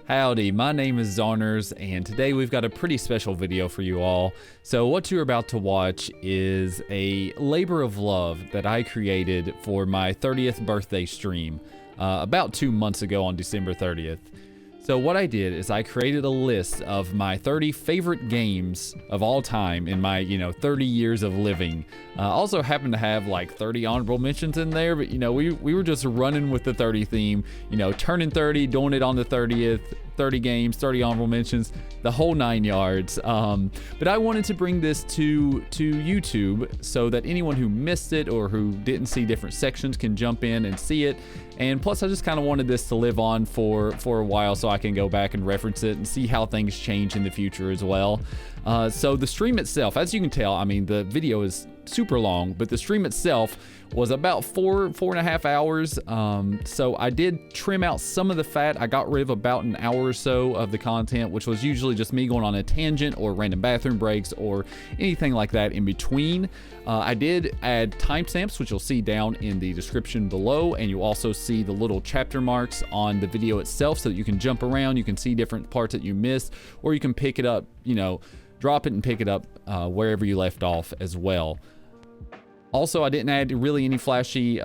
Howdy, my name is Zarners, and today we've got a pretty special video for you all. So what you're about to watch is a labor of love that I created for my 30th birthday stream about 2 months ago on December 30th. So what I did is I created a list of my 30 favorite games of all time in my, 30 years of living. Also happened to have like 30 honorable mentions in there, but we were just running with the 30 theme, turning 30, doing it on the 30th, 30 games, 30 honorable mentions, the whole 9 yards. But I wanted to bring this to YouTube so that anyone who missed it or who didn't see different sections can jump in and see it. And plus I just kind of wanted this to live on for a while so I can go back and reference it and see how things change in the future as well. So the stream itself, as you can tell, I mean, the video is super long, but the stream itself was about four and a half hours. So I did trim out some of the fat. I got rid of about an hour or so of the content, which was usually just me going on a tangent or random bathroom breaks or anything like that in between. I did add timestamps, which you'll see down in the description below, and you'll also see the little chapter marks on the video itself so that you can jump around, you can see different parts that you missed, or you can pick it up, drop it and pick it up wherever you left off as well. Also, I didn't add really any flashy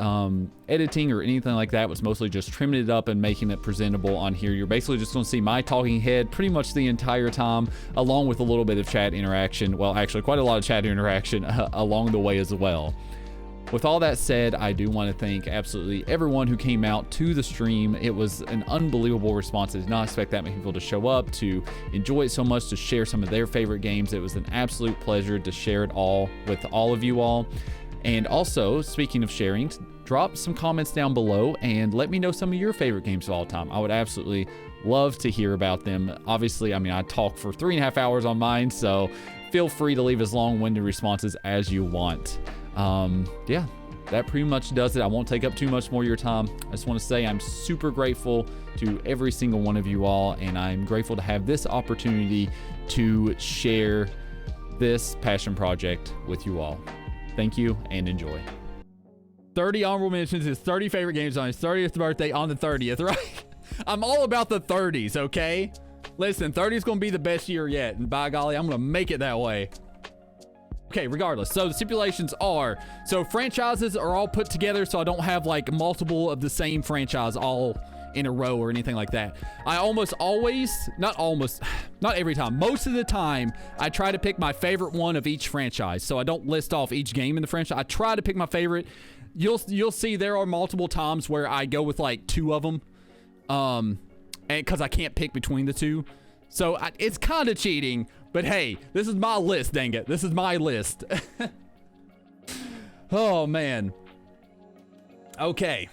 editing or anything like that. It was mostly just trimming it up and making it presentable on here. You're basically just going to see my talking head pretty much the entire time, along with a little bit of chat interaction. Well, actually, quite a lot of chat interaction along the way as well. With all that said, I do want to thank absolutely everyone who came out to the stream. It was an unbelievable response. I did not expect that many people to show up, to enjoy it so much, to share some of their favorite games. It was an absolute pleasure to share it all with all of you all. And also, speaking of sharing, drop some comments down below and let me know some of your favorite games of all time. I would absolutely love to hear about them. Obviously, I mean, I talk for 3.5 hours on mine, so feel free to leave as long-winded responses as you want. Yeah, that pretty much does it. I won't take up too much more of your time. I just want to say I'm super grateful to every single one of you all, and I'm grateful to have this opportunity to share this passion project with you all. Thank you and enjoy. 30 honorable mentions, his 30 favorite games on his 30th birthday on the 30th, right? I'm all about the 30s, okay? Listen, 30 is going to be the best year yet, and by golly, I'm going to make it that way. Okay, regardless, so the stipulations are, so franchises are all put together so I don't have like multiple of the same franchise all in a row or anything like that. I almost always, not every time, most of the time, I try to pick my favorite one of each franchise. So I don't list off each game in the franchise. I try to pick my favorite. You'll see there are multiple times where I go with like 2 of them, and because I can't pick between the 2. So it's kind of cheating, but hey, this is my list, dang it. This is my list. Oh, man. Okay.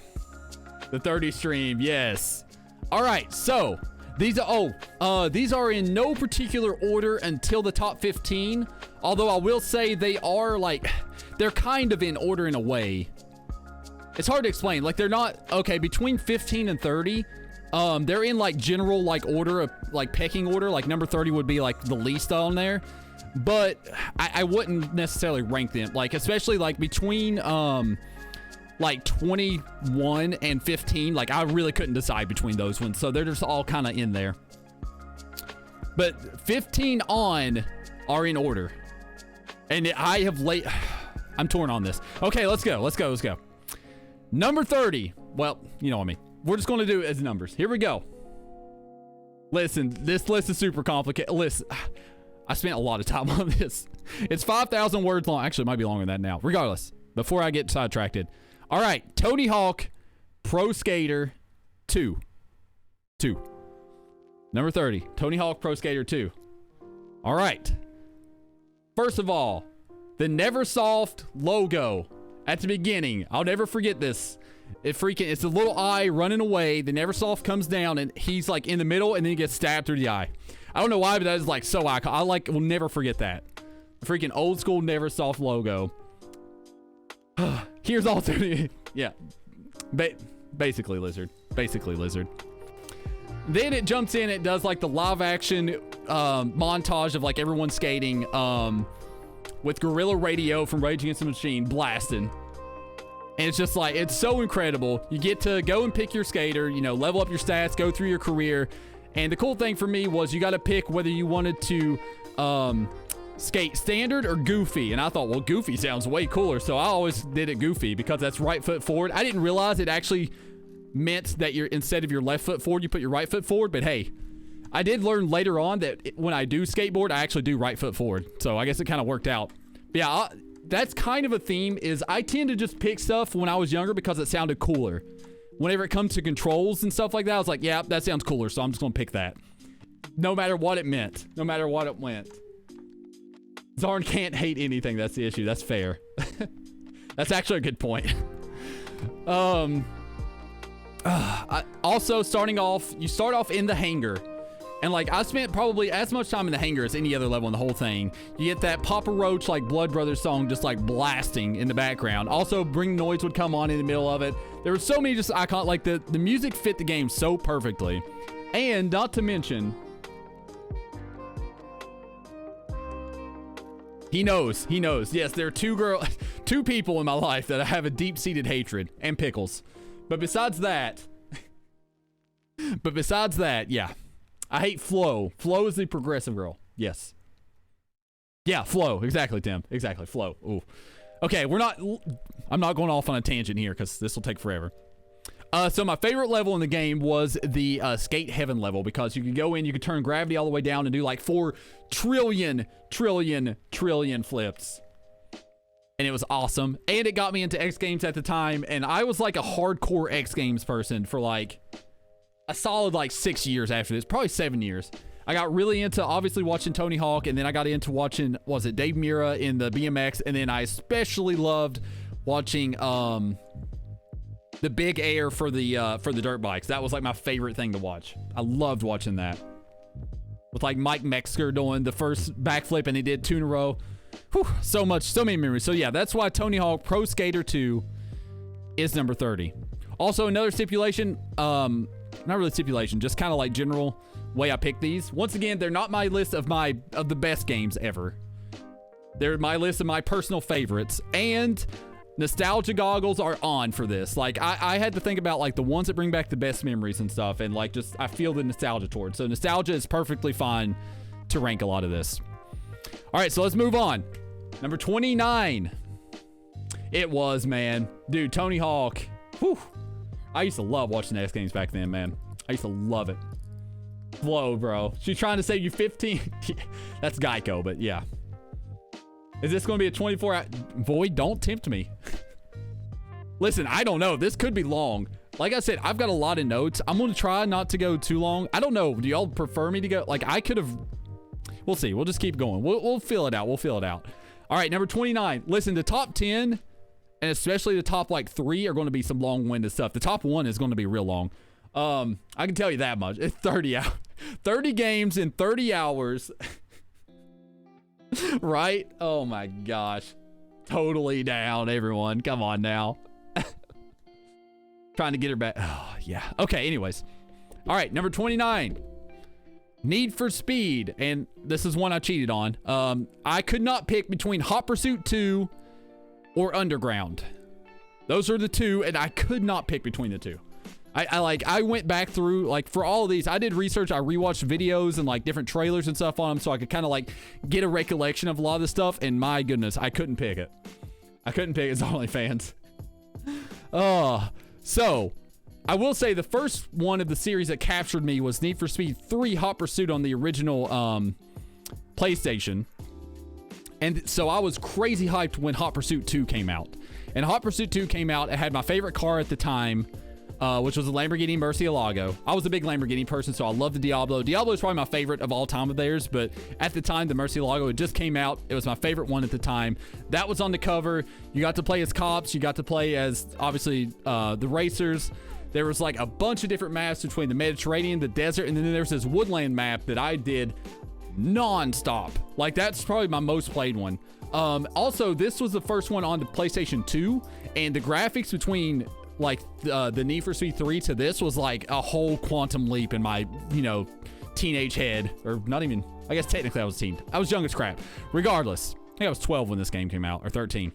The 30 stream, yes. All right, so these are in no particular order until the top 15. Although I will say they're kind of in order in a way. It's hard to explain. Like they're not, okay, between 15 and 30, they're in like general like order of like pecking order. Like number 30 would be like the least on there. But I wouldn't necessarily rank them. Like especially like between like 21 and 15, like I really couldn't decide between those ones, so they're just all kind of in there. But 15 on are in order, and I'm torn on this. Okay, let's go. Number 30. Well, you know what I mean. We're just going to do it as numbers. Here we go. Listen, this list is super complicated. Listen, I spent a lot of time on this. It's 5,000 words long. Actually, it might be longer than that now. Regardless, before I get sidetracked. All right, Tony Hawk Pro Skater 2. Number 30, Tony Hawk Pro Skater 2. All right. First of all, the Neversoft logo at the beginning. I'll never forget this. It's a little eye running away. The Neversoft comes down and he's like in the middle and then he gets stabbed through the eye. I don't know why, but that is like so iconic. Will never forget that. The freaking old school Neversoft logo. Here's all yeah, basically lizard. Then it jumps in. It does like the live action montage of like everyone skating with Gorilla Radio from Rage Against the Machine blasting. And it's just like, it's so incredible. You get to go and pick your skater, level up your stats, go through your career, And the cool thing for me was you got to pick whether you wanted to skate standard or goofy. And I thought, well, goofy sounds way cooler. So I always did it goofy because that's right foot forward. I didn't realize it actually meant that instead of your left foot forward, you put your right foot forward. But hey, I did learn later on that when I do skateboard, I actually do right foot forward. So I guess it kind of worked out. But yeah, that's kind of a theme is I tend to just pick stuff when I was younger because it sounded cooler. Whenever it comes to controls and stuff like that, I was like, yeah, that sounds cooler. So I'm just going to pick that. No matter what it meant. No matter what it went. Zarn can't hate anything. That's the issue. That's fair. That's actually a good point. Also, starting off, you start off in the hangar. And like, I spent probably as much time in the hangar as any other level in the whole thing. You get that Papa Roach, like Blood Brothers song just like blasting in the background. Also, Bring Noise would come on in the middle of it. There were so many just icon, like the music fit the game so perfectly. And not to mention, he knows. Yes, there are two people in my life that I have a deep-seated hatred, and Pickles. But besides that, yeah. I hate Flo. Flo is the progressive girl. Yes. Yeah, Flo. Exactly, Tim. Exactly, Flo. Ooh. Okay, I'm not going off on a tangent here because this will take forever. So my favorite level in the game was the Skate Heaven level because you could go in, you could turn gravity all the way down and do like 4 trillion flips. And it was awesome. And it got me into X Games at the time. And I was like a hardcore X Games person for like a solid like 6 years after this, probably 7 years. I got really into obviously watching Tony Hawk, and then I got into watching, was it Dave Mirra in the BMX, and then I especially loved watching the Big Air for the dirt bikes. That was like my favorite thing to watch. I loved watching that. With like Mike Metzger doing the first backflip, and he did 2 in a row. Whew, so many memories. So yeah, that's why Tony Hawk Pro Skater 2 is number 30. Also, another stipulation, not really stipulation, just kind of like general way I pick these. Once again, they're not my list of the best games ever. They're my list of my personal favorites, and nostalgia goggles are on for this. Like I had to think about like the ones that bring back the best memories and stuff, and like just I feel the nostalgia towards. So nostalgia is perfectly fine to rank a lot of this. All right, so let's move on. Number 29. It was, man, dude, Tony Hawk. Whew. I used to love watching X Games back then, man. I used to love it. Flo, bro. She's trying to save you 15. That's Geico, but yeah. Is this going to be a 24-hour? Void, don't tempt me. Listen, I don't know. This could be long. Like I said, I've got a lot of notes. I'm going to try not to go too long. I don't know. Do y'all prefer me to go? Like, I could have. We'll see. We'll just keep going. We'll fill it out. We'll fill it out. All right, number 29. Listen, the top 10, and especially the top like 3 are going to be some long-winded stuff. The top 1 is going to be real long. I can tell you that much. It's 30 hours. 30 games in 30 hours. Right? Oh my gosh. Totally down, everyone. Come on now. Trying to get her back. Oh, yeah. Okay, anyways. All right, number 29. Need for Speed. And this is one I cheated on. I could not pick between Hot Pursuit 2 or Underground. Those are the two, and I could not pick between the two. I went back through, like, for all of these, I did research, I rewatched videos and, like, different trailers and stuff on them so I could kind of, like, get a recollection of a lot of this stuff, and my goodness, I couldn't pick it. I couldn't pick it. It's OnlyFans. So, I will say the first one of the series that captured me was Need for Speed 3 Hot Pursuit on the original PlayStation. And so I was crazy hyped when Hot Pursuit 2 came out. And Hot Pursuit 2 came out, it had my favorite car at the time, which was a Lamborghini Murcielago. I was a big Lamborghini person, so I love the Diablo. Diablo is probably my favorite of all time of theirs, but at the time, the Murcielago, it just came out. It was my favorite one at the time. That was on the cover. You got to play as cops. You got to play as, obviously, the racers. There was, like, a bunch of different maps between the Mediterranean, the desert, and then there's this woodland map that I did non-stop. Like, that's probably my most played one. Also, this was the first one on the PlayStation 2, and the graphics between like the Need for Speed 3 to this was like a whole quantum leap in my, you know, teenage head. Or not even, I guess technically I was a teen. I was young as crap. Regardless, I think I was 12 when this game came out, or 13.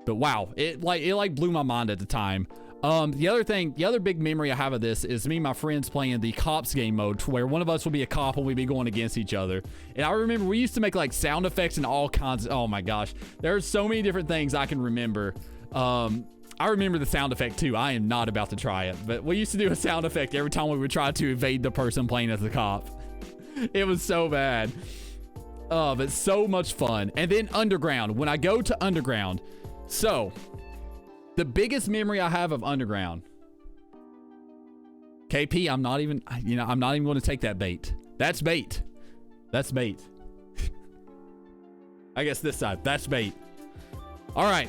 But wow, it blew my mind at the time. The other big memory I have of this is me and my friends playing the cops game mode, where one of us will be a cop and we'd be going against each other. And I remember we used to make like sound effects and all kinds of, oh my gosh, there's so many different things I can remember. I remember the sound effect too. I am not about to try it, but we used to do a sound effect every time we would try to evade the person playing as the cop. It was so bad. But so much fun. And then Underground. When I go to Underground, so the biggest memory I have of Underground, KP, I'm not even going to take that bait. That's bait. That's bait. I guess this side, that's bait. All right.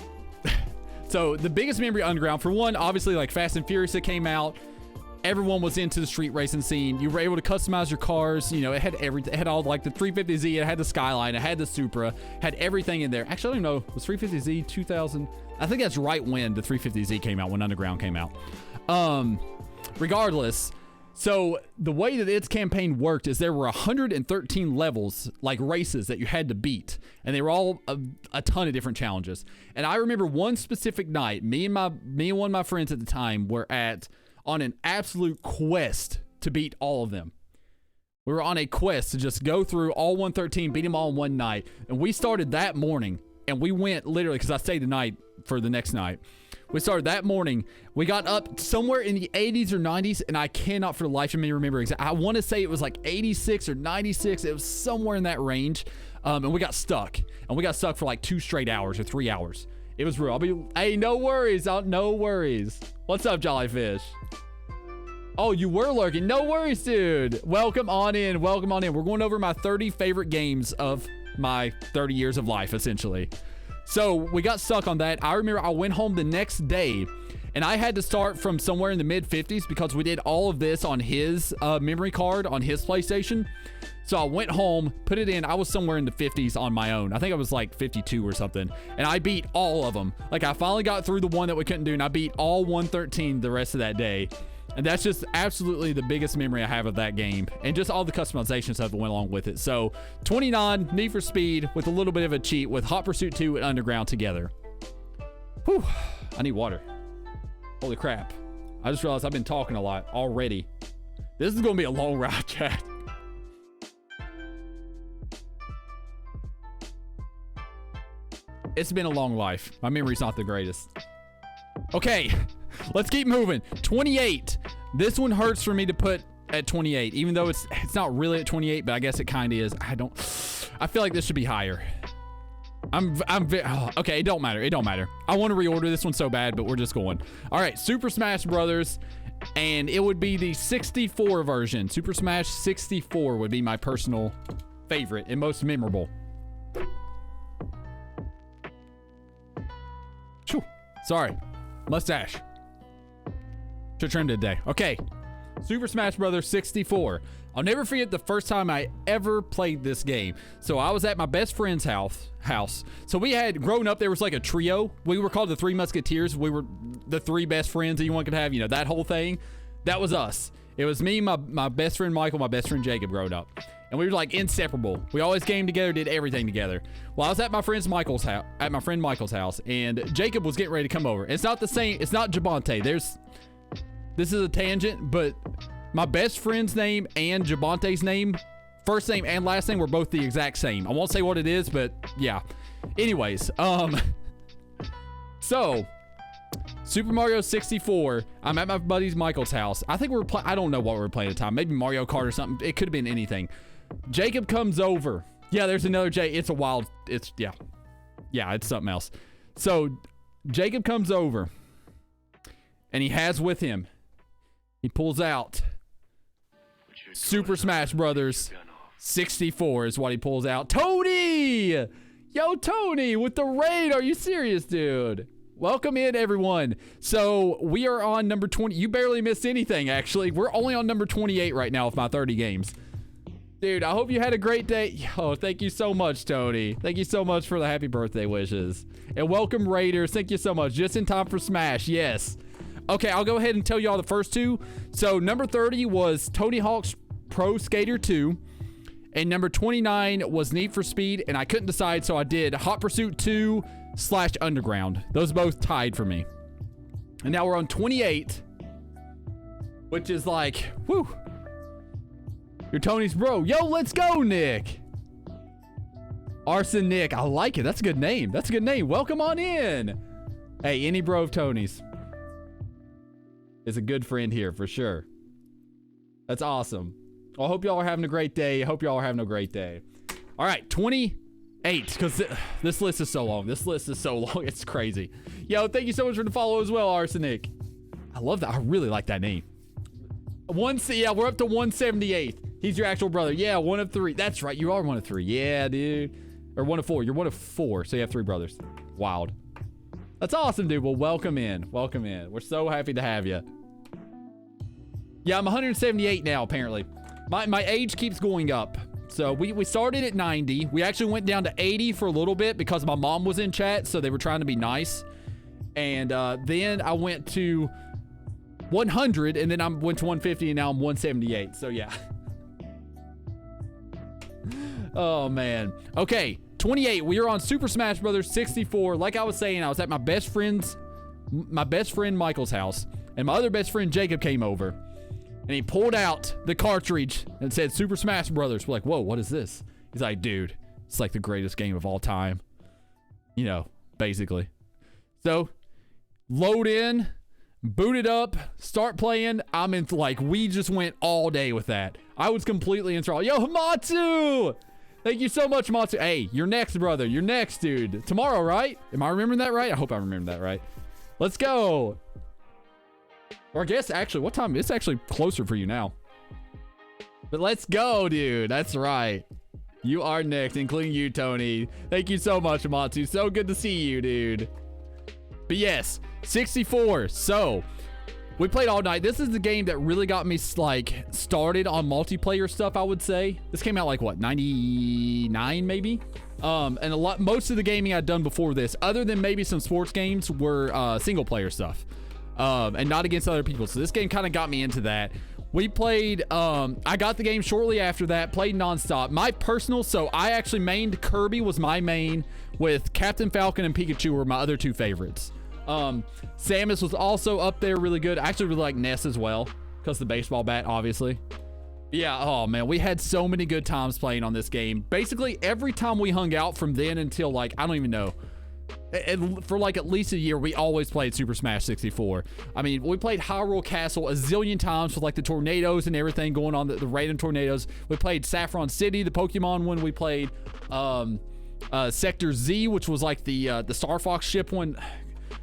So the biggest memory of Underground, for one, obviously like Fast and Furious that came out. Everyone was into the street racing scene. You were able to customize your cars. You know, it had everything. It had all like the 350Z. It had the Skyline. It had the Supra. Had everything in there. Actually, I don't know. Was 350Z 2000? I think that's right when the 350Z came out, when Underground came out. Regardless, so the way that its campaign worked is there were 113 levels, like races that you had to beat, and they were all a ton of different challenges. And I remember one specific night, me and one of my friends at the time were on an absolute quest to beat all of them. We were on a quest to just go through all 113, beat them all in one night. And we started that morning, and we went literally, because I stayed the night for the next night. We started that morning. We got up somewhere in the 80s or 90s, and I cannot for the life of me remember exactly. I want to say it was like 86 or 96. It was somewhere in that range. And we got stuck. And we got stuck for like 2 straight hours or 3 hours. It was real. Hey, no worries. No worries. What's up, Jollyfish? Oh, you were lurking. No worries, dude. Welcome on in. Welcome on in. We're going over my 30 favorite games of my 30 years of life, essentially. So we got stuck on that. I remember I went home the next day, and I had to start from somewhere in the mid 50s because we did all of this on his memory card on his PlayStation. So I went home, put it in. I was somewhere in the 50s on my own. I think I was like 52 or something. And I beat all of them. Like, I finally got through the one that we couldn't do, and I beat all 113 the rest of that day. And that's just absolutely the biggest memory I have of that game, and just all the customization stuff that went along with it. So 29, Need for Speed with a little bit of a cheat with Hot Pursuit 2 and Underground together. Whew, I need water. Holy crap. I just realized I've been talking a lot already. This is going to be a long ride, chat. It's been a long life. My memory's not the greatest. Okay. Let's keep moving. 28. This one hurts for me to put at 28, even though it's not really at 28, but I guess it kind of is. I feel like this should be higher. Okay, it don't matter. It don't matter. I want to reorder this one so bad, but we're just going. All right, Super Smash Brothers, and it would be the 64 version. Super Smash 64 would be my personal favorite and most memorable. Whew. Sorry. Mustache. Should trim today. Okay. Super Smash Brothers 64. I'll never forget the first time I ever played this game. So I was at my best friend's house. So we had, growing up, there was like a trio. We were called the Three Musketeers. We were the 3 best friends that anyone could have. You know, that whole thing. That was us. It was me, my best friend Michael, my best friend Jacob growing up. And we were like inseparable. We always gamed together, did everything together. Well, I was at my friend Michael's house, and Jacob was getting ready to come over. It's not the same. It's not Jabante. This is a tangent, but my best friend's name and Jabante's name, first name and last name, were both the exact same. I won't say what it is, but yeah. Anyways, so Super Mario 64. I'm at my buddy's Michael's house. I think I don't know what we were playing at the time. Maybe Mario Kart or something. It could have been anything. Jacob comes over. Yeah, there's another J. It's something else. So Jacob comes over, and he has with him, he pulls out Super Smash Brothers 64 is what he pulls out. Tony! Yo, Tony, with the raid. Are you serious, dude? Welcome in, everyone. So we are on number 20. You barely missed anything, actually. We're only on number 28 right now with my 30 games. Dude, I hope you had a great day. Oh, thank you so much, Tony. Thank you so much for the happy birthday wishes. And welcome, Raiders. Thank you so much. Just in time for Smash. Yes. Okay, I'll go ahead and tell y'all the first 2. So number 30 was Tony Hawk's Pro Skater 2. And number 29 was Need for Speed. And I couldn't decide, so I did Hot Pursuit 2 / Underground. Those both tied for me. And now we're on 28, which is like, whew. You're Tony's bro. Yo, let's go, Nick. Arson Nick. I like it. That's a good name. That's a good name. Welcome on in. Hey, any bro of Tony's is a good friend here for sure. That's awesome. Well, I hope y'all are having a great day. I hope y'all are having a great day. All right, 28, because this list is so long. This list is so long. It's crazy. Yo, thank you so much for the follow as well, Arsenic. I love that. I really like that name. Yeah, we're up to 178. He's your actual brother. Yeah, 1 of 3. That's right. You are 1 of 3. Yeah, dude. Or 1 of 4. You're 1 of 4, so you have 3 brothers. Wild. That's awesome, dude. Well, welcome in. Welcome in. We're so happy to have you. Yeah, I'm 178 now, apparently. My age keeps going up. So we started at 90. We actually went down to 80 for a little bit because my mom was in chat, so they were trying to be nice. And then I went to 100, and then I went to 150, and now I'm 178. So yeah. Oh man. Okay, 28. We are on Super Smash Brothers 64. Like I was saying, I was at my best friend Michael's house, and my other best friend Jacob came over. And he pulled out the cartridge and said Super Smash Brothers. We're like, whoa, what is this? He's like, dude, it's like the greatest game of all time. You know, basically. So, load in, boot it up, start playing. I'm in, like, we just went all day with that. I was completely enthralled. Yo, Hamatsu! Thank you so much, Hamatsu. Hey, you're next, brother. You're next, dude. Tomorrow, right? Am I remembering that right? I hope I remember that right. Let's go. Or I guess, actually, what time? It's actually closer for you now. But let's go, dude. That's right. You are next, including you, Tony. Thank you so much, Amatsu. So good to see you, dude. But yes, 64. So, we played all night. This is the game that really got me, like, started on multiplayer stuff, I would say. This came out, like, what, 99, maybe? And most of the gaming I'd done before this, other than maybe some sports games, were single-player stuff. And not against other people. So this game kind of got me into that. We played, I got the game shortly after that, played nonstop. My personal, so I actually mained Kirby was my main, with Captain Falcon and Pikachu were my other 2 favorites. Samus was also up there really good. I actually really like Ness as well, because the baseball bat, obviously. Yeah, oh man, we had so many good times playing on this game. Basically, every time we hung out from then until, like, I don't even know, for like at least a year, we always played Super Smash 64. I mean, we played Hyrule Castle a zillion times with like the tornadoes and everything going on, the random tornadoes. We played Saffron City, the Pokemon one. We played Sector Z, which was like the Star Fox ship one.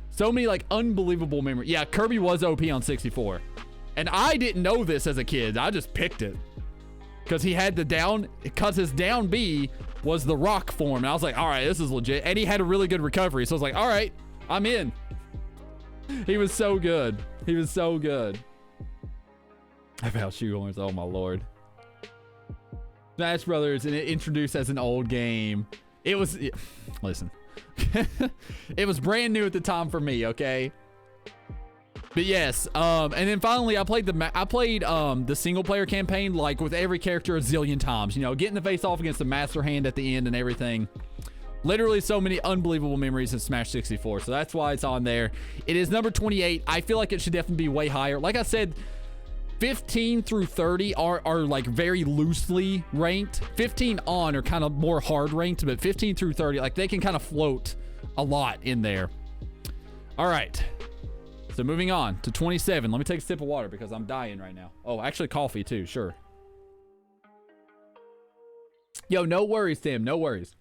So many like unbelievable memories. Yeah, Kirby was OP on 64. And I didn't know this as a kid. I just picked it. Because he had the down, because his down B was the rock form. And I was like, all right, this is legit. And he had a really good recovery. So I was like, all right, I'm in. He was so good. He was so good. About shoehorns, oh my lord. Smash Brothers, and it introduced as an old game. It was, listen. It was brand new at the time for me, okay? But yes, and then finally I played the single player campaign, like with every character a zillion times, you know, getting the face off against the master hand at the end and everything. Literally so many unbelievable memories in Smash 64. So that's why it's on there. It is number 28. I feel like it should definitely be way higher. Like I said, 15 through 30 are like very loosely ranked. 15 on are kind of more hard ranked, but 15 through 30, like they can kind of float a lot in there. All right. So moving on to 27. Let me take a sip of water because I'm dying right now. Oh, actually coffee too, sure. Yo, no worries, Tim, no worries.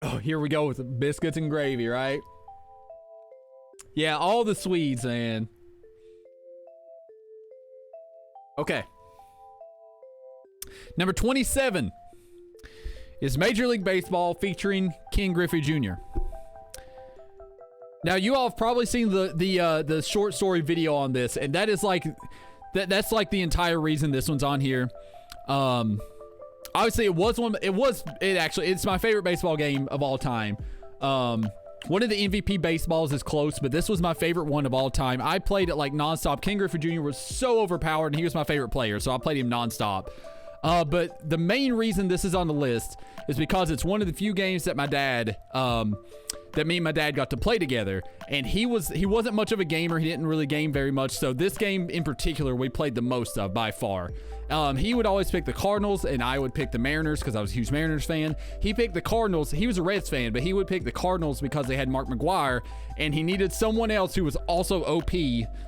Oh, here we go with the biscuits and gravy, right? Yeah, all the Swedes, man. Okay. Number 27 is Major League Baseball featuring Ken Griffey Jr. Now, you all have probably seen the short story video on this, and that is like that's like the entire reason this one's on here. Obviously, it's my favorite baseball game of all time. One of the MVP baseballs is close, but this was my favorite one of all time. I played it like nonstop. Ken Griffey Jr. was so overpowered, and he was my favorite player, so I played him nonstop. But the main reason this is on the list is because it's one of the few games that my dad that me and my dad got to play together. And he wasn't much of a gamer. He didn't really game very much. So this game in particular, we played the most of by far. He would always pick the Cardinals, and I would pick the Mariners because I was a huge Mariners fan. He picked the Cardinals. He was a Reds fan, but he would pick the Cardinals because they had Mark McGwire, and he needed someone else who was also OP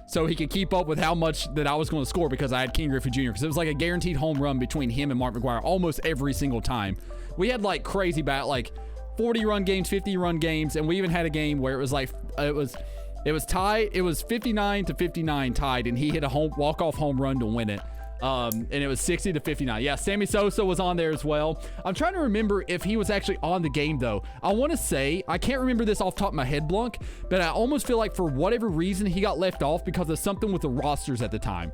so he could keep up with how much that I was going to score because I had King Griffey Jr. Because it was like a guaranteed home run between him and Mark McGwire almost every single time. We had like crazy bat, like 40-run games, 50-run games, and we even had a game where it was like it was tied. It was 59-59 tied, and he hit a walk-off home run to win it. And it was 60-59. Yeah, Sammy Sosa was on there as well. I'm trying to remember if he was actually on the game, though. I want to say, I can't remember this off the top of my head, Blunk, but I almost feel like for whatever reason, he got left off because of something with the rosters at the time.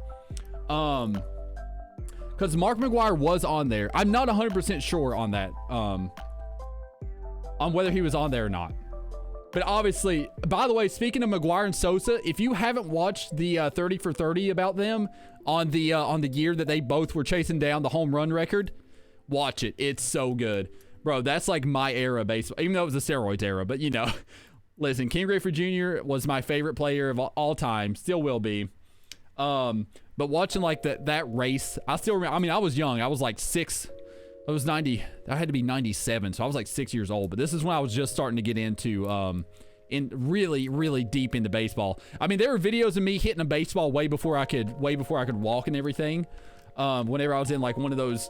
Because Mark McGwire was on there. I'm not 100% sure on that, on whether he was on there or not. But obviously, by the way, speaking of McGwire and Sosa, if you haven't watched the 30 for 30 about them on the year that they both were chasing down the home run record, watch it. It's so good. Bro, that's like my era baseball, even though it was the steroids era. But, you know, listen, King Griffey Jr. was my favorite player of all time. Still will be. But watching like that race, I still remember. I mean, I was young. I was like 6. I was 90. I had to be 97, so I was like 6 years old. But this is when I was just starting to get into, really, really deep into baseball. I mean, there were videos of me hitting a baseball way before I could walk and everything. Whenever I was in like one of those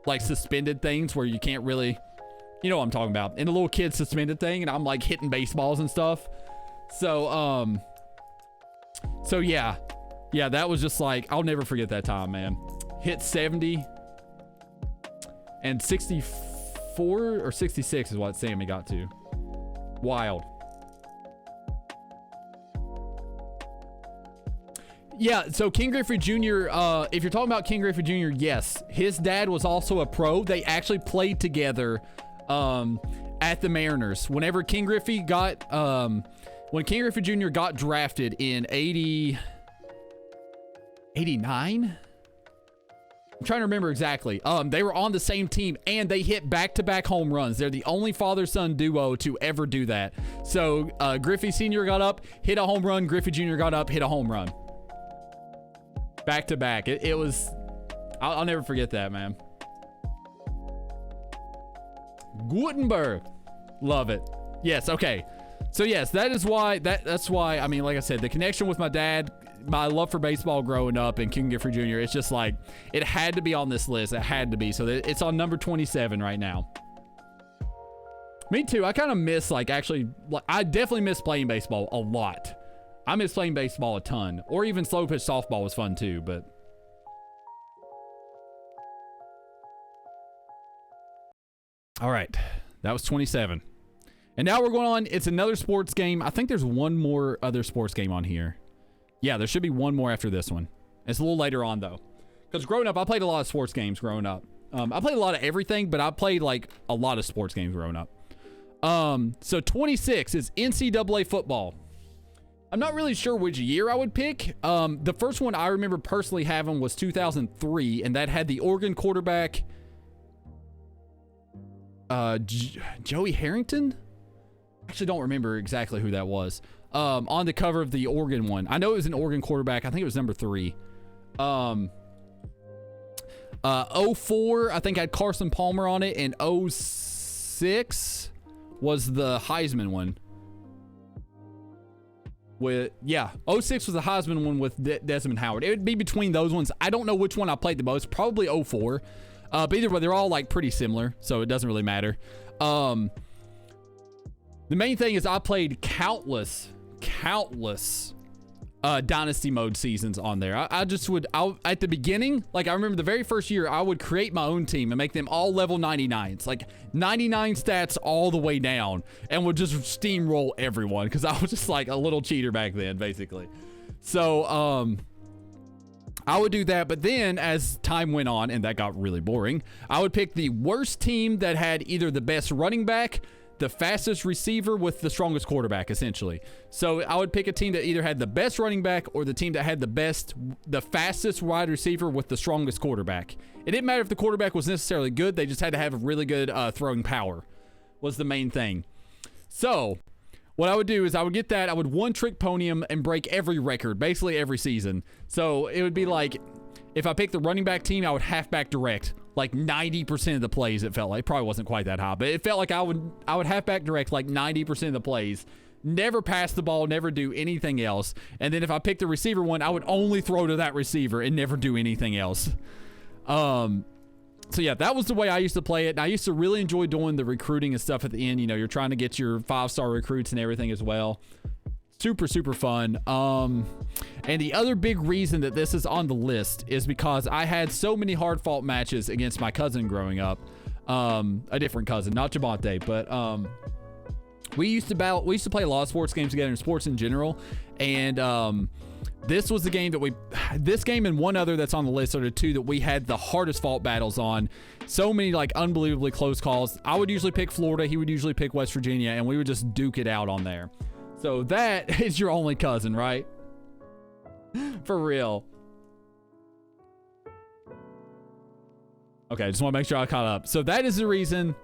like suspended things where you can't really, you know what I'm talking about, in a little kid suspended thing, and I'm like hitting baseballs and stuff. So yeah, that was just like, I'll never forget that time, man. Hit 70. And 64 or 66 is what Sammy got to. Wild. Yeah, so King Griffey Jr., if you're talking about King Griffey Jr., yes. His dad was also a pro. They actually played together at the Mariners. Whenever King Griffey got, when King Griffey Jr. got drafted in 89? I'm trying to remember exactly. They were on the same team, and they hit back-to-back home runs. They're the only father-son duo to ever do that. So Griffey Sr. got up, hit a home run. Griffey Jr. got up, hit a home run. Back-to-back. It was... I'll never forget that, man. Gutenberg. Love it. Yes, okay. So yes, that's why, I mean, like I said, the connection with my dad, my love for baseball growing up, and King Griffey Jr., it's just like, it had to be on this list. It had to be. So it's on number 27 right now. Me too. I kind of miss, like, actually, I definitely miss playing baseball a lot. I miss playing baseball a ton. Or even slow pitch softball was fun too, but. All right. That was 27. And now we're going on. It's another sports game. I think there's one more other sports game on here. Yeah, there should be one more after this one. It's a little later on, though. Because growing up, I played a lot of sports games growing up. I played a lot of everything, but I played, like, a lot of sports games growing up. So 26 is NCAA football. I'm not really sure which year I would pick. The first one I remember personally having was 2003, and that had the Oregon quarterback, Joey Harrington? Actually don't remember exactly who that was. On the cover of the Oregon one. I know it was an Oregon quarterback. I think it was number 3. 04, I think had Carson Palmer on it, and 06 was the Heisman one. Yeah, 06 was the Heisman one with Desmond Howard. It would be between those ones. I don't know which one I played the most. Probably 04. But either way, they're all like pretty similar, so it doesn't really matter. The main thing is I played countless Dynasty mode seasons on there. I at the beginning, like I remember the very first year, I would create my own team and make them all level 99s, like 99 stats all the way down, and would just steamroll everyone because I was just like a little cheater back then, basically. So, I would do that, but then as time went on, and that got really boring, I would pick the worst team that had either the best running back, the fastest receiver with the strongest quarterback, essentially. So I would pick a team that either had the best running back or the team that had the fastest wide receiver with the strongest quarterback. It didn't matter if the quarterback was necessarily good. They just had to have a really good throwing power was the main thing. So what I would do is I would get that. I would one-trick pony him and break every record, basically every season. So it would be like, if I picked the running back team, I would halfback direct like 90% of the plays. It felt like, it probably wasn't quite that high, but it felt like I would halfback direct like 90% of the plays. Never pass the ball, never do anything else. And then if I picked the receiver one, I would only throw to that receiver and never do anything else. So yeah, that was the way I used to play it. And I used to really enjoy doing the recruiting and stuff at the end. You know, you're trying to get your 5-star recruits and everything as well. Super, super fun. And the other big reason that this is on the list is because I had so many hard-fought matches against my cousin growing up. A different cousin, not Javante, but we used to play a lot of sports games together, and sports in general. And this was the game that this game and one other that's on the list are the two that we had the hardest fought battles on. So many like unbelievably close calls. I would usually pick Florida, he would usually pick West Virginia, and we would just duke it out on there. So that is your only cousin, right? For real. Okay, just want to make sure I caught up. So that is the reason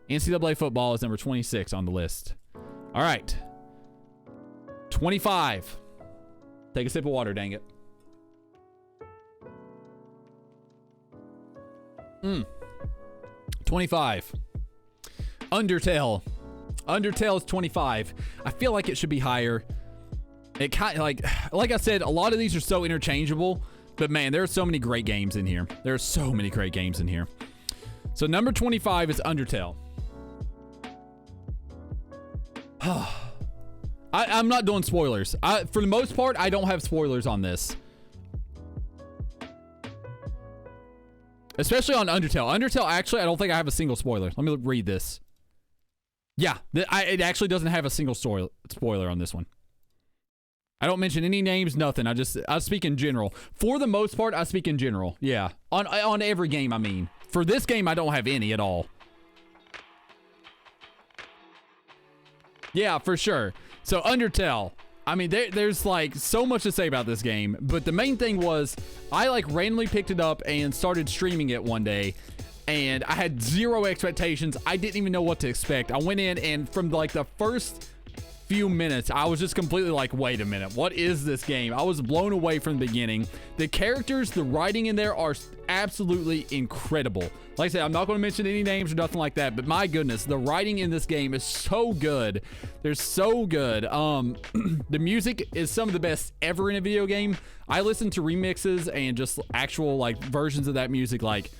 NCAA football is number 26 on the list. All right. 25. Take a sip of water, dang it. 25. Undertale. Undertale is 25. I feel like it should be higher. It kind of like I said, a lot of these are so interchangeable, but man, there are so many great games in here. There are so many great games in here. So number 25 is Undertale. I'm not doing spoilers. For the most part, I don't have spoilers on this. Especially on Undertale. Undertale, actually, I don't think I have a single spoiler. Let me read this. Yeah, it actually doesn't have a single spoiler on this one. I don't mention any names, nothing. I speak in general. For the most part, I speak in general. Yeah, on every game, I mean. For this game, I don't have any at all. Yeah, for sure. So Undertale, I mean, there's like so much to say about this game, but the main thing was I like randomly picked it up and started streaming it one day, and I had zero expectations. I didn't even know what to expect. I went in, and from like the first few minutes, I was just completely like, wait a minute, what is this game? I was blown away from the beginning. The characters, the writing in there are absolutely incredible. Like I said, I'm not going to mention any names or nothing like that, but my goodness, the writing in this game is so good. They're so good. The music is some of the best ever in a video game. I listen to remixes and just actual like versions of that music like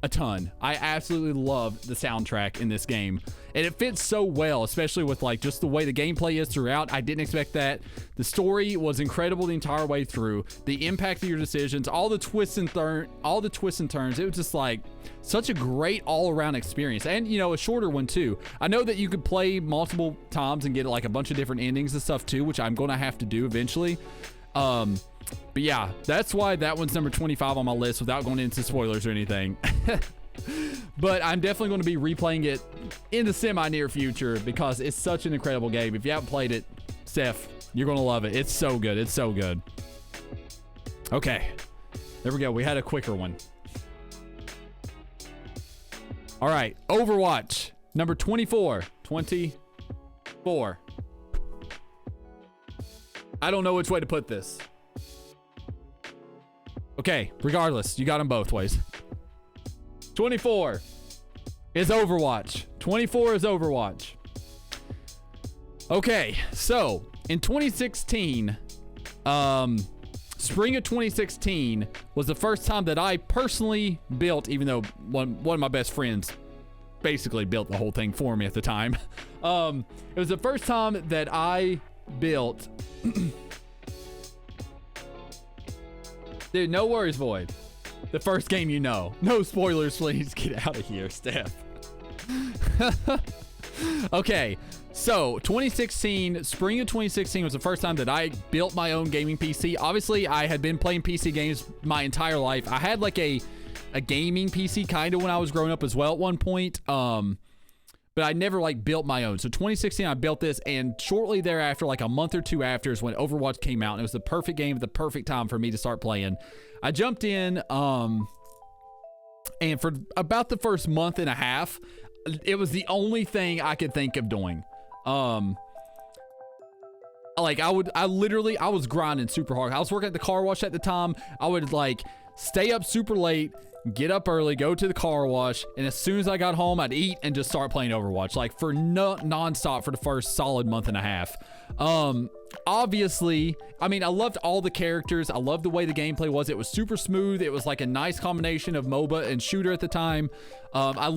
a ton. I absolutely love the soundtrack in this game, and it fits so well, especially with like just the way the gameplay is throughout. I didn't expect that. The story was incredible the entire way through. The impact of your decisions, all the twists and turns. It was just like such a great all-around experience, and you know, a shorter one too. I know that you could play multiple times and get like a bunch of different endings and stuff too, which I'm gonna have to do eventually. But yeah, that's why that one's number 25 on my list without going into spoilers or anything. But I'm definitely going to be replaying it in the semi-near future because it's such an incredible game. If you haven't played it, Steph, you're going to love it. It's so good. It's so good. Okay. There we go. We had a quicker one. All right. Overwatch. Number 24. 24. I don't know which way to put this. Okay, regardless, you got them both ways. 24 is Overwatch. 24 is Overwatch. Okay, so in 2016, spring of 2016 was the first time that I personally built, even though one of my best friends basically built the whole thing for me at the time. It was the first time that I built... Dude, no worries, Void. The first game you know. No spoilers, please. Get out of here, Steph. Okay, so 2016, spring of 2016 was the first time that I built my own gaming PC. Obviously, I had been playing PC games my entire life. I had like a gaming PC kind of when I was growing up as well at one point. But I never like built my own. So 2016, I built this, and shortly thereafter, like a month or two after, is when Overwatch came out, and it was the perfect game at the perfect time for me to start playing. I jumped in, and for about the first month and a half, it was the only thing I could think of doing. Like I was grinding super hard. I was working at the car wash at the time. I would like stay up super late, get up early, go to the car wash, and as soon as I got home, I'd eat and just start playing Overwatch, like for non-stop for the first solid month and a half. Obviously, I mean, I loved all the characters. I loved the way the gameplay was. It was super smooth. It was like a nice combination of MOBA and shooter at the time. I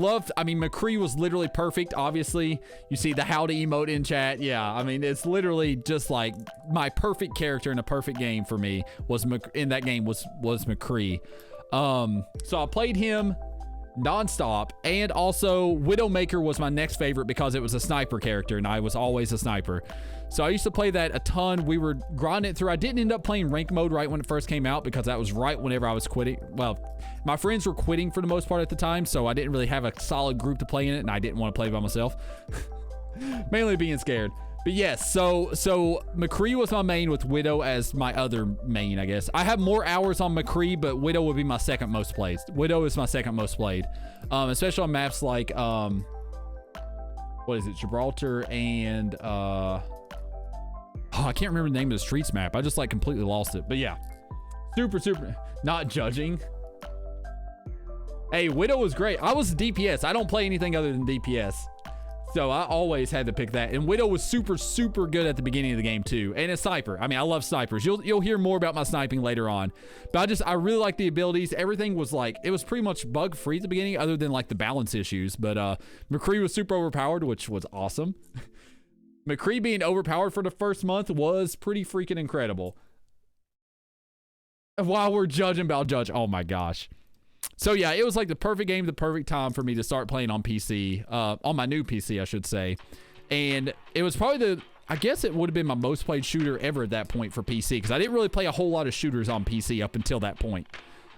mean, McCree was literally perfect. Obviously, you see the Howdy emote in chat. Yeah, I mean, it's literally just like my perfect character in a perfect game for me was in that game was McCree. So I played him non-stop, and also Widowmaker was my next favorite because it was a sniper character and I was always a sniper. So I used to play that a ton. We were grinding it through. I didn't end up playing rank mode right when it first came out because that was right whenever I was quitting. Well, my friends were quitting for the most part at the time, so I didn't really have a solid group to play in it, and I didn't want to play by myself. Mainly being scared. But yes, so McCree was my main with Widow as my other main, I guess. I have more hours on McCree, but Widow would be my second most played. Widow is my second most played. Especially on maps like, what is it? Gibraltar and, oh, I can't remember the name of the streets map. I just like completely lost it. But yeah, super, not judging. Hey, Widow was great. I was DPS. I don't play anything other than DPS. So I always had to pick that. And Widow was super good at the beginning of the game too. And a sniper. I mean, I love snipers. You'll hear more about my sniping later on. But I really like the abilities. Everything was like, it was pretty much bug free at the beginning other than like the balance issues. But McCree was super overpowered, which was awesome. McCree being overpowered for the first month was pretty freaking incredible. While we're judging about Judge, oh my gosh. So yeah, it was like the perfect game, the perfect time for me to start playing on PC, on my new PC, I should say. And it was probably I guess it would have been my most played shooter ever at that point for PC, because I didn't really play a whole lot of shooters on PC up until that point.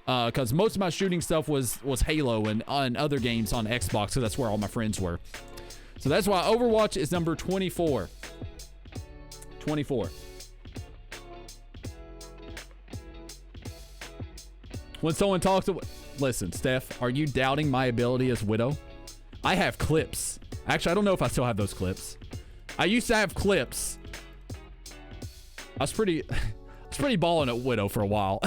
Because most of my shooting stuff was Halo and other games on Xbox, so that's where all my friends were. So that's why Overwatch is number 24. 24. When someone talks to... Listen, Steph, are you doubting my ability as Widow? I have clips. Actually, I don't know if I still have those clips. I used to have clips. I was pretty balling at Widow for a while.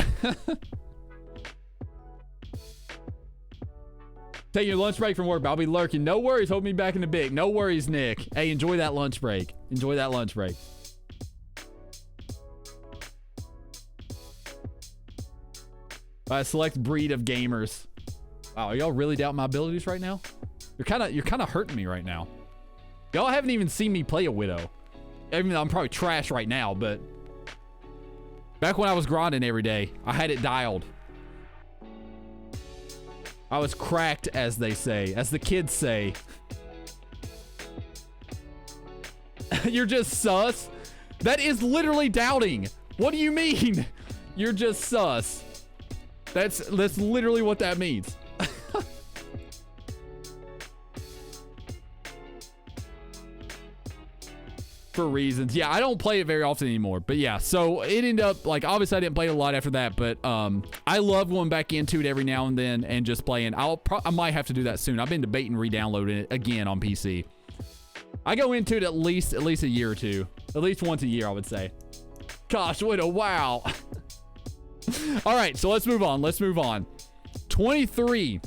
Taking your lunch break from work, but I'll be lurking. No worries, hold me back in the big. No worries, Nick. Hey, enjoy that lunch break. Enjoy that lunch break. By a select breed of gamers. Wow, are y'all really doubting my abilities right now? You're kind of hurting me right now. Y'all haven't even seen me play a Widow. Even though I'm probably trash right now, but back when I was grinding every day, I had it dialed. I was cracked, as they say, as the kids say. You're just sus? That is literally doubting. What do you mean? You're just sus. That's literally what that means. For reasons. Yeah, I don't play it very often anymore. But yeah, so it ended up, like, obviously I didn't play it a lot after that, but I love going back into it every now and then and just playing. I might have to do that soon. I've been debating re-downloading it again on PC. I go into it at least a year or two. At least once a year, I would say. Gosh, what a wow. All right, so let's move on. Let's move on. 23.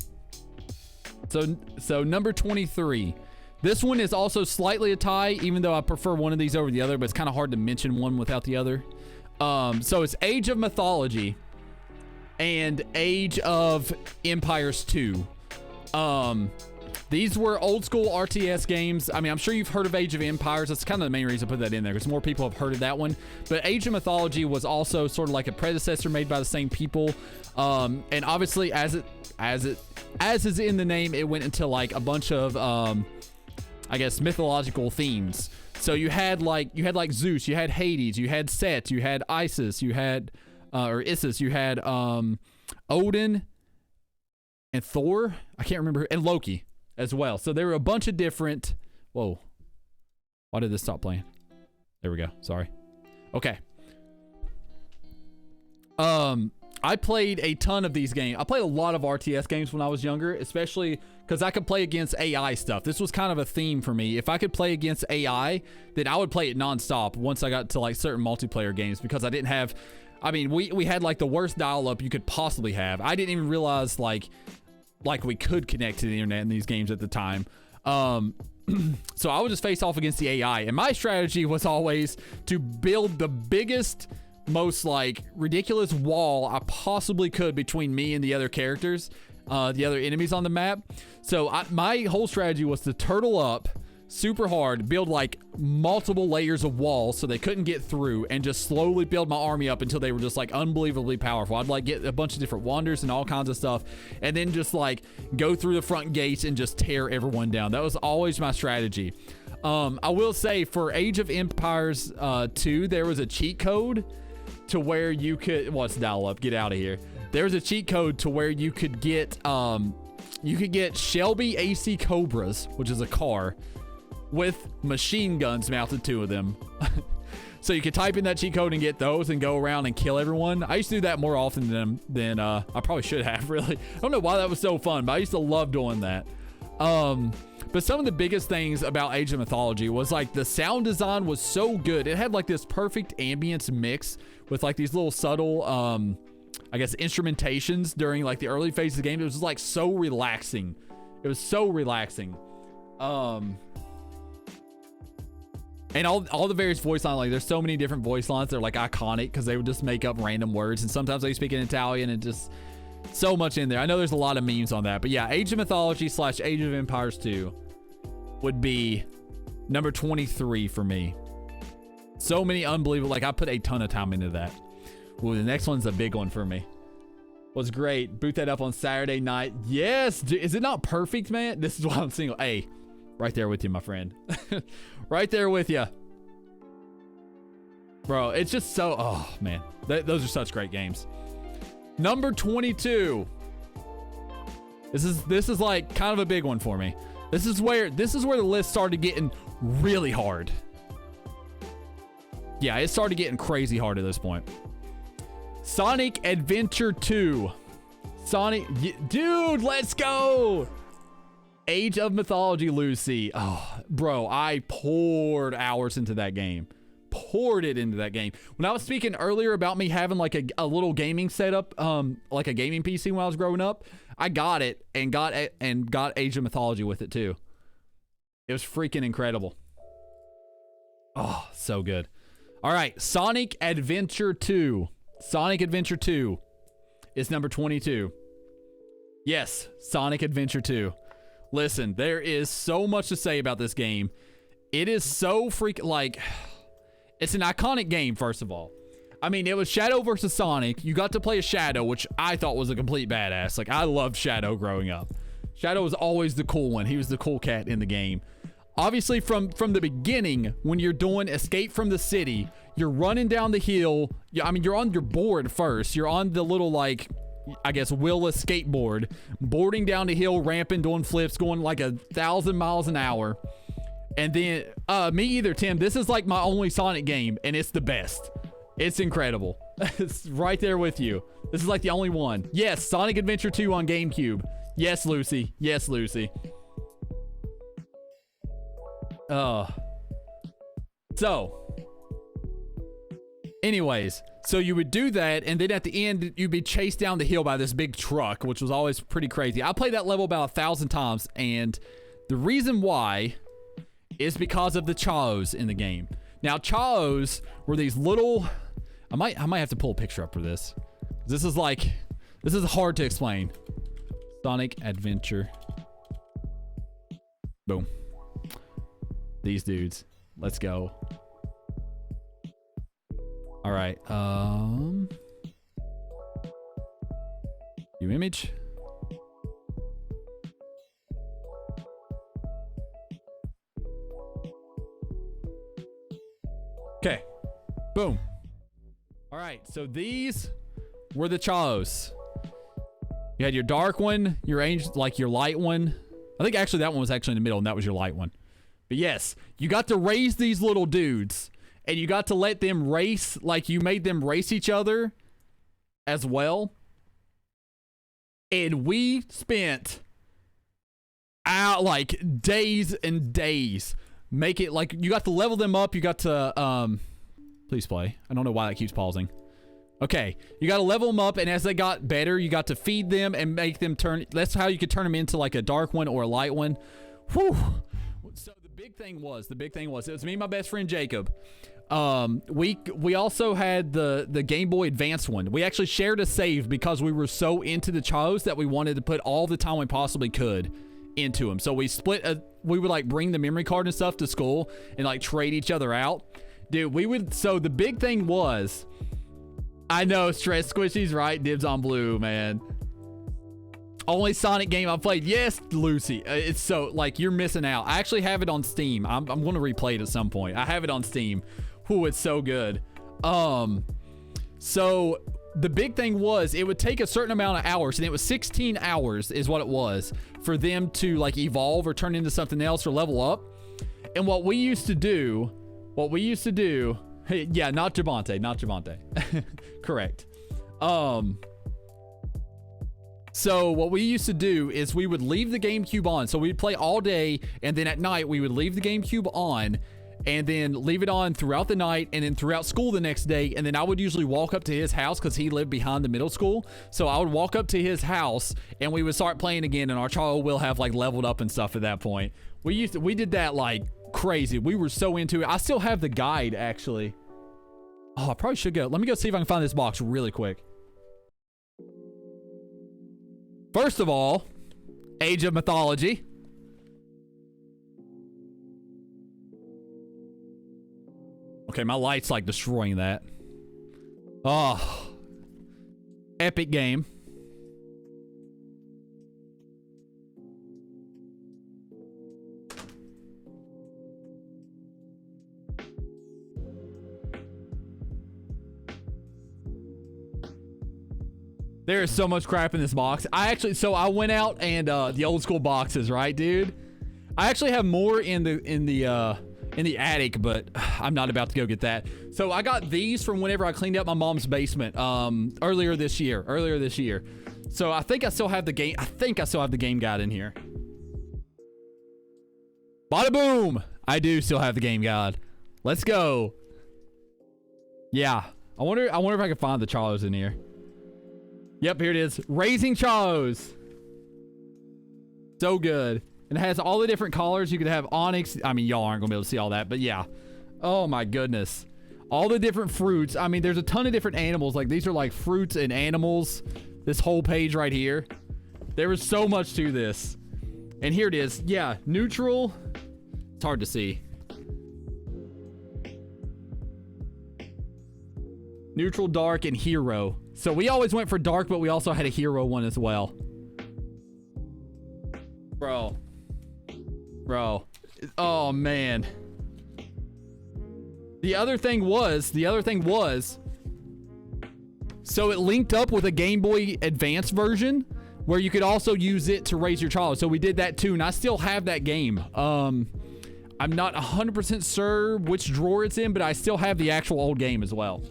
So number 23. This one is also slightly a tie, even though I prefer one of these over the other, but it's kind of hard to mention one without the other. So it's Age of Mythology and Age of Empires 2. These were old school RTS games. I mean, I'm sure you've heard of Age of Empires. That's kind of the main reason I put that in there, because more people have heard of that one. But Age of Mythology was also sort of like a predecessor made by the same people. And obviously, as is in the name, it went into like a bunch of I guess mythological themes. So you had like Zeus, you had Hades, you had Set, you had Isis, you had or Isis, you had Odin and Thor. I can't remember, and Loki as well. So there were a bunch of different. Whoa, why did this stop playing? There we go. Sorry. Okay. I I played a ton of these games. I played a lot of RTS games when I was younger, especially because I could play against AI stuff. This was kind of a theme for me. If I could play against AI, then I would play it nonstop once I got to like certain multiplayer games, because I didn't have, I mean, we had like the worst dial-up you could possibly have. I didn't even realize like we could connect to the internet in these games at the time. So I would just face off against the AI, and my strategy was always to build the biggest, most like ridiculous wall I possibly could between me and the other characters, the other enemies on the map. So my whole strategy was to turtle up super hard, build like multiple layers of walls so they couldn't get through, and just slowly build my army up until they were just like unbelievably powerful. I'd like get a bunch of different wonders and all kinds of stuff, and then just like go through the front gates and just tear everyone down. That was always my strategy. I will say for Age of Empires 2, there was a cheat code to where you could, well, it's dial up, get out of here. There's a cheat code to where you could get Shelby AC Cobras, which is a car, with machine guns mounted to them. So you could type in that cheat code and get those and go around and kill everyone. I used to do that more often than I probably should have, really. I don't know why that was so fun, but I used to love doing that. But some of the biggest things about Age of Mythology was like the sound design was so good. It had like this perfect ambience mix with like these little subtle, I guess, instrumentations during like the early phase of the game. It was just like so relaxing. It was so relaxing. And all the various voice lines, like there's so many different voice lines that are like iconic because they would just make up random words, and sometimes they speak in Italian, and just so much in there. I know there's a lot of memes on that, but yeah, Age of Mythology / Age of Empires 2 would be number 23 for me. So many unbelievable, like I put a ton of time into that. Ooh, the next one's a big one for me. Was great. Boot that up on Saturday night. Yes, is it not perfect, man? This is why I'm single. Hey, right there with you, my friend. Right there with you. Bro, it's just so, oh man. Those are such great games. Number 22. This is like kind of a big one for me. This is where the list started getting really hard. Yeah, it started getting crazy hard at this point. Sonic Adventure 2. Dude, let's go. Age of Mythology, Lucy. Oh, bro, I poured hours into that game. Poured it into that game. When I was speaking earlier about me having like a little gaming setup, like a gaming PC when I was growing up, I got it and got Age of Mythology with it too. It was freaking incredible. Oh, so good. All right, Sonic Adventure 2. Sonic Adventure 2 is number 22. Yes, Sonic Adventure 2. Listen, there is so much to say about this game. It is so like, it's an iconic game, first of all. I mean, it was Shadow versus Sonic. You got to play a Shadow, which I thought was a complete badass. Like, I loved Shadow growing up. Shadow was always the cool one. He was the cool cat in the game. Obviously, from the beginning, when you're doing Escape from the City, you're running down the hill. I mean, you're on your board first. You're on the little, like, I guess, wheelless skateboard, boarding down the hill, ramping, doing flips, going like 1,000 miles an hour. And then, me either, Tim. This is like my only Sonic game, and it's the best. It's incredible. It's right there with you. This is like the only one. Yes, Sonic Adventure 2 on GameCube. Yes, Lucy. Yes, Lucy. So, anyways, so you would do that, and then at the end, you'd be chased down the hill by this big truck, which was always pretty crazy. I played that level about 1,000 times, and the reason why is because of the Chaos in the game. Now, Chaos were these little, I might have to pull a picture up for this. This is hard to explain. Sonic Adventure. Boom. These dudes. Let's go. All right. View image. Okay. Boom. All right. So these were the Chaos. You had your dark one, your angel, like your light one. I think actually that one was actually in the middle, and that was your light one. But yes, you got to raise these little dudes, and you got to let them race, like you made them race each other as well. And we spent out like days and days. Make it like you got to level them up. You got to please play. I don't know why that keeps pausing. Okay, you got to level them up, and as they got better, you got to feed them and make them turn. That's how you could turn them into like a dark one or a light one. Whew. So the big thing was it was me and my best friend Jacob. We also had the Game Boy Advance one. We actually shared a save because we were so into the Chos that we wanted to put all the time we possibly could into them. So we we would like bring the memory card and stuff to school and like trade each other out. Dude, so the big thing was, I know, Stress Squishy's right, dibs on blue, man. Only Sonic game I've played. Yes, Lucy. It's so, like, you're missing out. I actually have it on Steam. I'm going to replay it at some point. I have it on Steam. Whew, it's so good. So the big thing was it would take a certain amount of hours, and it was 16 hours is what it was for them to, like, evolve or turn into something else or level up. And what we used to do, yeah, not Javante. Correct. So what we used to do is we would leave the GameCube on. So we'd play all day, and then at night we would leave the GameCube on and then leave it on throughout the night and then throughout school the next day. And then I would usually walk up to his house because he lived behind the middle school. So I would walk up to his house and we would start playing again, and our child will have like leveled up and stuff at that point. We did that like crazy. We were so into it. I still have the guide actually. Oh, I probably should go. Let me go see if I can find this box really quick. First of all, Age of Mythology. Okay, my light's like destroying that. Oh. Epic game. There is so much crap in this box. I went out and the old school boxes, right, dude? I actually have more in the attic, but I'm not about to go get that. So I got these from whenever I cleaned out my mom's basement earlier this year. So I think I still have the game guide in here. Bada boom! I do still have the game guide. Let's go. Yeah. I wonder if I can find the Chalos in here. Yep, here it is. Raising Chos. So good. And it has all the different colors. You could have Onyx. I mean, y'all aren't going to be able to see all that, but yeah. Oh my goodness. All the different fruits. I mean, there's a ton of different animals. Like, these are like fruits and animals. This whole page right here. There was so much to this. And here it is. Yeah, neutral. It's hard to see. Neutral, dark, and hero. So we always went for dark, but we also had a hero one as well. Bro. Oh, man. The other thing was, so it linked up with a Game Boy Advance version where you could also use it to raise your child. So we did that too, and I still have that game. I'm not 100% sure which drawer it's in, but I still have the actual old game as well.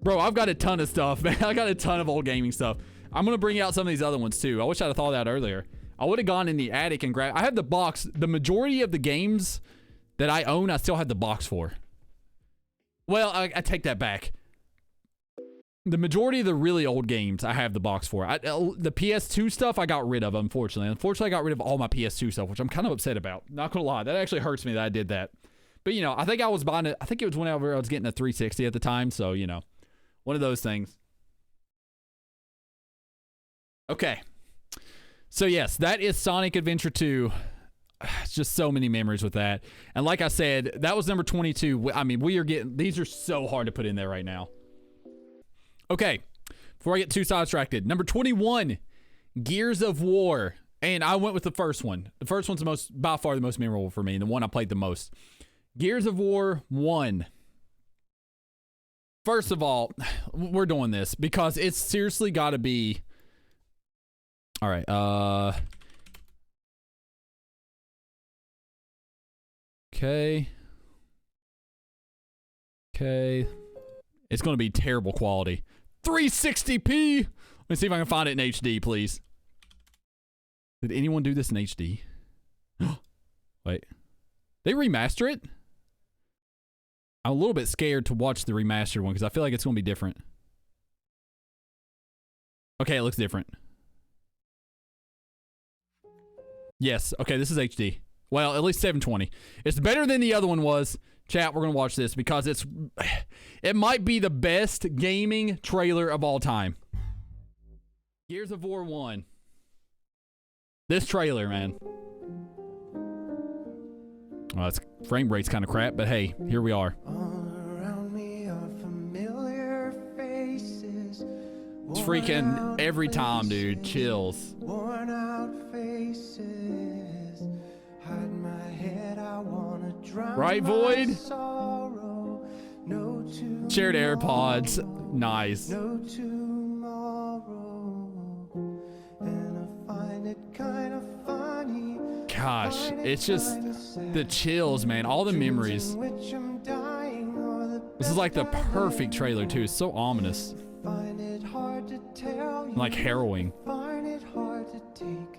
Bro, I've got a ton of stuff, man. I got a ton of old gaming stuff. I'm going to bring out some of these other ones, too. I wish I'd have thought of that earlier. I would have gone in the attic and grabbed... I have the box. The majority of the games that I own, I still have the box for. Well, I take that back. The majority of the really old games, I have the box for. The PS2 stuff, I got rid of, unfortunately. Unfortunately, I got rid of all my PS2 stuff, which I'm kind of upset about. Not going to lie. That actually hurts me that I did that. But, you know, I think I was buying it... I think it was whenever I was getting a 360 at the time, so, you know. One of those things. Okay. So yes, that is Sonic Adventure 2. It's just so many memories with that. And like I said, that was number 22. I mean, these are so hard to put in there right now. Okay. Before I get too sidetracked, number 21, Gears of War. And I went with the first one. The first one's by far the most memorable for me, and the one I played the most. Gears of War 1. First of all, we're doing this because it's seriously got to be... All right, Okay. It's going to be terrible quality. 360p. Let me see if I can find it in HD, please. Did anyone do this in HD? Wait. They remaster it? I'm a little bit scared to watch the remastered one because I feel like it's going to be different. Okay, it looks different. Yes. Okay, this is HD. Well, at least 720. It's better than the other one was. Chat, we're going to watch this because it might be the best gaming trailer of all time. Gears of War 1. This trailer, man. Well, its frame rate's kind of crap, but hey, here we are. It's freaking every time, dude. Chills. Worn out faces. Hide my head, I wanna drown. Right, Void? Sorrow. No shared AirPods. Nice. No tomorrow. And I find it kind of funny. Gosh, it's just the chills, man. All the memories. This is like the perfect trailer, too. It's so ominous. Find it hard to tell you, like harrowing. Find it hard to take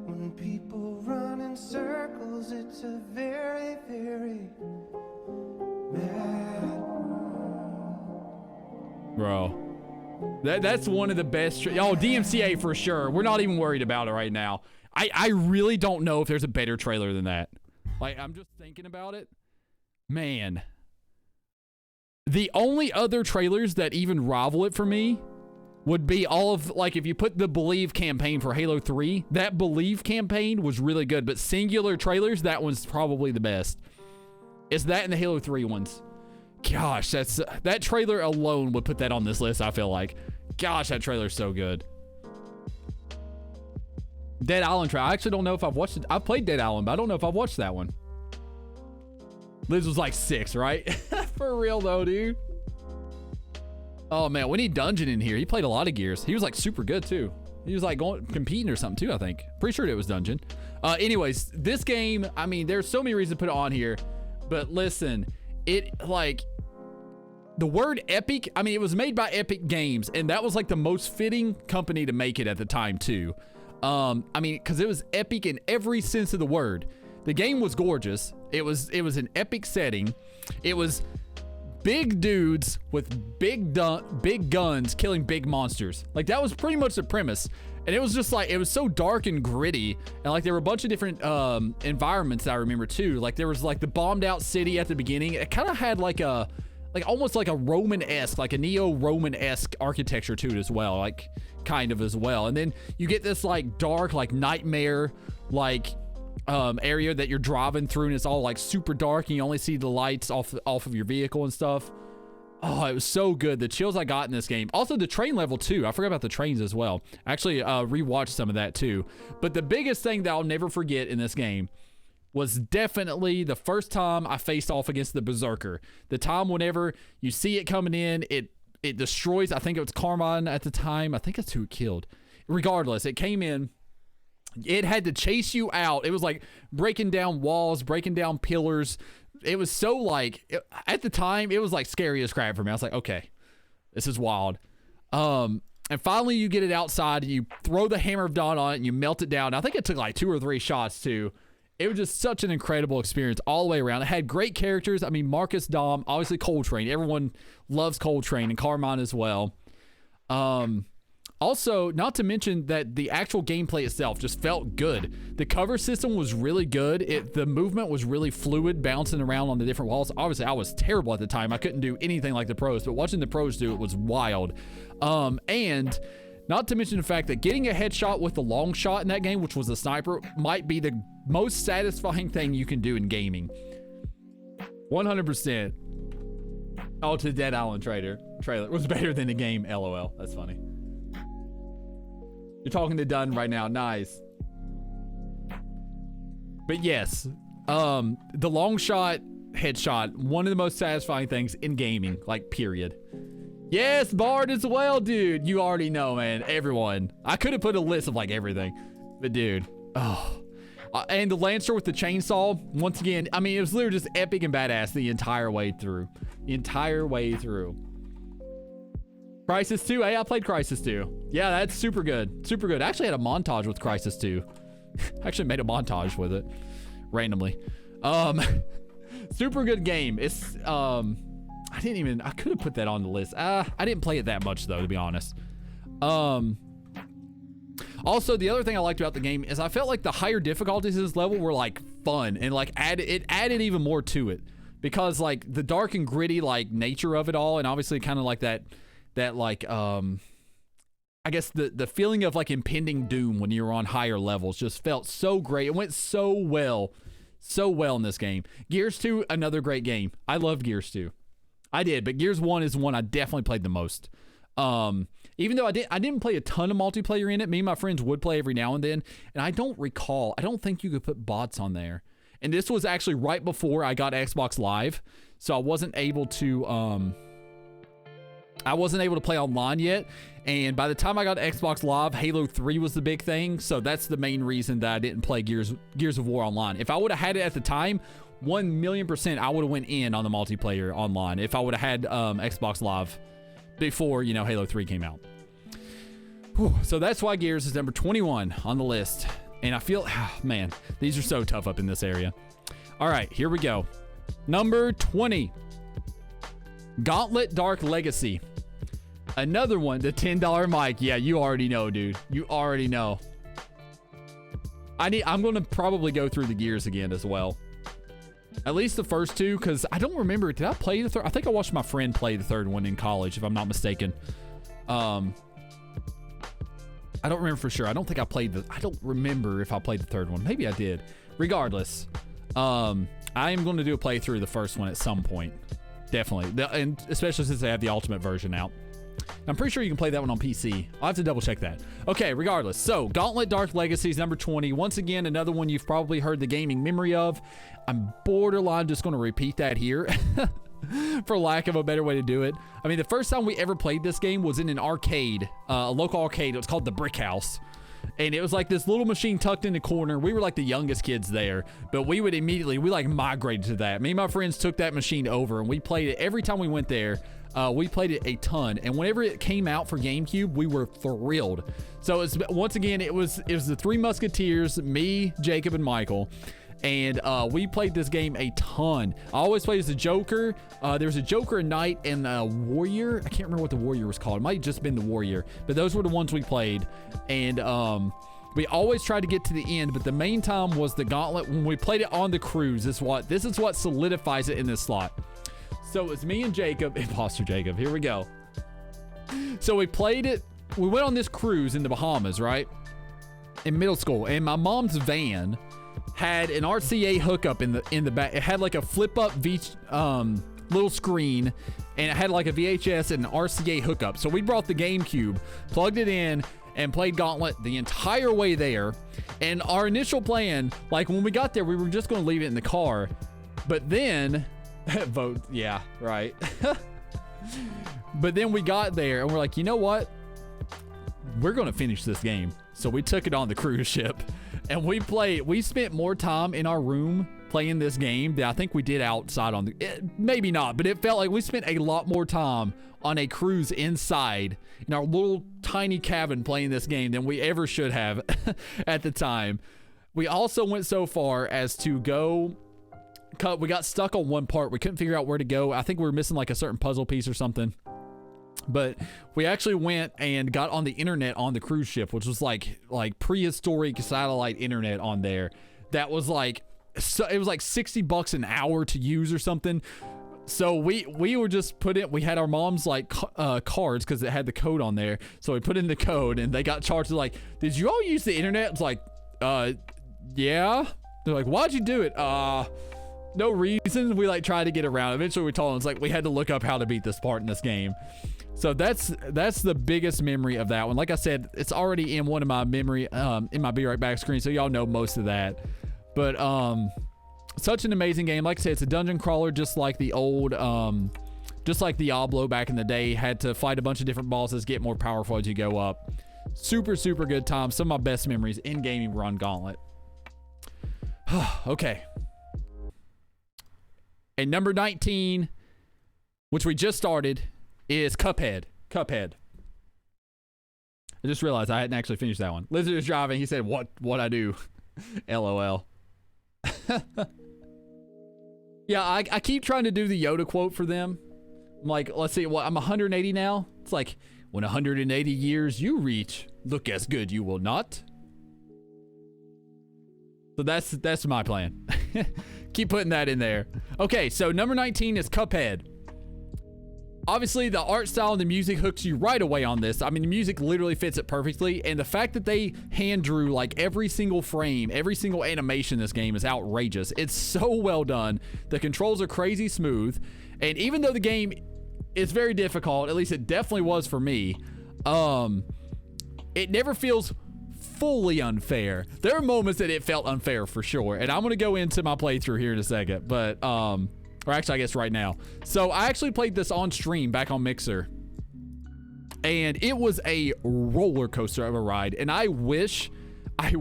when people run in circles. It's a very, very mad world. Bro, that's one of the best. Oh, DMCA for sure. We're not even worried about it right now. I really don't know if there's a better trailer than that. Like, I'm just thinking about it. Man. The only other trailers that even rival it for me would be all of, like, if you put the Believe campaign for Halo 3, that Believe campaign was really good, but singular trailers, that one's probably the best. It's that and the Halo 3 ones. Gosh, that trailer alone would put that on this list, I feel like. Gosh, that trailer's so good. Dead Island trailer. I actually don't know if I've watched it. I've played Dead Island, but I don't know if I've watched that one. Liz was like 6, right? For real though, dude. Oh man, we need Dungeon in here. He played a lot of Gears. He was like super good too. He was like competing or something too, I think. Pretty sure it was Dungeon. Anyways, this game, I mean, there's so many reasons to put it on here, but listen, it like the word epic, I mean, it was made by Epic Games, and that was like the most fitting company to make it at the time too. I mean, because it was epic in every sense of the word. The game was gorgeous. It was an epic setting. It was big dudes with big guns killing big monsters. Like, that was pretty much the premise. And it was just like, it was so dark and gritty. And like, there were a bunch of different environments that I remember too. Like, there was like the bombed out city at the beginning. It kind of had like a, like almost like a Roman-esque, like a neo-Roman-esque architecture to it as well. Like, kind of as well. And then you get this like dark, like nightmare, like area that you're driving through, and it's all like super dark, and you only see the lights off of your vehicle and stuff. Oh, it was so good. The chills I got in this game. Also, the train level too. I forgot about the trains as well. Actually, rewatched some of that too. But the biggest thing that I'll never forget in this game was definitely the first time I faced off against the Berserker. The time whenever you see it coming in, it destroys. I think it was Carmine at the time. I think that's who it killed. Regardless, it came in. It had to chase you out. It was like breaking down walls, breaking down pillars. It was so like, at the time, it was like scary as crap for me. I was like, okay, this is wild. And finally you get it outside and you throw the Hammer of Dawn on it and you melt it down. I think it took like 2 or 3 shots too. It was just such an incredible experience all the way around. It had great characters. I mean, Marcus, Dom, obviously Coltrane. Everyone loves Coltrane, and Carmine as well. Also, not to mention that the actual gameplay itself just felt good. The cover system was really good. The movement was really fluid, bouncing around on the different walls. Obviously, I was terrible at the time. I couldn't do anything like the pros, but watching the pros do it was wild. And not to mention the fact that getting a headshot with the long shot in that game, which was a sniper, might be the most satisfying thing you can do in gaming. 100%. Oh, to Dead Island trailer was better than the game. LOL. That's funny. You're talking to Dunn right now. Nice. But yes, the long shot headshot, one of the most satisfying things in gaming, like, period. Yes, Bard as well, dude. You already know, man. Everyone. I could have put a list of like everything, but dude, oh. And the Lancer with the chainsaw, once again, I mean, it was literally just epic and badass the entire way through. The entire way through. Crysis 2. Hey, I played Crysis 2. Yeah, that's super good. Super good. I actually had a montage with Crysis 2. Actually made a montage with it randomly. Super good game. It's I could have put that on the list. I didn't play it that much though, to be honest. Also, the other thing I liked about the game is I felt like the higher difficulties in this level were like fun and like it added even more to it, because like the dark and gritty like nature of it all, and obviously kind of like that like I guess the feeling of like impending doom when you're on higher levels just felt so great. It went so well in this game. Gears 2, another great game. I loved Gears 2. I did, but Gears 1 is the one I definitely played the most. Even though I didn't play a ton of multiplayer in it. Me and my friends would play every now and then, and I don't think you could put bots on there. And this was actually right before I got Xbox Live, so I wasn't able to play online yet. And by the time I got Xbox Live, Halo 3 was the big thing, so that's the main reason that I didn't play Gears of War online. If I would have had it at the time, 1,000,000% I would have went in on the multiplayer online if I would have had Xbox Live before, you know, Halo 3 came out. Whew. So that's why Gears is number 21 on the list. And I feel, man, these are so tough up in this area. All right, here we go. Number 20. Gauntlet Dark Legacy. Another one, the $10 mic. Yeah, you already know, dude. You already know. I'm going to probably go through the Gears again as well. At least the first two, because I don't remember. Did I play the third? I think I watched my friend play the third one in college, if I'm not mistaken. I don't remember for sure. I don't remember if I played the third one. Maybe I did. Regardless, I am going to do a playthrough of the first one at some point. Definitely. And especially since they have the ultimate version out. I'm pretty sure you can play that one on PC. I'll have to double check that. Okay, regardless. So, Gauntlet Dark Legacy is number 20. Once again, another one you've probably heard the gaming memory of. I'm borderline just going to repeat that here for lack of a better way to do it. I mean, the first time we ever played this game was in an arcade, a local arcade. It was called the Brick House. And it was like this little machine tucked in the corner. We were like the youngest kids there, but we like migrated to that. Me and my friends took that machine over and we played it every time we went there. We played it a ton, and whenever it came out for GameCube, we were thrilled. So once again, it was the Three Musketeers, me, Jacob, and Michael, and we played this game a ton. I always played as the Joker. There was a Joker, a Knight, and a Warrior. I can't remember what the Warrior was called. It might have just been the Warrior, but those were the ones we played, and we always tried to get to the end, but the main time was the Gauntlet. When we played it on the cruise, this is what solidifies it in this slot. So it's me and Jacob, Imposter Jacob, here we go. So we played it, we went on this cruise in the Bahamas, right? In middle school, and my mom's van had an RCA hookup in the back. It had like a flip up little screen, and it had like a VHS and an RCA hookup. So we brought the GameCube, plugged it in, and played Gauntlet the entire way there. And our initial plan, like when we got there, we were just going to leave it in the car, but then vote, yeah, right. But then we got there and we're like, you know what? We're going to finish this game. So we took it on the cruise ship and we spent more time in our room playing this game than I think we did outside on maybe not, but it felt like we spent a lot more time on a cruise inside in our little tiny cabin playing this game than we ever should have at the time. We also went so far as to go we got stuck on one part. We couldn't figure out where to go. I think we were missing like a certain puzzle piece or something. But we actually went and got on the internet on the cruise ship, which was like prehistoric satellite internet on there. That was like, so it was like $60 an hour to use or something. So we were just we had our mom's like cards because it had the code on there. So we put in the code and they got charged. They're like, did you all use the internet? It's like, yeah. They're like, why'd you do it? No reason. We like tried to get around. Eventually we told them, it's like we had to look up how to beat this part in this game. So that's the biggest memory of that one. Like I said, it's already in one of my memory in my Be Right Back screen, so y'all know most of that. But such an amazing game. Like I said, it's a dungeon crawler just like the old just like Diablo back in the day. Had to fight a bunch of different bosses, get more powerful as you go up. Super good time. Some of my best memories in gaming were on Gauntlet. Okay. And number 19, which we just started, is Cuphead. Cuphead. I just realized I hadn't actually finished that one. Lizard is driving. He said, what I do? LOL. Yeah, I keep trying to do the Yoda quote for them. I'm like, let's see, I'm 180 now. It's like, when 180 years you reach, look as good you will not. So that's my plan. Keep putting that in there. Okay, so number 19 is Cuphead. Obviously, the art style and the music hooks you right away on this. I mean, the music literally fits it perfectly, and the fact that they hand drew like every single frame, every single animation in this game is outrageous. It's so well done. The controls are crazy smooth, and even though the game is very difficult, at least it definitely was for me, it never feels fully unfair. There are moments that it felt unfair for sure, and I'm gonna go into my playthrough here in a second, but or actually I guess right now. So I actually played this on stream back on Mixer, and it was a roller coaster of a ride, and I wish I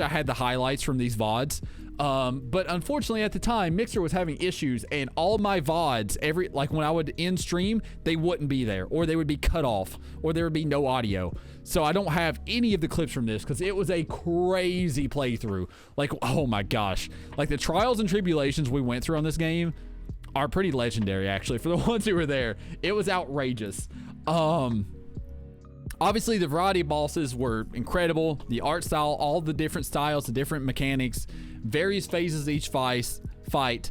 had the highlights from these VODs, but unfortunately at the time Mixer was having issues, and all my VODs, like when I would end stream, they wouldn't be there, or they would be cut off, or there would be no audio. So I don't have any of the clips from this because it was a crazy playthrough. Like, oh my gosh, like the trials and tribulations we went through on this game are pretty legendary, actually, for the ones who were there. It was outrageous. Obviously the variety of bosses were incredible. The art style, all the different styles, the different mechanics, various phases of each fight.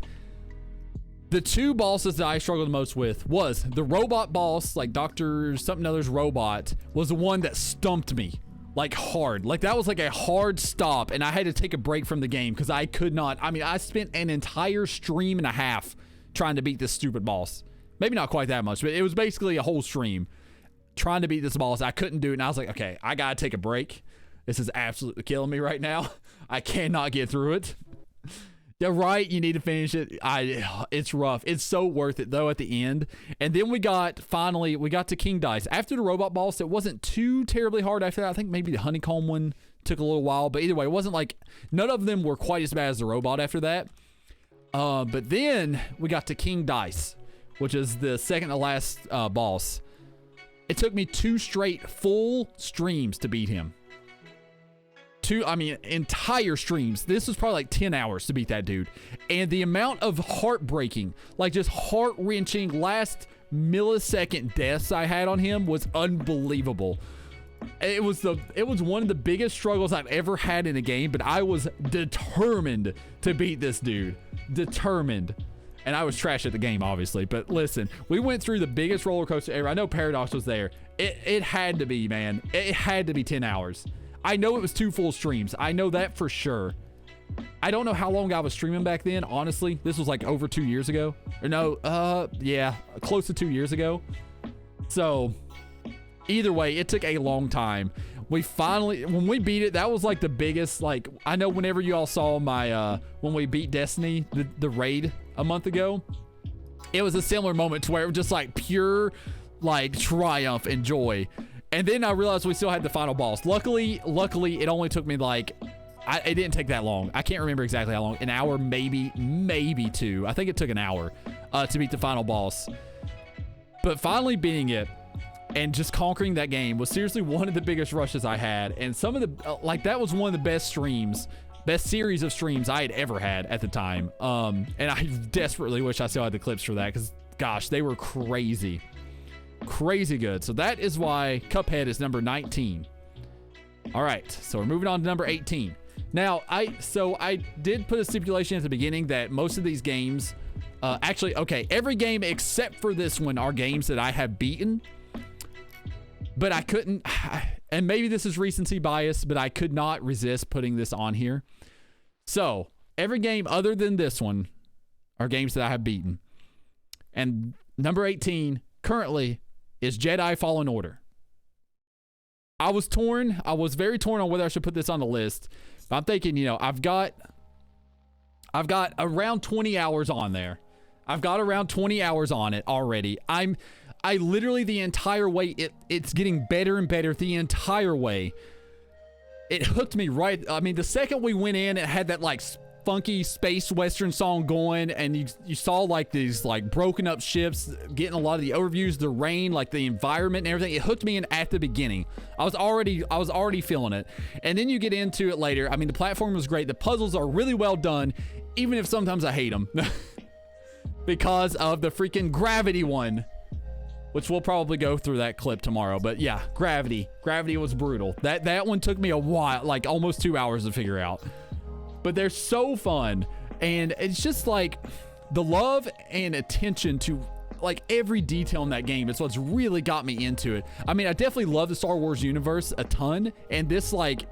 The two bosses that I struggled the most with was the robot boss, like Dr. something other's robot, was the one that stumped me like hard. Like that was like a hard stop, and I had to take a break from the game because I could not. I mean, I spent an entire stream and a half trying to beat this stupid boss. Maybe not quite that much, but it was basically a whole stream trying to beat this boss. I couldn't do it, and I was like, okay, I gotta take a break. This is absolutely killing me right now. I cannot get through it. Yeah, right, you need to finish it. It's rough. It's so worth it though at the end. And then we got to King Dice. After the robot boss, it wasn't too terribly hard after that. I think maybe the honeycomb one took a little while, but either way, it wasn't like, none of them were quite as bad as the robot after that. But then we got to King Dice, which is the second to last boss. It took me 2 straight full streams to beat him. Entire streams. This was probably like 10 hours to beat that dude. And the amount of heartbreaking, like just heart-wrenching last millisecond deaths I had on him was unbelievable. It was one of the biggest struggles I've ever had in a game, but I was determined to beat this dude. Determined. And I was trash at the game, obviously. But listen, we went through the biggest roller coaster ever. I know Paradox was there. It had to be, man. It had to be 10 hours. I know it was 2 full streams. I know that for sure. I don't know how long I was streaming back then, honestly. This was like over 2 years ago. Or no, yeah, close to 2 years ago. So either way, it took a long time. We finally, when we beat it, that was like the biggest, like, I know whenever you all saw my, when we beat Destiny, the raid a month ago, it was a similar moment to where it was just like pure, like, triumph and joy. And then I realized we still had the final boss. Luckily, it only took me like, it didn't take that long. I can't remember exactly how long. An hour, maybe 2. I think it took an hour to beat the final boss. But finally beating it and just conquering that game was seriously one of the biggest rushes I had. And some of the, like, that was one of the best series of streams I had ever had at the time. And I desperately wish I still had the clips for that because, gosh, they were crazy. Crazy good. So that is why Cuphead is number 19. All right, so we're moving on to number 18. Now, I did put a stipulation at the beginning that most of these games, actually, okay, every game except for this one are games that I have beaten, but I couldn't, and maybe this is recency bias, but I could not resist putting this on here. So every game other than this one are games that I have beaten. And number 18 currently is Jedi Fallen Order. I was very torn on whether I should put this on the list, but I'm thinking, you know, I've got around 20 hours on there. I've got around 20 hours on it already. I literally the entire way, it's getting better and better the entire way. It hooked me right. I mean, the second we went in, it had that like funky space western song going, and you saw like these like broken up ships, getting a lot of the overviews, the rain, like the environment and everything. It hooked me in at the beginning. I was already feeling it. And then you get into it later. I mean, the platform was great. The puzzles are really well done, even if sometimes I hate them because of the freaking gravity one, which we'll probably go through that clip tomorrow. But yeah, gravity was brutal. That one took me a while, like almost 2 hours to figure out. But they're so fun, and it's just like the love and attention to like every detail in that game is what's really got me into it. I mean, I definitely love the Star Wars universe a ton, and this like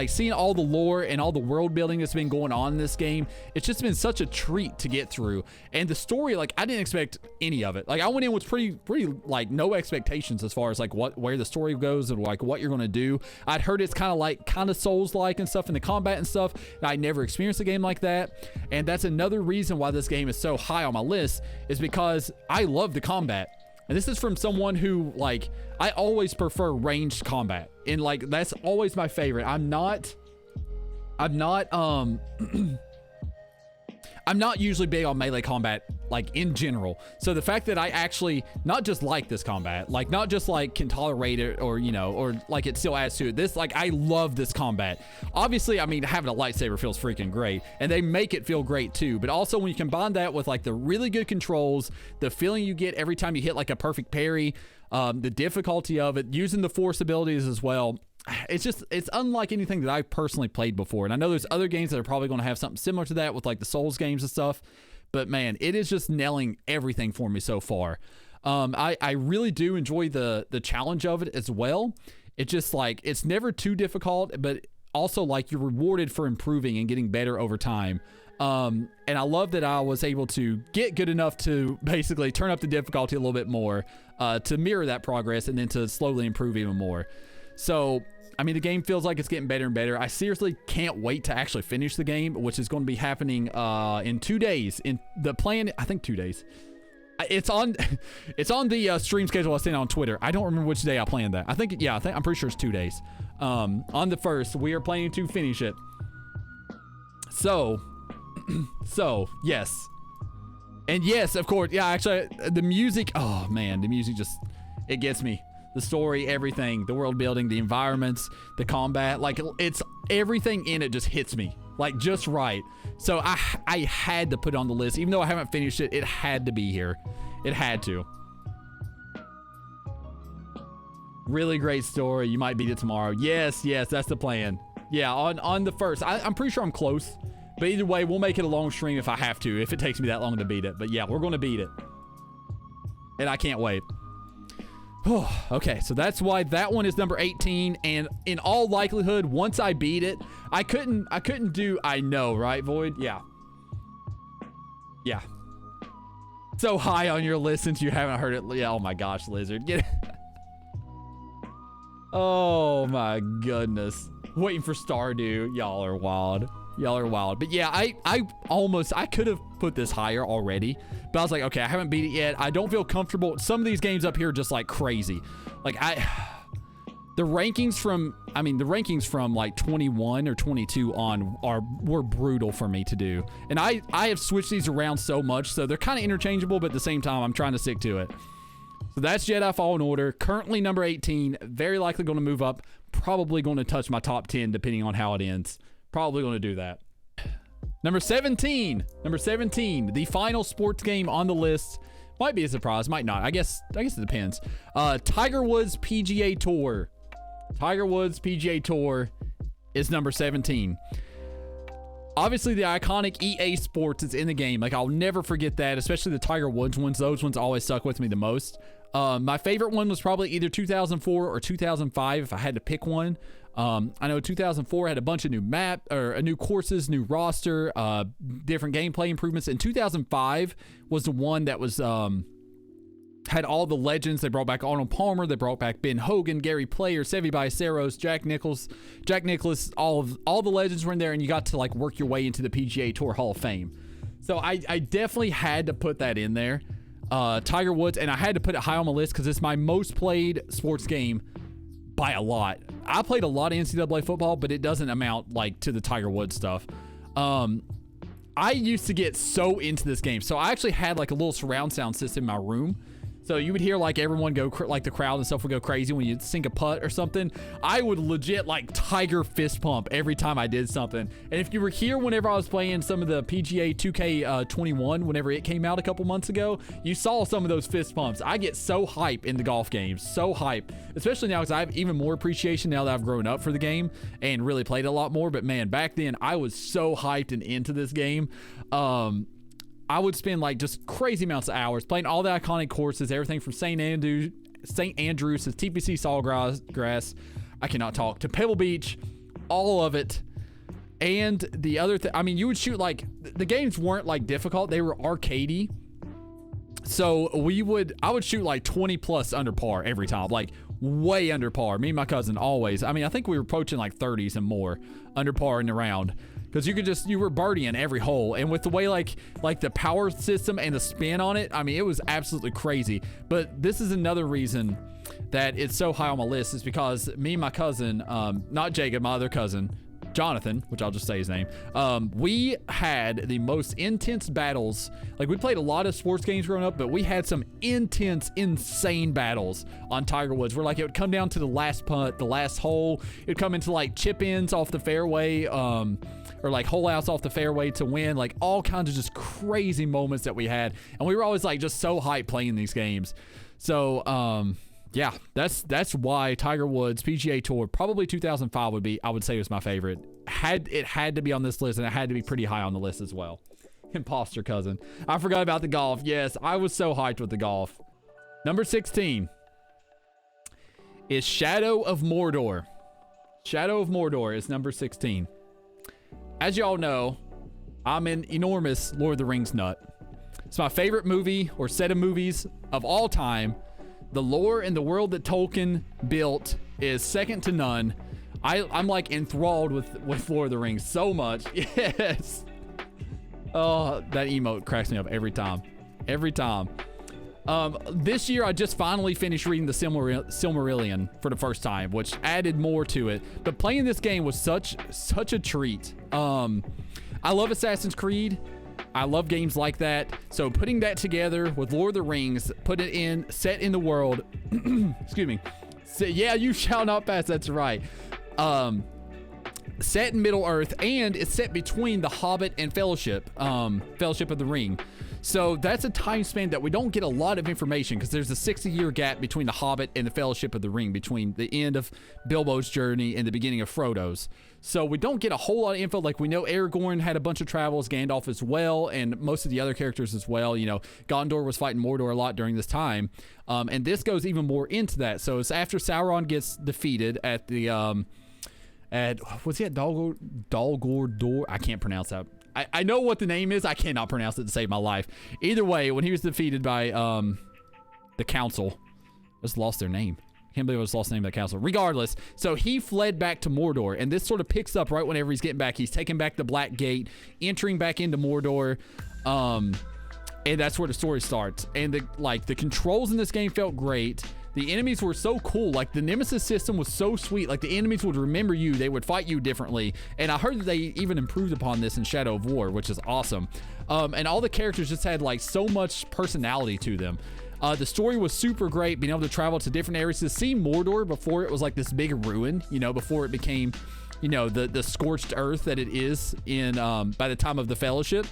seeing all the lore and all the world building that's been going on in this game, it's just been such a treat to get through. And the story, like, I didn't expect any of it. Like, I went in with pretty like no expectations as far as like where the story goes and like what you're gonna do. I'd heard it's kind of Souls-like and stuff in the combat and stuff, and I never experienced a game like that. And that's another reason why this game is so high on my list, is because I love the combat. And this is from someone who, like, I always prefer ranged combat, and like that's always my favorite. I'm not I'm not usually big on melee combat, like in general. So the fact that I actually not just like this combat, like not just like can tolerate it, or you know, or like it still adds to it. This, like, I love this combat. Obviously, I mean, having a lightsaber feels freaking great, and they make it feel great too. But also when you combine that with like the really good controls, the feeling you get every time you hit like a perfect parry, the difficulty of it, using the force abilities as well. It's unlike anything that I've personally played before. And I know there's other games that are probably going to have something similar to that with like the Souls games and stuff, but man, it is just nailing everything for me so far. I really do enjoy the challenge of it as well. It's just like, it's never too difficult, but also like you're rewarded for improving and getting better over time. And I love that I was able to get good enough to basically turn up the difficulty a little bit more, to mirror that progress and then to slowly improve even more. So, I mean, the game feels like it's getting better and better. I seriously can't wait to actually finish the game, which is going to be happening in 2 days. In the plan, I think 2 days. It's on the stream schedule I sent on Twitter. I don't remember which day I planned that. I'm pretty sure it's 2 days. On the 1st, we are planning to finish it. So, yes. And yes, of course, yeah, actually, the music, oh man, the music just, it gets me. The story, everything, the world building, the environments, the combat, like it's everything in it just hits me like just right. So I had to put it on the list, even though I haven't finished it. It had to be here. It had to. Really great story. You might beat it tomorrow. Yes, that's the plan. Yeah, on the 1st. I'm pretty sure I'm close, but either way, we'll make it a long stream if I have to, if it takes me that long to beat it. But yeah, we're going to beat it, and I can't wait. Okay, so that's why that one is number 18, and in all likelihood, once I beat it, I couldn't do, I know, right, Void? Yeah. So high on your list since you haven't heard it. Yeah, oh my gosh, Lizard. Get it. Oh my goodness. Waiting for Stardew. Y'all are wild. But yeah, I could have put this higher already, but I was like, okay, I haven't beat it yet. I don't feel comfortable. Some of these games up here are just like crazy. Like the rankings from like 21 or 22 on were brutal for me to do. And I have switched these around so much, so they're kind of interchangeable, but at the same time, I'm trying to stick to it. So that's Jedi Fallen Order, currently number 18, very likely going to move up, probably going to touch my top 10 depending on how it ends. Probably going to do that. Number 17, the final sports game on the list. Might be a surprise, might not. I guess it depends. Tiger Woods PGA Tour. Tiger Woods PGA Tour is number 17. Obviously, the iconic EA Sports is in the game. Like, I'll never forget that, especially the Tiger Woods ones. Those ones always stuck with me the most. My favorite one was probably either 2004 or 2005 if I had to pick one. I know 2004 had a bunch of new courses, new roster, different gameplay improvements. And 2005 was the one that was had all the legends. They brought back Arnold Palmer, they brought back Ben Hogan, Gary Player, Seve Ballesteros, Jack Nicklaus, all the legends were in there, and you got to like work your way into the PGA Tour Hall of Fame. So I definitely had to put that in there. Tiger Woods, and I had to put it high on my list because it's my most played sports game by a lot. I played a lot of NCAA football, but it doesn't amount like to the Tiger Woods stuff. I used to get so into this game. So I actually had like a little surround sound system in my room. So you would hear like everyone go, like the crowd and stuff would go crazy when you sink a putt or something. I would legit like tiger fist pump every time I did something. And if you were here whenever I was playing some of the PGA 2K21, whenever it came out a couple months ago, you saw some of those fist pumps. I get so hype in the golf games, so hype, especially now because I have even more appreciation now that I've grown up for the game and really played a lot more. But man, back then I was so hyped and into this game. I would spend like just crazy amounts of hours playing all the iconic courses, everything from St. Andrews to TPC Sawgrass, I cannot talk, to Pebble Beach, all of it. And the other thing, I mean, you would shoot like, the games weren't like difficult, they were arcadey. So I would shoot like 20 plus under par every time, like way under par. Me and my cousin always. I mean, I think we were approaching like 30s and more under par in the round. Because you were birdieing every hole. And with the way like the power system and the spin on it, I mean, it was absolutely crazy. But this is another reason that it's so high on my list, is because me and my cousin, not Jacob, my other cousin, Jonathan, which I'll just say his name, we had the most intense battles. Like, we played a lot of sports games growing up, but we had some intense, insane battles on Tiger Woods, where like it would come down to the last putt, the last hole. It would come into like chip ins off the fairway, or like hole outs off the fairway to win, like all kinds of just crazy moments that we had. And we were always like just so hyped playing these games. So, yeah, that's why Tiger Woods PGA Tour, probably 2005 would be, I would say, was my favorite. It had to be on this list, and it had to be pretty high on the list as well. Imposter cousin. I forgot about the golf. Yes, I was so hyped with the golf. Number 16 is Shadow of Mordor. Shadow of Mordor is number 16. As y'all know, I'm an enormous Lord of the Rings nut. It's my favorite movie or set of movies of all time. The lore and the world that Tolkien built is second to none. I'm like enthralled with Lord of the Rings so much. Yes. Oh, that emote cracks me up every time. Every time. This year I just finally finished reading the Silmarillion for the first time, which added more to it. But playing this game was such a treat. I love Assassin's Creed. I love games like that. So putting that together with Lord of the Rings, set in the world, excuse me. So, yeah, you shall not pass. That's right. Set in Middle Earth, and it's set between The Hobbit and Fellowship of the Ring. So that's a time span that we don't get a lot of information, because there's a 60-year gap between The Hobbit and the Fellowship of the Ring, between the end of Bilbo's journey and the beginning of Frodo's. So we don't get a whole lot of info. Like, we know Aragorn had a bunch of travels, Gandalf as well, and most of the other characters as well. You know, Gondor was fighting Mordor a lot during this time. And this goes even more into that. So it's after Sauron gets defeated at the, was he at Dol Guldur? I can't pronounce that. I know what the name is. I cannot pronounce it to save my life. Either way, when he was defeated by the council, I just lost their name. Can't believe I just lost the name of the council. Regardless, so he fled back to Mordor, and this sort of picks up right whenever he's getting back. He's taking back the Black Gate, entering back into Mordor, and that's where the story starts. And the controls in this game felt great. The enemies were so cool. Like, the Nemesis system was so sweet. Like, the enemies would remember you. They would fight you differently. And I heard that they even improved upon this in Shadow of War, which is awesome. And all the characters just had, like, so much personality to them. The story was super great, being able to travel to different areas to see Mordor before it was, like, this big ruin, you know, before it became, you know, the scorched earth that it is in by the time of the Fellowship.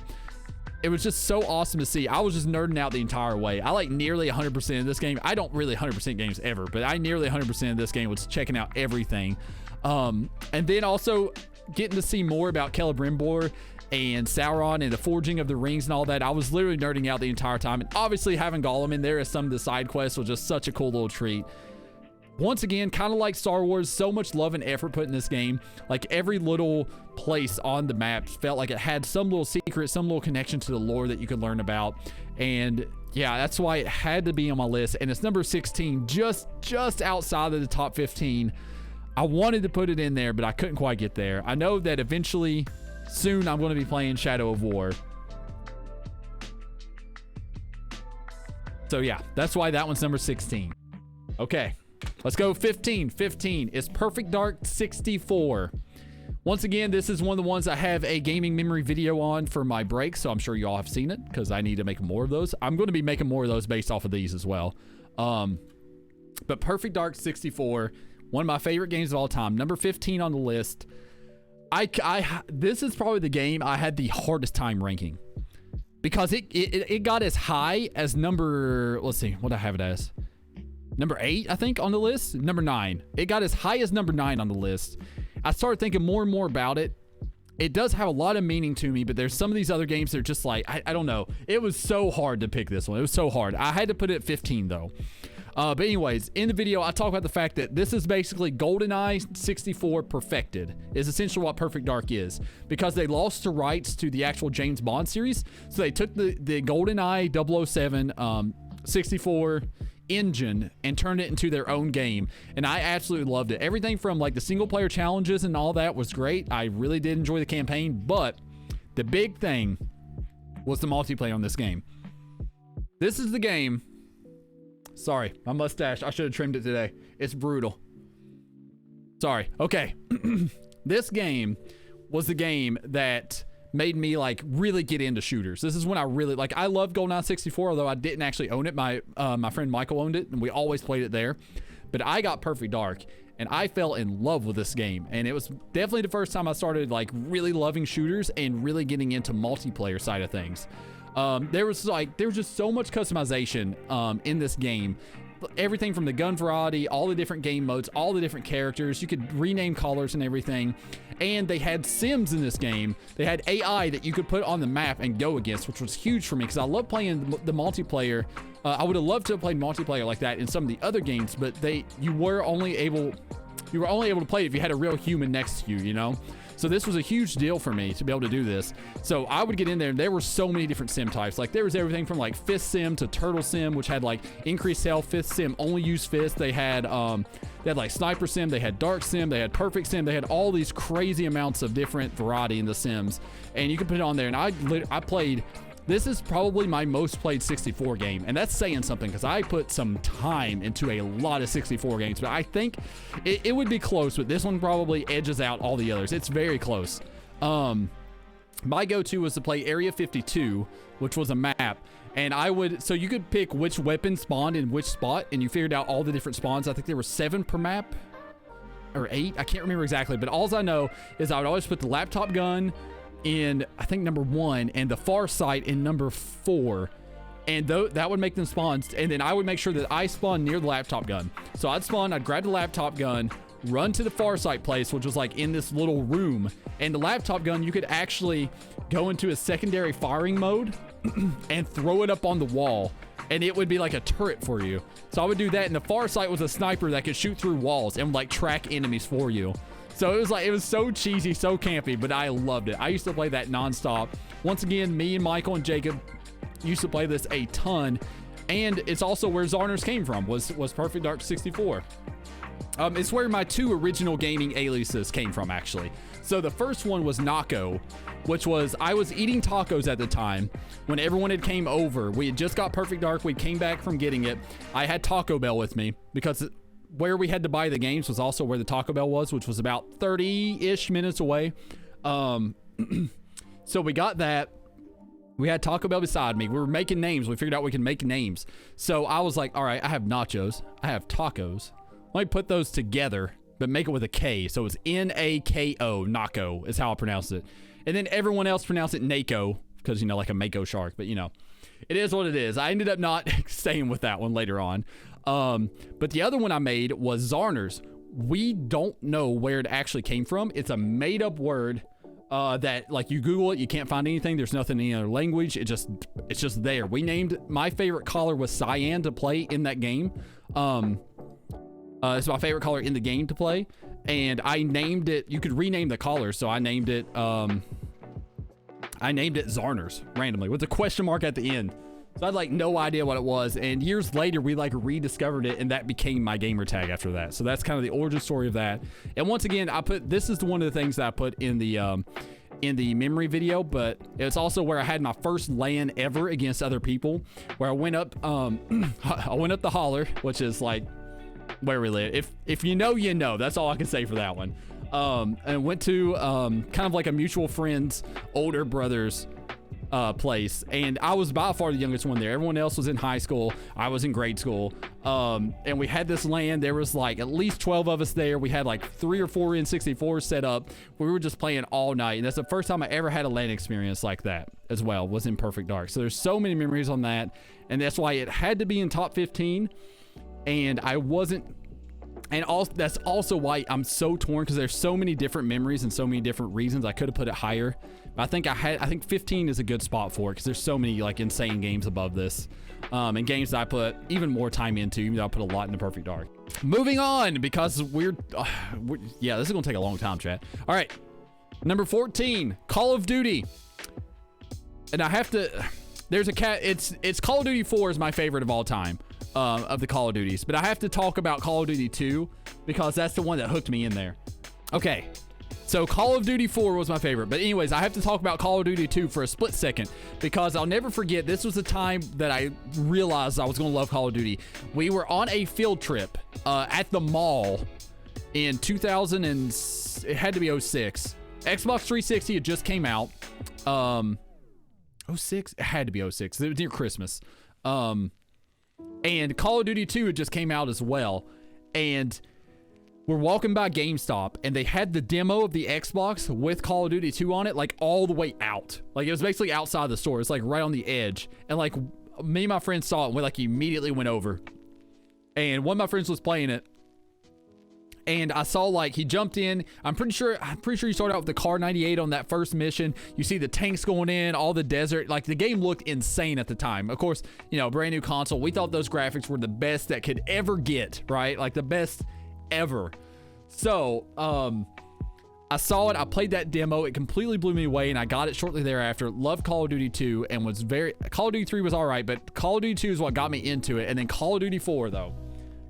It was just so awesome to see. I was just nerding out the entire way. I like nearly 100% of this game. I don't really 100% games ever, but I nearly 100% of this game was checking out everything. And then also getting to see more about Celebrimbor and Sauron and the forging of the rings and all that. I was literally nerding out the entire time. And obviously having Gollum in there as some of the side quests was just such a cool little treat. Once again, kind of like Star Wars, so much love and effort put in this game. Like, every little place on the map felt like it had some little secret, some little connection to the lore that you could learn about. And yeah, that's why it had to be on my list. And it's number 16, just outside of the top 15. I wanted to put it in there, but I couldn't quite get there. I know that eventually, soon, I'm going to be playing Shadow of War. So yeah, that's why that one's number 16. Okay. Let's go 15. 15 is Perfect Dark 64, Once again, this is one of the ones I have a gaming memory video on for my break, so I'm sure you all have seen it because I need to make more of those. I'm going to be making more of those based off of these as well. But Perfect Dark 64, one of my favorite games of all time. Number 15 on the list. This is probably the game I had the hardest time ranking because it got as high as number, let's see, what I have it as? Number 8, I think, on the list. Number 9. It got as high as number 9 on the list. I started thinking more and more about it. It does have a lot of meaning to me, but there's some of these other games that are just like, I don't know. It was so hard to pick this one. It was so hard. I had to put it at 15 though. But anyways, in the video, I talk about the fact that this is basically GoldenEye 64 perfected, is essentially what Perfect Dark is, because they lost the rights to the actual James Bond series. So they took the GoldenEye 007 64 engine and turned it into their own game, and I absolutely loved it. Everything from like the single player challenges and all that was great. I really did enjoy the campaign, but the big thing was the multiplayer on this game. This is the game. Sorry, my mustache, I should have trimmed it today. It's brutal. Sorry. Okay. This game was the game that made me like really get into shooters. This is when I really like, I love GoldenEye 64, although I didn't actually own it. My friend Michael owned it and we always played it there. But I got Perfect Dark and I fell in love with this game. And it was definitely the first time I started like really loving shooters and really getting into multiplayer side of things. There was just so much customization in this game. Everything from the gun variety, all the different game modes, all the different characters. You could rename colors and everything. And they had sims in this game. They had AI that you could put on the map and go against, which was huge for me because I love playing the multiplayer. I would have loved to have played multiplayer like that in some of the other games, but you were only able to play it if you had a real human next to you, you know? So this was a huge deal for me to be able to do this. So I would get in there and there were so many different sim types. Like there was everything from like fist sim to turtle sim, which had like increased health. Fist sim only used fists. They had like sniper sim, they had dark sim, they had perfect sim. They had all these crazy amounts of different variety in the sims. And you could put it on there and I played, this is probably my most played 64 game, and that's saying something because I put some time into a lot of 64 games, but I think it would be close, but this one probably edges out all the others. It's very close. My go-to was to play Area 52, which was a map, and so you could pick which weapon spawned in which spot, and you figured out all the different spawns. I think there were 7 per map, or 8, I can't remember exactly, but all I know is I would always put the laptop gun in, I think, number 1, and the far sight in number 4, and that would make them spawn, and then I would make sure that I spawned near the laptop gun. So I'd grab the laptop gun, run to the far sight place, which was like in this little room, and the laptop gun, you could actually go into a secondary firing mode and throw it up on the wall, and it would be like a turret for you. So I would do that, and the far sight was a sniper that could shoot through walls and like track enemies for you. So it was so cheesy, so campy, but I loved it. I used to play that nonstop. Once again, me and Michael and Jacob used to play this a ton, and it's also where Zarners came from, was Perfect Dark 64. It's where my 2 original gaming aliases came from, actually. So the first one was Naco, which was, I was eating tacos at the time when everyone had came over. We had just got Perfect Dark. We came back from getting it. I had Taco Bell with me because where we had to buy the games was also where the Taco Bell was, which was about 30-ish minutes away. So we got that. We had Taco Bell beside me. We were making names. We figured out we could make names. So I was like, all right, I have nachos. I have tacos. Let me put those together, but make it with a K. So it's N-A-K-O, Naco is how I pronounce it. And then everyone else pronounced it Nako because, you know, like a Mako shark, but you know, it is what it is. I ended up not staying with that one later on. But the other one I made was Zarners. We don't know where it actually came from. It's a made up word that, like, you Google it, you can't find anything. There's nothing in any other language. It's just there. We named, my favorite color was cyan to play in that game. It's my favorite color in the game to play. And I named it, you could rename the color. So I named it Zarners randomly with a question mark at the end. So I had like no idea what it was, and years later we like rediscovered it, and that became my gamer tag after that. So that's kind of the origin story of that. And once again, this is one of the things that I put in the memory video, but it's also where I had my first LAN ever against other people, where I went up I went up the holler, which is like where we live. If you know, you know. That's all I can say for that one. and went to kind of like a mutual friend's older brother's place, and I was by far the youngest one there. Everyone else was in high school. I was in grade school. And we had this LAN. There was like at least 12 of us there. We had like 3 or 4 N64s set up. We were just playing all night, and that's the first time I ever had a LAN experience like that as well, was in Perfect Dark. So there's so many memories on that, and that's why it had to be in top 15, and I wasn't. And also, that's also why I'm so torn, because there's so many different memories and so many different reasons I could have put it higher. But I think 15 is a good spot for it, because there's so many like insane games above this, and games that I put even more time into, even though I put a lot into Perfect Dark. Moving on, because yeah, this is gonna take a long time, chat. All right, number 14, Call of Duty. And I have to. There's a cat. It's Call of Duty 4 is my favorite of all time. Of the Call of Duties, but I have to talk about Call of Duty 2 because that's the one that hooked me in there. Okay, so Call of Duty 4 was my favorite, but anyways, I have to talk about Call of Duty 2 for a split second, because I'll never forget, this was the time that I realized I was gonna love Call of Duty. We were on a field trip at the mall in 2000, and it had to be 06. Xbox 360 had just came out. 06? It had to be 06. It was near Christmas. And Call of Duty 2 had just came out as well. And we're walking by GameStop, and they had the demo of the Xbox with Call of Duty 2 on it, like all the way out. Like it was basically outside the store. It's like right on the edge. And like me and my friends saw it, and we like immediately went over. And one of my friends was playing it. And I saw like he jumped in. I'm pretty sure you started out with the Car 98 on that first mission. You see the tanks going in, all the desert. Like the game looked insane at the time. Of course, you know, brand new console. We thought those graphics were the best that could ever get, right? Like the best ever. So, I saw it. I played that demo. It completely blew me away, and I got it shortly thereafter. Loved Call of Duty 2, and was Call of Duty 3 was all right, but Call of Duty 2 is what got me into it. And then Call of Duty 4, though.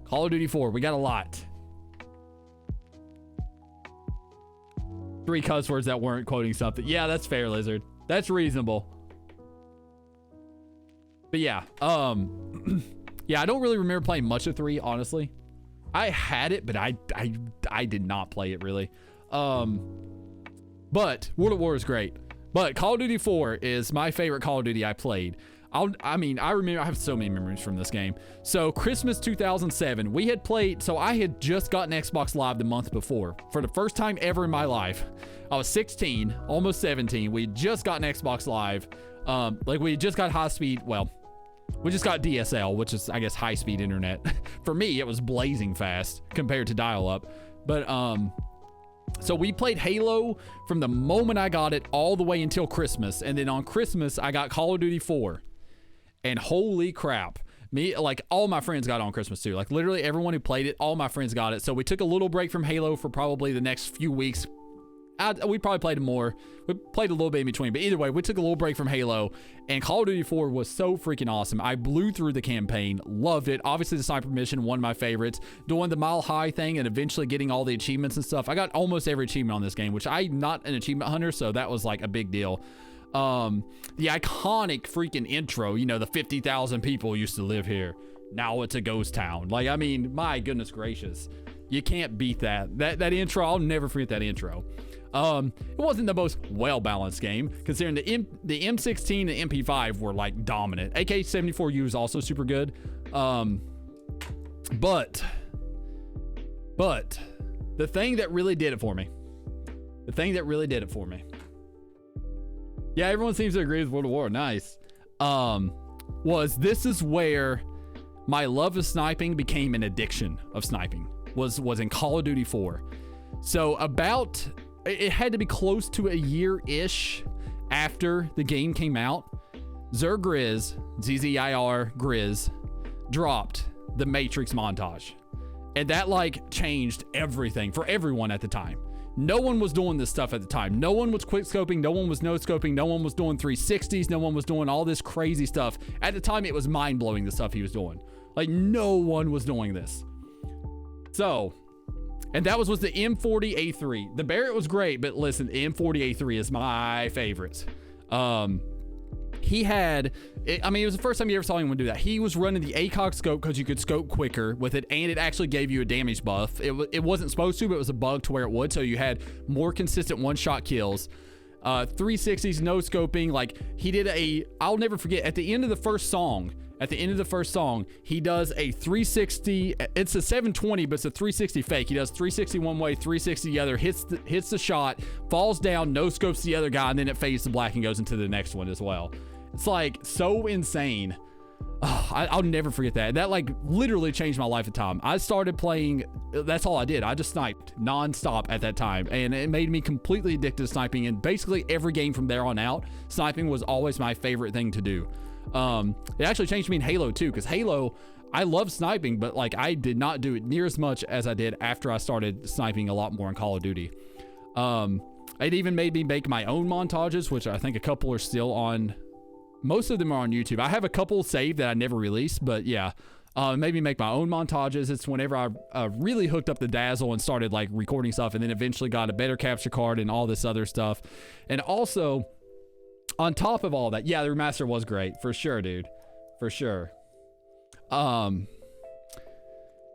Call of Duty 4, we got a lot. 3 cuss words that weren't quoting something. Yeah, that's fair, Lizard. That's reasonable. But yeah, yeah, I don't really remember playing much of 3, honestly. I had it, but I did not play it really. But World at War is great. But Call of Duty 4 is my favorite Call of Duty I played. I mean, I remember, I have so many memories from this game. So Christmas 2007, we had played, so I had just gotten Xbox Live the month before. For the first time ever in my life. I was 16, almost 17. We had just gotten Xbox Live. Like we had just got high speed, well, we just got DSL, which is, I guess, high speed internet. For me, it was blazing fast compared to dial up. But, so we played Halo from the moment I got it all the way until Christmas. And then on Christmas, I got Call of Duty 4. And holy crap, me, like all my friends got it on Christmas too. Like literally everyone who played it, all my friends got it. So we took a little break from Halo for probably the next few weeks. We probably played more. We played a little bit in between, but either way, we took a little break from Halo, and Call of Duty 4 was so freaking awesome. I blew through the campaign, loved it. Obviously the sniper mission, one of my favorites. Doing the mile high thing and eventually getting all the achievements and stuff. I got almost every achievement on this game, which I'm not an achievement hunter, so that was like a big deal. The iconic freaking intro, you know, the 50,000 people used to live here. Now it's a ghost town. Like, I mean, my goodness gracious. You can't beat that. That intro, I'll never forget that intro. It wasn't the most well-balanced game, considering the M16 and MP5 were like dominant. AK-74U is also super good. But the thing that really did it for me, yeah, everyone seems to agree with World of War. Nice. This is where my love of sniping became an addiction of sniping. Was in Call of Duty 4. So it had to be close to a year-ish after the game came out. Zergriz, ZZIR Grizz, dropped the Matrix montage. And that like changed everything for everyone at the time. No one was doing this stuff at the time. No one was quick scoping. No one was no scoping. No one was doing 360s. No one was doing all this crazy stuff. At the time, it was mind blowing the stuff he was doing. Like no one was doing this. So, and that was the M40A3. The Barrett was great, but listen, the M40A3 is my favorite. he had, I mean, it was the first time you ever saw anyone do that. He was running the ACOG scope because you could scope quicker with it, and it actually gave you a damage buff. It wasn't supposed to, but it was a bug to where it would, so you had more consistent one-shot kills. 360s, no scoping. Like, he did I'll never forget, at the end of the first song, he does a 360. It's a 720, but it's a 360 fake. He does 360 one way, 360 the other, hits the shot, falls down, no scopes the other guy, and then it fades to black and goes into the next one as well. It's like so insane. Oh, I'll never forget that. That like literally changed my life at the time. I started playing, that's all I did. I just sniped nonstop at that time, and it made me completely addicted to sniping. And basically every game from there on out, sniping was always my favorite thing to do. It actually changed me in Halo too, because Halo, I love sniping, but like I did not do it near as much as I did after I started sniping a lot more in Call of Duty. It even made me make my own montages, which I think a couple are still on. Most of them are on YouTube. I have a couple saved that I never released, but yeah, made me make my own montages. It's whenever I really hooked up the Dazzle and started like recording stuff, and then eventually got a better capture card and all this other stuff. And also, on top of all that, yeah, the remaster was great for sure, dude, for sure.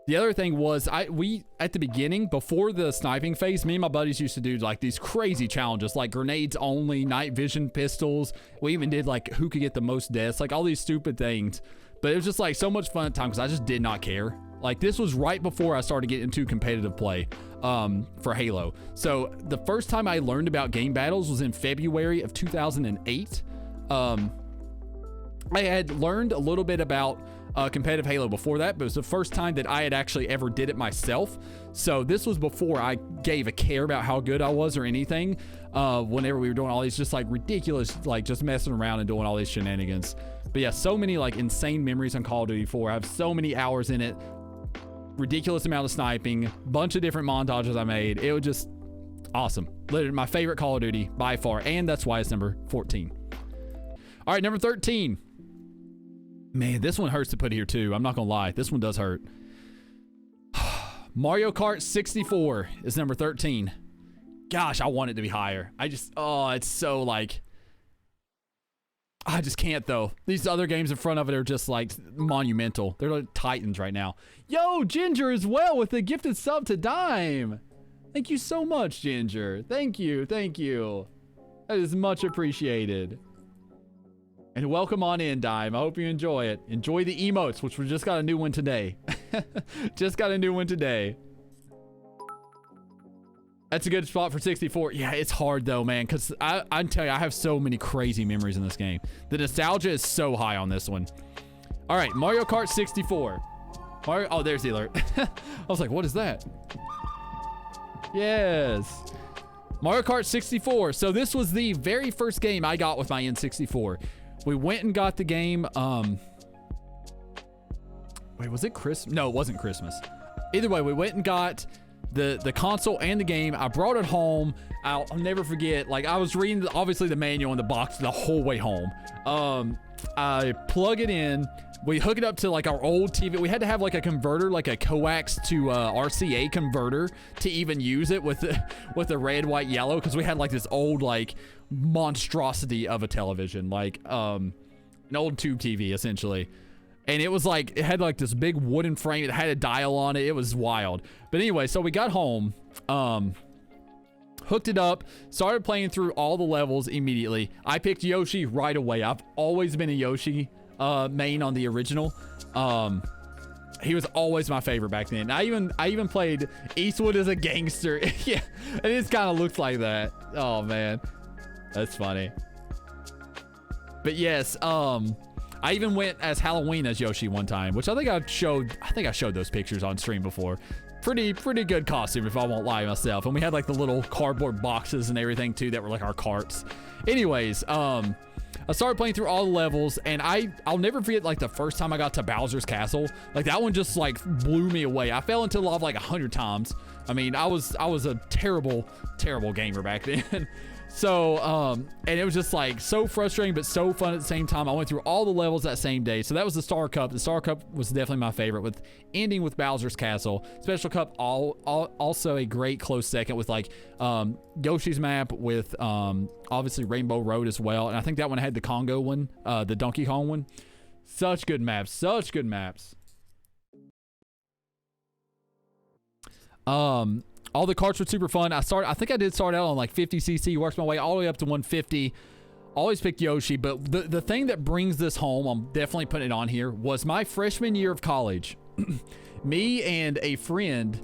The other thing was we at the beginning, before the sniping phase, me and my buddies used to do like these crazy challenges, like grenades only, night vision pistols. We even did like who could get the most deaths, like all these stupid things. But it was just like so much fun at the time because I just did not care. Like this was right before I started getting into competitive play for Halo. So the first time I learned about game battles was in February of 2008. I had learned a little bit about competitive Halo before that, but it was the first time that I had actually ever did it myself. So this was before I gave a care about how good I was or anything. Whenever we were doing all these just like ridiculous, like just messing around and doing all these shenanigans. But yeah, so many like insane memories on Call of Duty 4. I have so many hours in it. Ridiculous amount of sniping, bunch of different montages I made. It was just awesome. Literally my favorite Call of Duty by far, and that's why it's number 14. All right, number 13. Man, this one hurts to put here too. I'm not gonna lie, this one does hurt. Mario Kart 64 is number 13. Gosh, I want it to be higher. It's so like, I just can't though. These other games in front of it are just like monumental. They're like titans right now. Yo, Ginger as well with the gifted sub to Dime. Thank you so much, Ginger. Thank you, thank you. That is much appreciated. And welcome on in, Dime. I hope you enjoy it. Enjoy the emotes, which we just got a new one today. Just got a new one today. That's a good spot for 64. Yeah, it's hard though, man, because I tell you, I have so many crazy memories in this game. The nostalgia is so high on this one. All right, Mario Kart 64. Oh, there's the alert. I was like, what is that? Yes. Mario Kart 64. So this was the very first game I got with my N64. We went and got the game, wait, was it Christmas? No, it wasn't Christmas. Either way, we went and got the console and the game. I brought it home. I'll never forget, like I was reading obviously the manual in the box the whole way home. I plug it in. We hook it up to like our old TV. We had to have like a converter, like a coax to RCA converter to even use it with the red, white, yellow, because we had like this old like monstrosity of a television, like an old tube TV essentially. And it was like, it had like this big wooden frame. It had a dial on it. It was wild. But anyway, so we got home, hooked it up, started playing through all the levels immediately. I picked Yoshi right away. I've always been a Yoshi main on the original. He was always my favorite back then. I even played Eastwood as a gangster. Yeah, it just kind of looks like that. Oh man, that's funny. But yes, I even went as Halloween as Yoshi one time, which I think I showed those pictures on stream before. Pretty good costume, if I won't lie myself. And we had like the little cardboard boxes and everything too that were like our carts. Anyways, I started playing through all the levels, and I'll never forget like the first time I got to Bowser's Castle. Like that one just like blew me away. I fell into lava like 100 times. I mean, I was a terrible gamer back then. So, and it was just like so frustrating, but so fun at the same time. I went through all the levels that same day. So that was the Star Cup. The Star Cup was definitely my favorite, with ending with Bowser's Castle. Special Cup, also a great close second with like Yoshi's map, with obviously Rainbow Road as well. And I think that one had the Congo one, the Donkey Kong one. Such good maps, such good maps. All the carts were super fun. I think I did start out on like 50cc, worked my way all the way up to 150. Always picked Yoshi, but the thing that brings this home, I'm definitely putting it on here, was my freshman year of college. me and a friend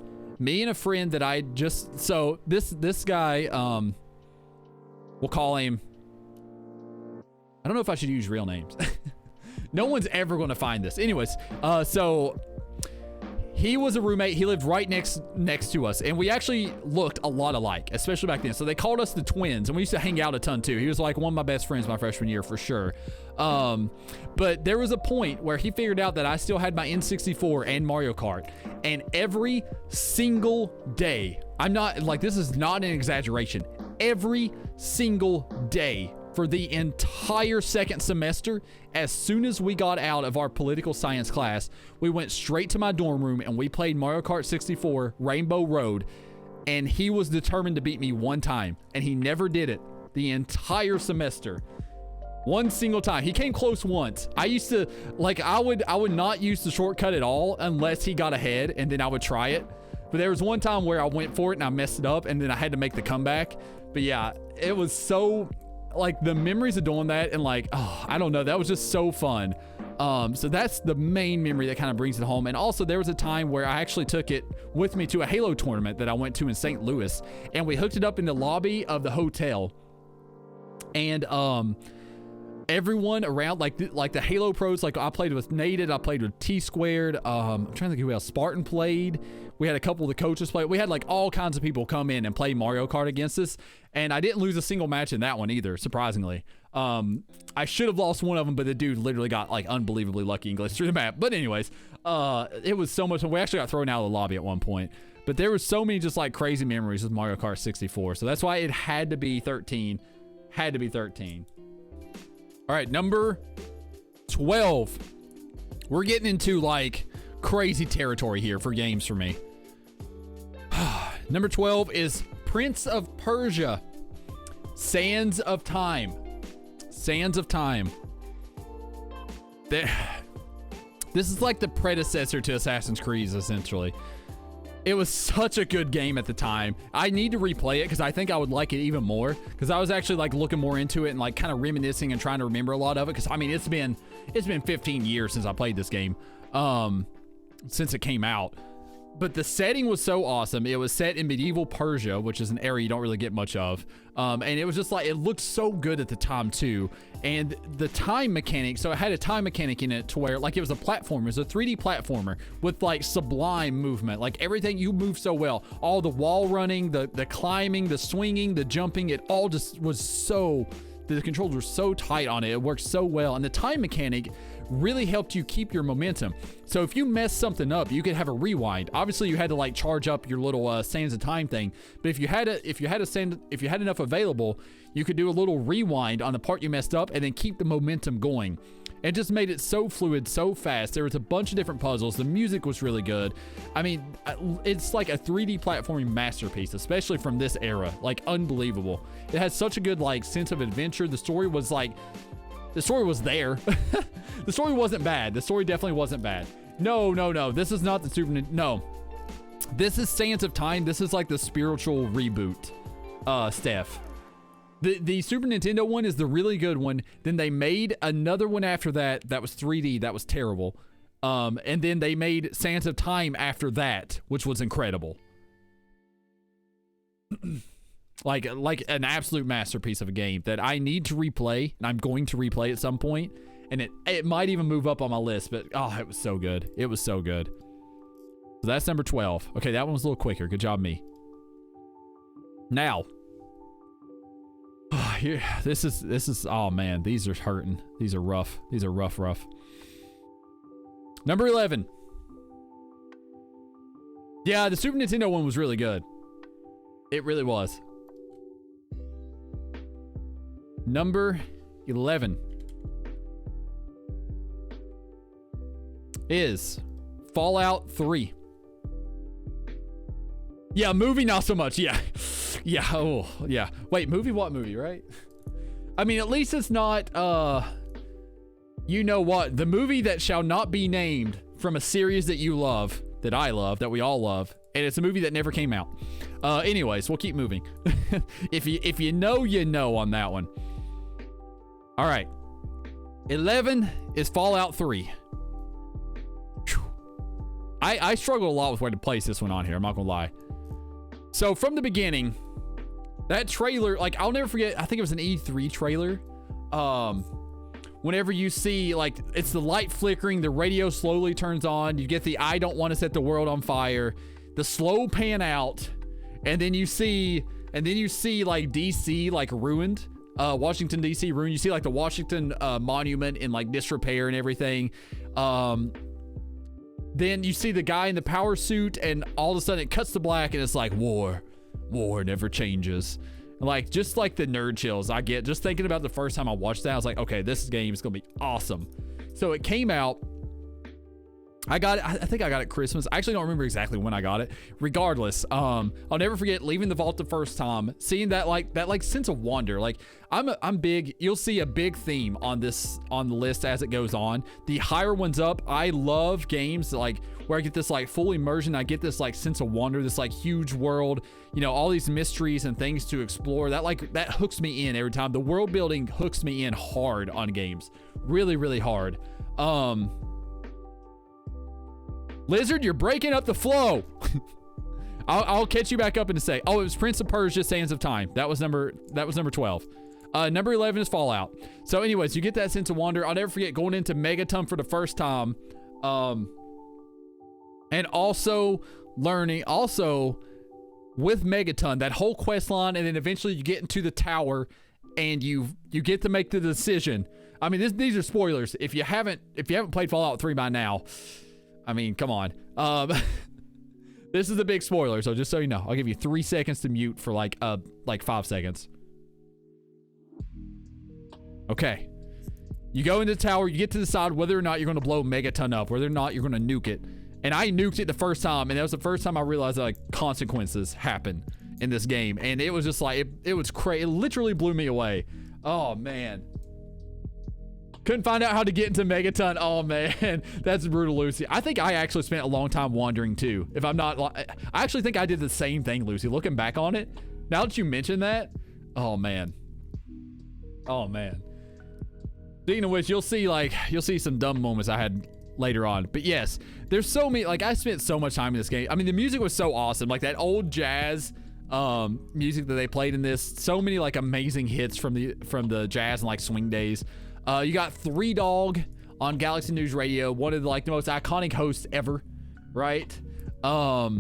that I just, so this guy, we'll call him, I don't know if I should use real names. No one's ever going to find this. Anyways, so he was a roommate. He lived right next to us, and we actually looked a lot alike, especially back then. So they called us the twins, and we used to hang out a ton too. He was like one of my best friends my freshman year for sure. But there was a point where he figured out that I still had my N64 and Mario Kart, and every single day, I'm not like, this is not an exaggeration, every single day for the entire second semester, as soon as we got out of our political science class, we went straight to my dorm room and we played Mario Kart 64 Rainbow Road, and he was determined to beat me one time, and he never did it the entire semester. One single time. He came close once. I used to, like, I would not use the shortcut at all unless he got ahead, and then I would try it. But there was one time where I went for it and I messed it up, and then I had to make the comeback. But yeah, it was so, like, the memories of doing that, and like, oh, I don't know, that was just so fun. So that's the main memory that kind of brings it home. And also there was a time where I actually took it with me to a Halo tournament that I went to in St. Louis, and we hooked it up in the lobby of the hotel. And everyone around, like the Halo pros, like I played with Nated, I played with T Squared, I'm trying to think who else, Spartan played, we had a couple of the coaches play, we had like all kinds of people come in and play Mario Kart against us, and I didn't lose a single match in that one either, surprisingly. I should have lost one of them, but the dude literally got like unbelievably lucky and glitched through the map. But anyways, it was so much fun. We actually got thrown out of the lobby at one point, but there was so many just like crazy memories with Mario Kart 64, so that's why it had to be 13. All right, number 12. We're getting into like crazy territory here for games for me. Number 12 is Prince of Persia, Sands of Time. Sands of Time. This is like the predecessor to Assassin's Creed, essentially. It was such a good game at the time. I need to replay it because I think I would like it even more, because I was actually like looking more into it and like kind of reminiscing and trying to remember a lot of it, because I mean it's been 15 years since I played this game, since it came out. But the setting was so awesome. It was set in medieval Persia, which is an area you don't really get much of. And it was just like, it looked so good at the time too. And the time mechanic, so it had a time mechanic in it to where like it was a platformer. It was a 3D platformer with like sublime movement. Like everything, you move so well. All the wall running, the climbing, the swinging, the jumping, it all just was so, the controls were so tight on it. It worked so well. And the time mechanic really helped you keep your momentum. So if you messed something up, you could have a rewind. Obviously you had to like charge up your little sands of time thing, but if you had enough available, you could do a little rewind on the part you messed up and then keep the momentum going. It just made it so fluid, so fast. There was a bunch of different puzzles. The music was really good. I mean, it's like a 3D platforming masterpiece, especially from this era. Like, unbelievable. It had such a good like sense of adventure. The story was like, the story was there. The story wasn't bad. The story definitely wasn't bad. No. This is not the Super Nintendo. No. This is Sands of Time. This is like the spiritual reboot, Steph. The Super Nintendo one is the really good one. Then they made another one after that that was 3D. That was terrible. And then they made Sands of Time after that, which was incredible. like an absolute masterpiece of a game that I need to replay, and I'm going to replay at some point. And it might even move up on my list, but oh, it was so good. It was so good. So that's number 12. Okay, that one was a little quicker. Good job, me. Now, this is, oh man, these are hurting. These are rough. These are rough. Number 11. Yeah, the Super Nintendo one was really good. It really was. Number 11 is Fallout 3. Yeah, movie not so much. Yeah. Yeah. Oh, yeah. Wait, movie? What movie, right? I mean, at least it's not, you know what? The movie that shall not be named from a series that you love, that I love, that we all love, and it's a movie that never came out. Anyways, we'll keep moving. If you know, you know on that one. All right. 11 is Fallout 3. Whew. I struggle a lot with where to place this one on here. I'm not gonna lie. So from the beginning, that trailer, like, I'll never forget, I think it was an E3 trailer. Whenever you see, like, it's the light flickering, the radio slowly turns on, you get the I don't want to set the world on fire, the slow pan out, and then you see like DC like ruined, Washington DC ruined. You see like the Washington monument in like disrepair and everything. Then you see the guy in the power suit, and all of a sudden it cuts to black, and it's like war never changes. Like, just like the nerd chills I get just thinking about the first time I watched that. I was like, okay, this game is gonna be awesome. So it came out. I got it. I think I got it Christmas. I actually don't remember exactly when I got it. Regardless, I'll never forget leaving the vault the first time, seeing that sense of wonder. Like, I'm big. You'll see a big theme on the list as it goes on. The higher ones up, I love games like where I get this like full immersion. I get this like sense of wonder, this like huge world, you know, all these mysteries and things to explore. That hooks me in every time. The world building hooks me in hard on games, really, really hard. Lizard, you're breaking up the flow. I'll catch you back up in a sec. Oh, it was Prince of Persia: Sands of Time. That was number 12. Number 11 is Fallout. So anyways, you get that sense of wonder. I'll never forget going into Megaton for the first time. And also learning, with Megaton, that whole quest line, and then eventually you get into the tower and you get to make the decision. I mean, these are spoilers. If you haven't played Fallout 3 by now, I mean, come on. This is a big spoiler, so just so you know, I'll give you 3 seconds to mute for like 5 seconds. Okay. You go into the tower, you get to decide whether or not you're going to blow Megaton up, whether or not you're going to nuke it. And I nuked it the first time, and that was the first time I realized that like consequences happen in this game. And it was just like, it was crazy. It literally blew me away. Oh, man. Couldn't find out how to get into Megaton. Oh, man. That's brutal, Lucy. I think I actually spent a long time wandering, too. If I'm not... I actually think I did the same thing, Lucy. Looking back on it, now that you mention that... Oh, man. Oh, man. Speaking of which, you'll see some dumb moments I had later on. But yes, there's so many... Like, I spent so much time in this game. I mean, the music was so awesome. Like, that old jazz... music that they played in this. So many, like, amazing hits from the jazz and, like, swing days. You got Three Dog on Galaxy News Radio, one of the, like, the most iconic hosts ever, right? I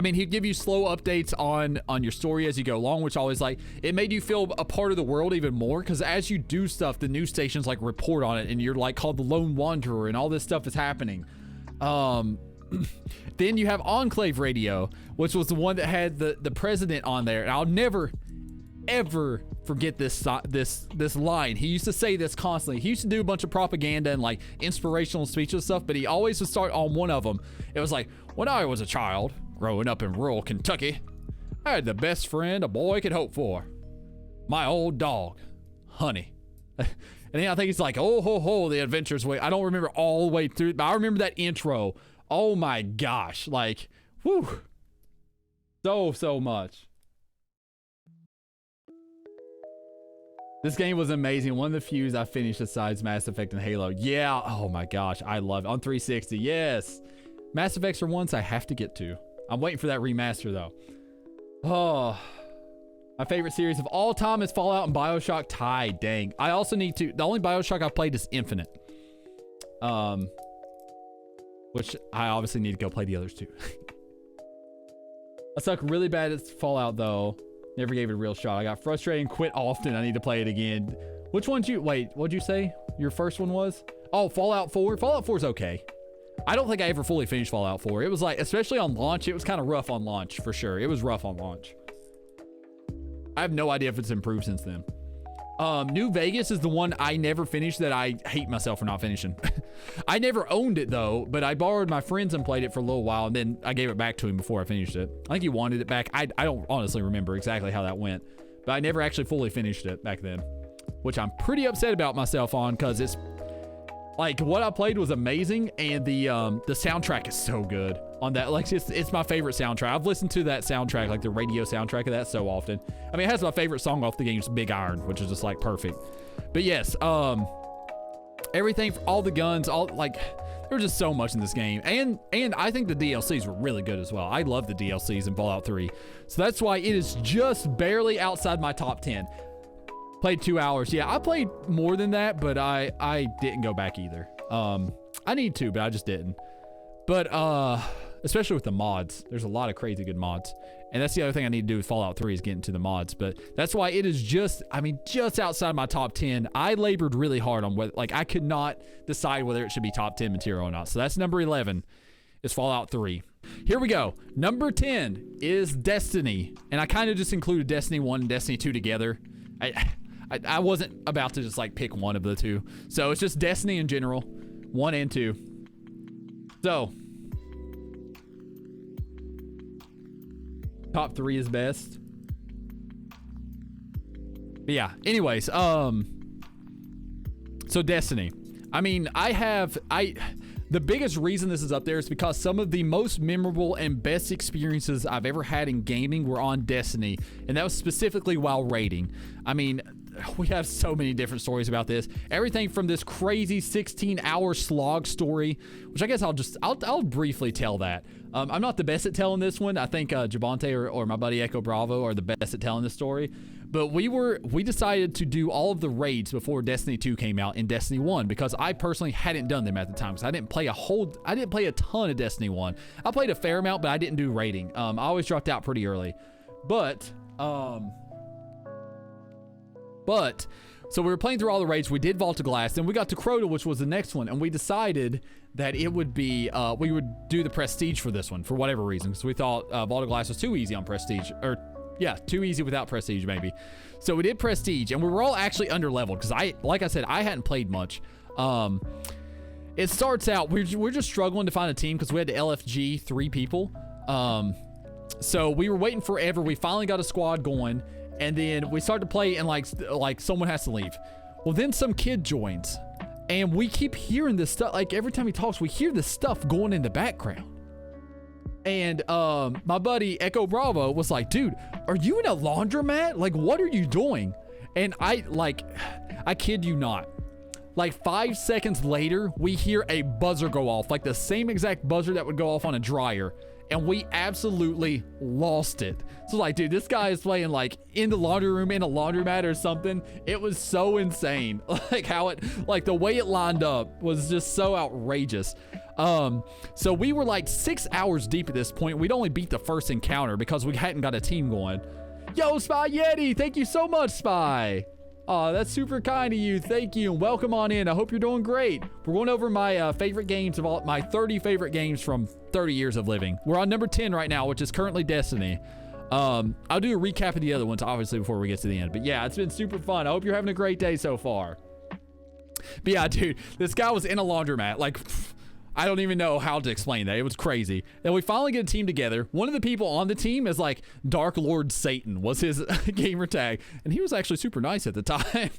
mean, he'd give you slow updates on your story as you go along, which always, like, it made you feel a part of the world even more, because as you do stuff, the news stations, like, report on it, and you're, like, called the Lone Wanderer, and all this stuff is happening. Then you have Enclave Radio, which was the one that had the president on there, and I'll never, ever forget this line. He used to say this constantly. He used to do a bunch of propaganda and like inspirational speeches and stuff, but he always would start on one of them. It was like, when I was a child growing up in rural Kentucky, I had the best friend a boy could hope for, my old dog Honey. And then I think he's like, oh ho ho, the adventures way. I don't remember all the way through, but I remember that intro. Oh my gosh, like, whew, so much. This game was amazing. One of the few I finished besides Mass Effect and Halo. Yeah, oh my gosh, I love it. On 360, yes. Mass Effects are ones I have to get to. I'm waiting for that remaster though. Oh, my favorite series of all time is Fallout and BioShock tied. Dang. I also need to, the only BioShock I've played is Infinite. Which I obviously need to go play the others too. I suck really bad at Fallout though. Never gave it a real shot. I got frustrated and quit often. I need to play it again. Which one what'd you say your first one was? Oh, Fallout 4. Fallout 4 is okay. I don't think I ever fully finished Fallout 4. It was like, especially on launch, it was kind of rough on launch for sure. It was rough on launch. I have no idea if it's improved since then. New Vegas is the one I never finished that I hate myself for not finishing. I never owned it though, but I borrowed my friends and played it for a little while, and then I gave it back to him before I finished it. I think he wanted it back. I don't honestly remember exactly how that went, but I never actually fully finished it back then, which I'm pretty upset about myself on, because it's like what I played was amazing, and the soundtrack is so good on that. Like it's my favorite soundtrack. I've listened to that soundtrack, like the radio soundtrack of that, so often. I mean, it has my favorite song off the game's Big Iron, which is just like perfect. But yes, everything, all the guns, all like there's just so much in this game, and I think the DLCs were really good as well. I love the DLCs in Fallout 3, so that's why it is just barely outside my top 10. Played 2 hours. Yeah, I played more than that, but I didn't go back either. I need to, but I just didn't. But especially with the mods, there's a lot of crazy good mods, and that's the other thing I need to do with Fallout 3 is get into the mods. But that's why it is just, I mean, just outside my top 10. I labored really hard on whether, like, I could not decide whether it should be top 10 material or not. So that's number 11 is Fallout 3. Here we go. Number 10 is Destiny, and I kind of just included Destiny 1 and Destiny 2 together. I wasn't about to just like pick one of the two. So it's just Destiny in general, 1 and 2. So, top 3 is best. But yeah, anyways, so Destiny. I mean, the biggest reason this is up there is because some of the most memorable and best experiences I've ever had in gaming were on Destiny, and that was specifically while raiding. I mean, we have so many different stories about this. Everything from this crazy 16-hour slog story, which I guess I'll briefly tell that. I'm not the best at telling this one. I think Javante or my buddy Echo Bravo are the best at telling this story. But we decided to do all of the raids before Destiny 2 came out in Destiny 1, because I personally hadn't done them at the time, because I didn't play a ton of Destiny 1. I played a fair amount, but I didn't do raiding. I always dropped out pretty early. So we were playing through all the raids. We did Vault of Glass, then we got to Crota, which was the next one, and we decided that it would be we would do the Prestige for this one for whatever reason, because we thought Vault of Glass was too easy on Prestige, or yeah, too easy without Prestige maybe. So we did Prestige, and we were all actually under-leveled, because like I said, I hadn't played much. It starts out, we're just struggling to find a team, because we had to LFG 3 people. So we were waiting forever. We finally got a squad going, and then we start to play, and like someone has to leave. Well, then some kid joins, and we keep hearing this stuff. Like every time he talks, we hear this stuff going in the background. And my buddy Echo Bravo was like, dude, are you in a laundromat? Like, what are you doing? And I kid you not, like 5 seconds later, we hear a buzzer go off, like the same exact buzzer that would go off on a dryer. And we absolutely lost it. So like, dude, this guy is playing like in the laundry room, in a laundromat or something. It was so insane. Like the way it lined up was just so outrageous. So we were like 6 hours deep at this point. We'd only beat the first encounter because we hadn't got a team going. Yo, Spy Yeti, thank you so much, Spy. Oh, that's super kind of you. Thank you, and welcome on in. I hope you're doing great. We're going over my favorite games of all, my 30 favorite games from 30 years of living. We're on number 10 right now, which is currently Destiny. I'll do a recap of the other ones, obviously, before we get to the end. But yeah, it's been super fun. I hope you're having a great day so far. But yeah, dude, this guy was in a laundromat. Like, I don't even know how to explain that. It was crazy. And we finally get a team together. One of the people on the team is like Dark Lord Satan was his gamer tag. And he was actually super nice at the time.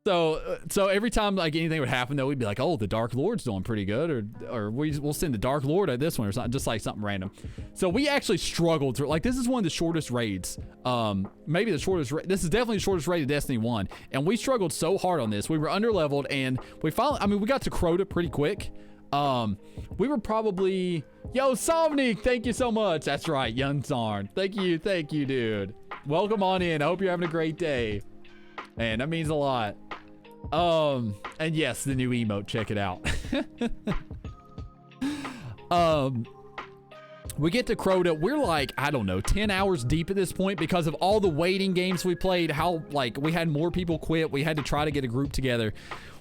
So every time like anything would happen though, we'd be like, oh, the Dark Lord's doing pretty good. Or we'll send the Dark Lord at this one or something, just like something random. So we actually struggled through, like this is one of the shortest raids. Maybe the shortest, this is definitely the shortest raid of Destiny 1. And we struggled so hard on this. We were under-leveled and we finally, I mean, we got to Crota pretty quick. We were probably, yo, Somnik, thank you so much. That's right, Yunsarn. Thank you, dude. Welcome on in. I hope you're having a great day. Man, that means a lot. And yes, the new emote, check it out. We get to Crota, we're like, I don't know, 10 hours deep at this point because of all the waiting games we played, how, like, we had more people quit, we had to try to get a group together.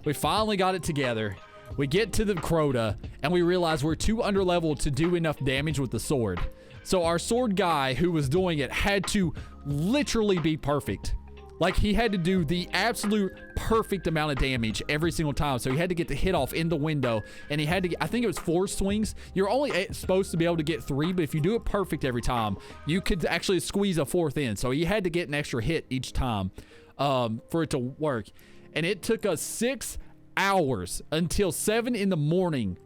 We finally got it together. We get to the Crota, and we realize we're too underleveled to do enough damage with the sword. So our sword guy who was doing it had to literally be perfect. Like, he had to do the absolute perfect amount of damage every single time. So he had to get the hit off in the window, and he had to get, I think it was 4 swings. You're only supposed to be able to get 3, but if you do it perfect every time, you could actually squeeze a 4th in. So he had to get an extra hit each time for it to work. And it took us 6 hours until 7 in the morning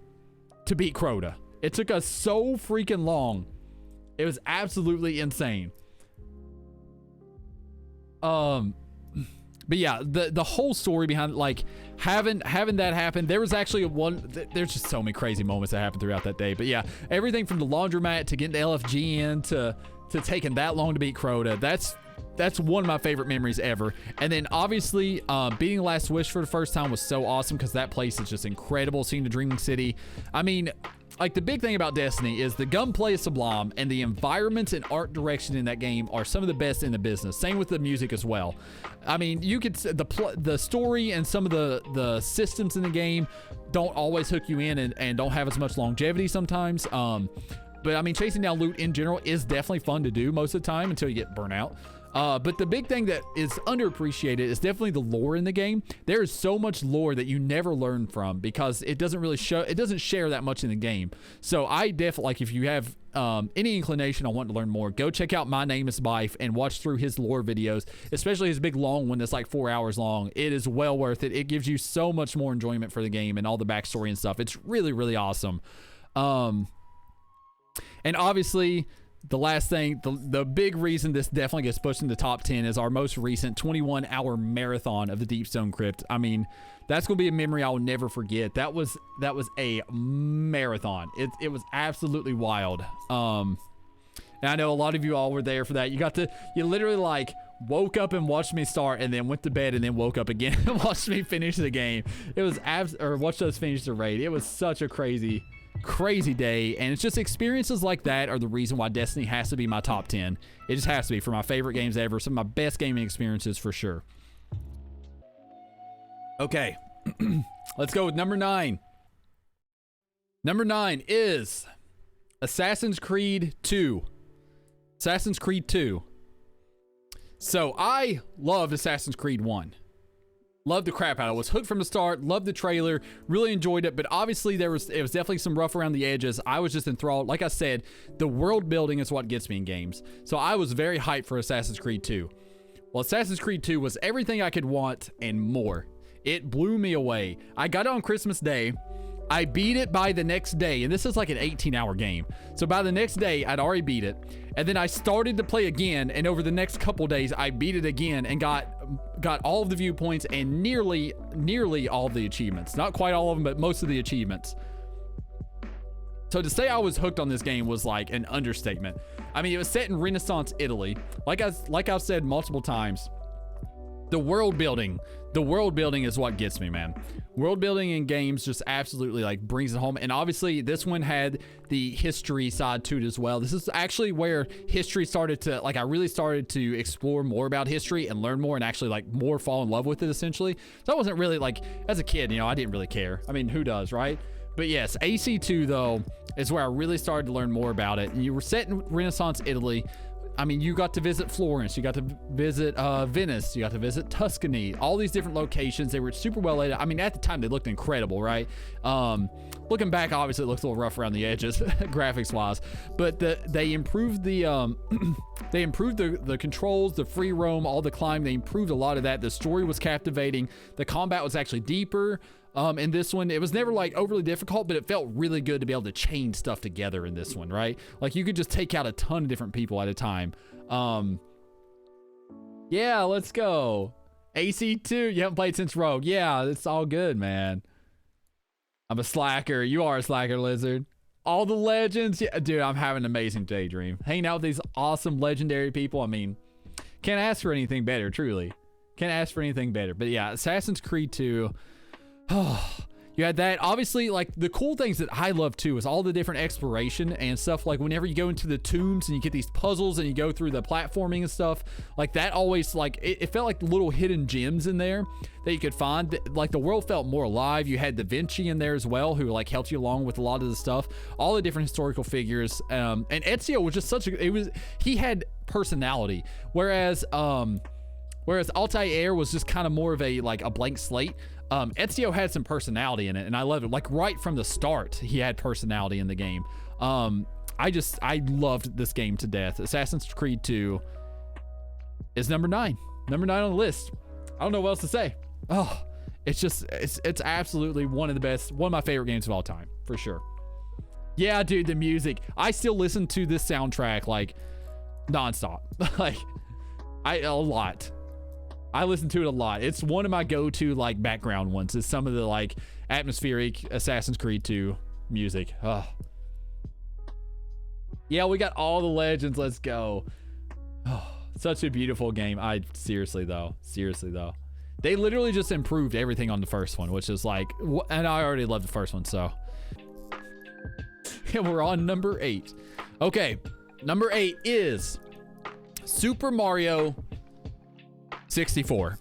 to beat Crota. It took us so freaking long. It was absolutely insane. But yeah, the whole story behind it, like having that happen, there was actually there's just so many crazy moments that happened throughout that day. But yeah, everything from the laundromat to getting the LFG in to taking that long to beat Crota, that's one of my favorite memories ever. And then obviously beating Last Wish for the first time was so awesome because that place is just incredible. Seeing the Dreaming City, I mean, like, the big thing about Destiny is the gunplay is sublime, and the environments and art direction in that game are some of the best in the business. Same with the music as well. I mean, you could the story and some of the systems in the game don't always hook you in and don't have as much longevity sometimes. But I mean, chasing down loot in general is definitely fun to do most of the time until you get burnt out. But the big thing that is underappreciated is definitely the lore in the game. There is so much lore that you never learn from because it doesn't really share that much in the game. So I definitely, like, if you have any inclination on wanting to learn more, go check out My Name is Bife and watch through his lore videos, especially his big long one that's like 4 hours long. It is well worth it. It gives you so much more enjoyment for the game and all the backstory and stuff. It's really, really awesome. And obviously, the last thing, the big reason this definitely gets pushed in the top 10 is our most recent 21-hour marathon of the Deepstone Crypt. I mean, that's going to be a memory I will never forget. That was a marathon. It was absolutely wild. And I know a lot of you all were there for that. You literally like woke up and watched me start and then went to bed and then woke up again and watched me finish the game. It was watched us finish the raid. It was such a crazy day, and it's just experiences like that are the reason why Destiny has to be my top 10. It just has to be for my favorite games ever, some of my best gaming experiences for sure. Okay, let's go with number 9. Number 9 is Assassin's Creed 2. Assassin's Creed 2. So I loved Assassin's Creed 1. Loved the crap out of it. Was hooked from the start. Loved the trailer. Really enjoyed it. But obviously it was definitely some rough around the edges. I was just enthralled. Like I said, the world building is what gets me in games. So I was very hyped for Assassin's Creed 2. Well, Assassin's Creed 2 was everything I could want and more. It blew me away. I got it on Christmas Day. I beat it by the next day, and this is like an 18-hour game. So by the next day, I'd already beat it, and then I started to play again, and over the next couple days, I beat it again and got all of the viewpoints and nearly all of the achievements. Not quite all of them, but most of the achievements. So to say I was hooked on this game was like an understatement. I mean, it was set in Renaissance Italy. Like I've said multiple times, the world building is what gets me, man. World building in games just absolutely like brings it home. And obviously this one had the history side to it as well. This is actually where history started to, like, I really started to explore more about history and learn more and actually like more fall in love with it essentially. So I wasn't really like, as a kid, you know, I didn't really care. I mean, who does, right? But yes, AC2 though is where I really started to learn more about it. And you were set in Renaissance Italy. I mean, you got to visit Florence, you got to visit Venice, you got to visit Tuscany, all these different locations. They were super well laid out. I mean, at the time they looked incredible, right? Looking back, obviously it looks a little rough around the edges, graphics wise, but they improved the they improved the controls, the free roam, all the climb. They improved a lot of that. The story was captivating. The combat was actually deeper. In this one, it was never like overly difficult, but it felt really good to be able to chain stuff together in this one, right? Like you could just take out a ton of different people at a time. Yeah, let's go. AC2, you haven't played since Rogue. Yeah, it's all good, man. I'm a slacker. You are a slacker, Lizard. All the legends. Yeah, dude, I'm having an amazing daydream. Hanging out with these awesome legendary people. I mean, can't ask for anything better, truly. Can't ask for anything better. But yeah, Assassin's Creed 2. Oh, You had that. Obviously, like, the cool things that I love too is all the different exploration and stuff. Like, whenever you go into the tombs and you get these puzzles and you go through the platforming and stuff, like, that always, like, it felt like little hidden gems in there that you could find. Like, the world felt more alive. You had Da Vinci in there as well, who, like, helped you along with a lot of the stuff, all the different historical figures. And Ezio was just he had personality, whereas Altair was just kind of more of a blank slate. Ezio had some personality in it, and I loved it. Like, right from the start, he had personality in the game. I loved this game to death. Assassin's Creed 2 is number 9 on the list. I don't know what else to say. Oh, it's absolutely one of the best, one of my favorite games of all time, for sure. Yeah, dude, the music. I still listen to this soundtrack like nonstop. Like, a lot. I listen to it a lot. It's one of my go-to, like, background ones. Is some of the, like, atmospheric Assassin's Creed 2 music. Oh. Yeah, we got all the legends. Let's go. Oh, such a beautiful game. Seriously though. They literally just improved everything on the first one, which is like, and I already love the first one, so. And we're on number 8. Okay, number 8 is Super Mario 64.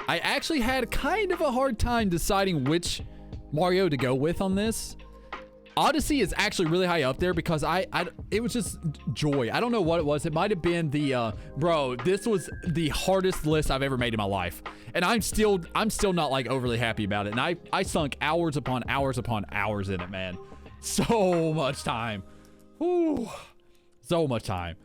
I actually had kind of a hard time deciding which Mario to go with on this. Odyssey is actually really high up there because it was just joy. I don't know what it was. It might have been the bro, this was the hardest list I've ever made in my life. And I'm still not like overly happy about it. And I sunk hours upon hours upon hours in it, man. So much time. Whew. So much time.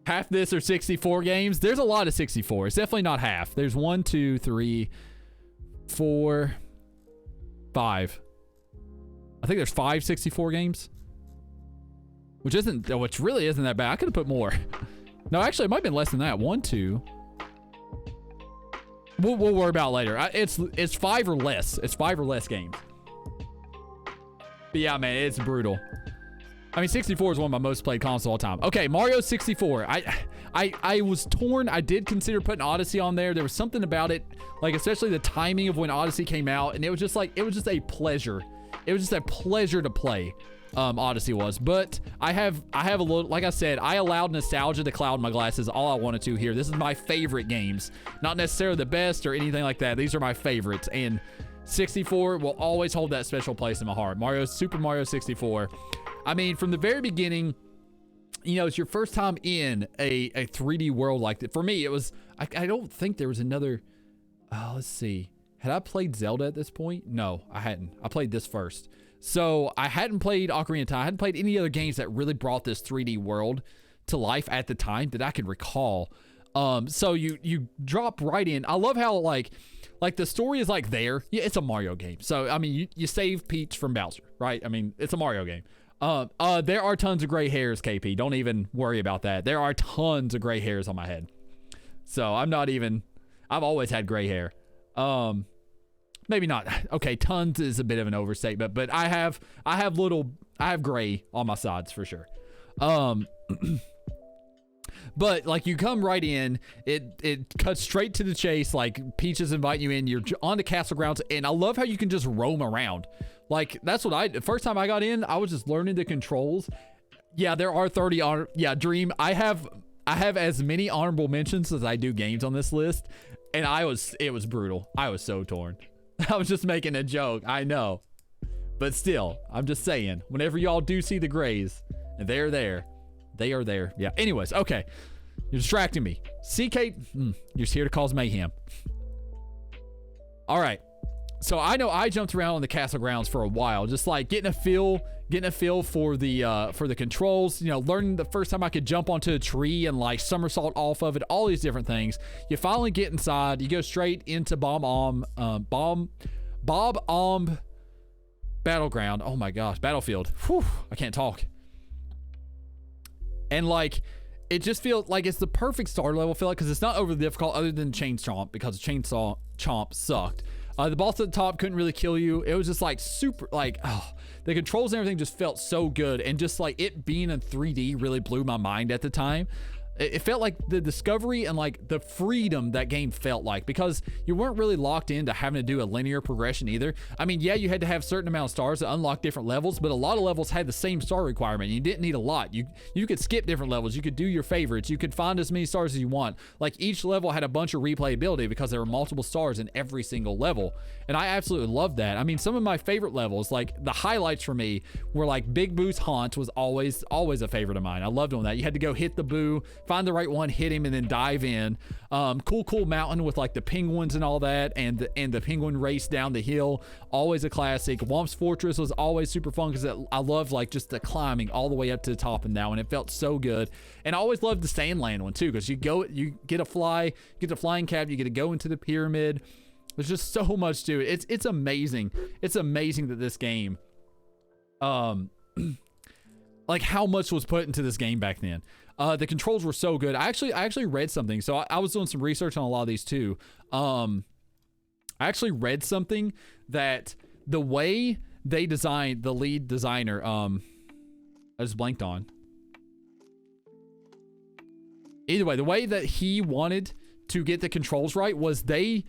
Half this are 64 games. There's a lot of 64. It's definitely not half. There's 1, 2, 3, 4, 5. I think there's 5 64 games, which really isn't that bad. I could have put more. No, actually, it might have been less than that. 1, 2. We'll worry about it later. It's 5 or less. It's 5 or less games. But yeah, man, it's brutal. I mean, 64 is one of my most played consoles of all time. Okay, Mario 64. I was torn. I did consider putting Odyssey on there. There was something about it, like especially the timing of when Odyssey came out, and it was just a pleasure. It was just a pleasure to play. Odyssey was, but I have a little, like I said, I allowed nostalgia to cloud my glasses all I wanted to here. This is my favorite games, not necessarily the best or anything like that. These are my favorites, and 64 will always hold that special place in my heart. Super Mario 64. I mean, from the very beginning, you know, it's your first time in a 3D world like that. For me, it was, I don't think there was another, let's see. Had I played Zelda at this point? No, I hadn't. I played this first. So I hadn't played Ocarina of Time. I hadn't played any other games that really brought this 3D world to life at the time that I could recall. So you drop right in. I love how like the story is like there. Yeah, it's a Mario game. So, I mean, you save Peach from Bowser, right? I mean, it's a Mario game. There are tons of gray hairs, KP. Don't even worry about that. There are tons of gray hairs on my head. So I've always had gray hair. Maybe not. Okay, tons is a bit of an overstatement, but I have gray on my sides for sure. But like you come right in, it cuts straight to the chase. Like Peach is inviting you in, you're on the castle grounds, and I love how you can just roam around. Like that's what the first time I got in, I was just learning the controls. Yeah, there are 30 Dream. I have as many honorable mentions as I do games on this list, and it was brutal. I was so torn. I was just making a joke, I know. But still, I'm just saying, whenever y'all do see the grays, and they're there, they are there. Yeah, anyways, okay. You're distracting me. CK, you're just here to cause mayhem. All right. So I know I jumped around on the castle grounds for a while, just like getting a feel for the controls, you know, learning the first time I could jump onto a tree and like somersault off of it, all these different things. You finally get inside, you go straight into Bob Omb Battleground. Oh my gosh, Battlefield. Whew, I can't talk. And like, it just feels like it's the perfect starter level, feel like, because it's not overly difficult other than Chain Chomp, because Chainsaw Chomp sucked. The boss at the top couldn't really kill you. It was just like super, like, the controls and everything just felt so good. And just like it being in 3D really blew my mind at the time. It felt like the discovery and like the freedom that game felt like, because you weren't really locked into having to do a linear progression either. I mean, yeah, you had to have a certain amount of stars to unlock different levels, but a lot of levels had the same star requirement. You didn't need a lot. You could skip different levels. You could do your favorites. You could find as many stars as you want. Like each level had a bunch of replayability because there were multiple stars in every single level. And I absolutely loved that. I mean, some of my favorite levels, like the highlights for me were like Big Boo's Haunt was always a favorite of mine. I loved on that. You had to go hit the Boo, find the right one, hit him, and then dive in. Cool Mountain with like the penguins and all that, and the penguin race down the hill, always a classic. Womp's Fortress was always super fun because I loved like just the climbing all the way up to the top in that one. It felt so good. And I always loved the Sandland one too, because you get the flying cab, you get to go into the pyramid. There's just so much to it. It's amazing. It's amazing that this game, like how much was put into this game back then. The controls were so good. I actually read something. So I was doing some research on a lot of these too. I actually read something that the way they designed, the lead designer, I just blanked on. Either way, the way that he wanted to get the controls right was they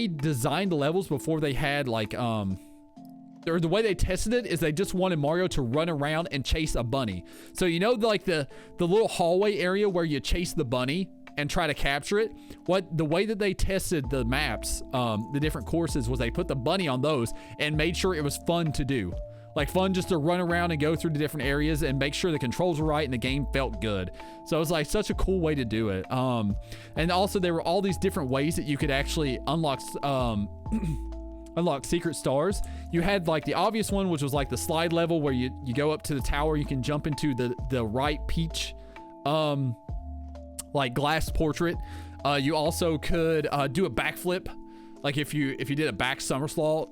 designed the levels before they had like, or the way they tested it is they just wanted Mario to run around and chase a bunny. So you know, like the little hallway area where you chase the bunny and try to capture it. The way that they tested the maps, the different courses, was they put the bunny on those and made sure it was fun to do. Like fun just to run around and go through the different areas and make sure the controls were right and the game felt good. So it was like such a cool way to do it. And also there were all these different ways that you could actually unlock secret stars. You had like the obvious one, which was like the slide level where you go up to the tower, you can jump into the right Peach like glass portrait. You also could do a backflip, like if you did a back somersault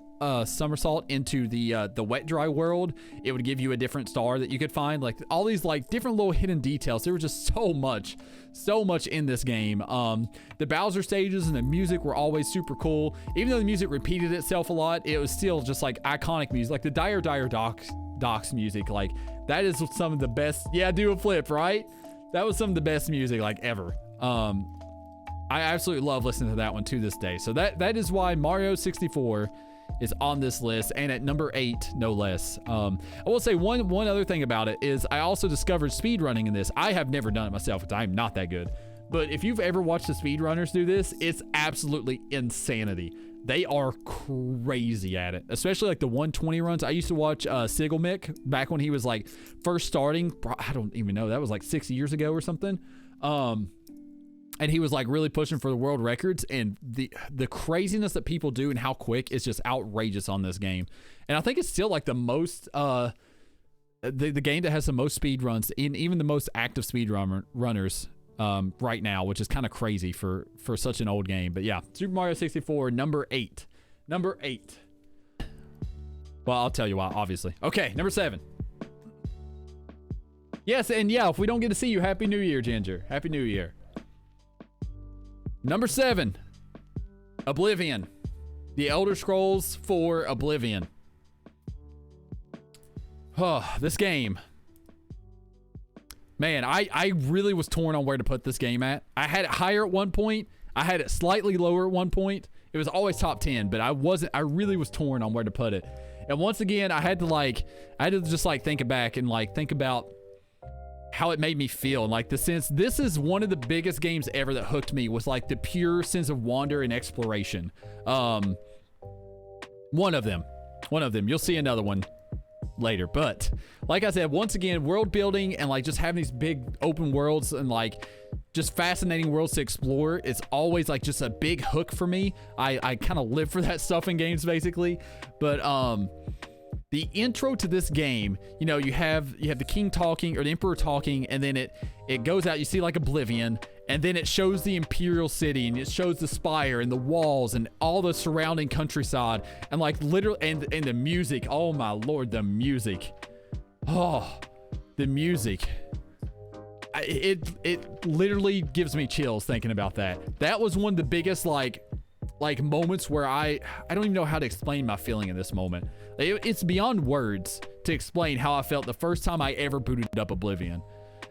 into the wet dry world, it would give you a different star that you could find. Like all these like different little hidden details. There was just so much in this game. The Bowser stages and the music were always super cool. Even though the music repeated itself a lot, it was still just like iconic music. Like the Dire Docks music, like that is some of the best. Yeah, do a flip, right? That was some of the best music like ever. I absolutely love listening to that one to this day. So that is why Mario 64 is on this list, and at number 8, no less. I will say one other thing about it is I also discovered speedrunning in this. I have never done it myself because I'm not that good. But if you've ever watched the speedrunners do this, it's absolutely insanity. They are crazy at it, especially like the 120 runs. I used to watch Sigelmick back when he was like first starting. I don't even know. That was like 6 years ago or something. And he was like really pushing for the world records, and the craziness that people do and how quick is just outrageous on this game. And I think it's still like the most, the game that has the most speed runs, in even the most active speed runners right now, which is kind of crazy for such an old game. But yeah, Super Mario 64, number 8. Number 8. Well, I'll tell you why, obviously. Okay, number 7. Yes, and yeah, if we don't get to see you, Happy New Year, Ginger. Happy New Year. Number 7, Oblivion. The Elder Scrolls 4 Oblivion. Oh, this game. Man, I really was torn on where to put this game at. I had it higher at one point. I had it slightly lower at one point. It was always top 10, but I really was torn on where to put it. And once again, I had to just like think back and like think about how it made me feel, and like the sense, this is one of the biggest games ever that hooked me, was like the pure sense of wonder and exploration. One of them, you'll see another one later, but like I said, once again, world building and like just having these big open worlds and like just fascinating worlds to explore, it's always like just a big hook for me. I kind of live for that stuff in games basically. But the intro to this game, you know, you have the king talking, or the emperor talking, and then it goes out, you see like Oblivion, and then it shows the Imperial City, and it shows the spire and the walls and all the surrounding countryside, and like literally, and the music, oh my lord, the music. Oh, the music. It literally gives me chills thinking about that. That was one of the biggest like moments where I don't even know how to explain my feeling in this moment. It's beyond words to explain how I felt the first time I ever booted up Oblivion.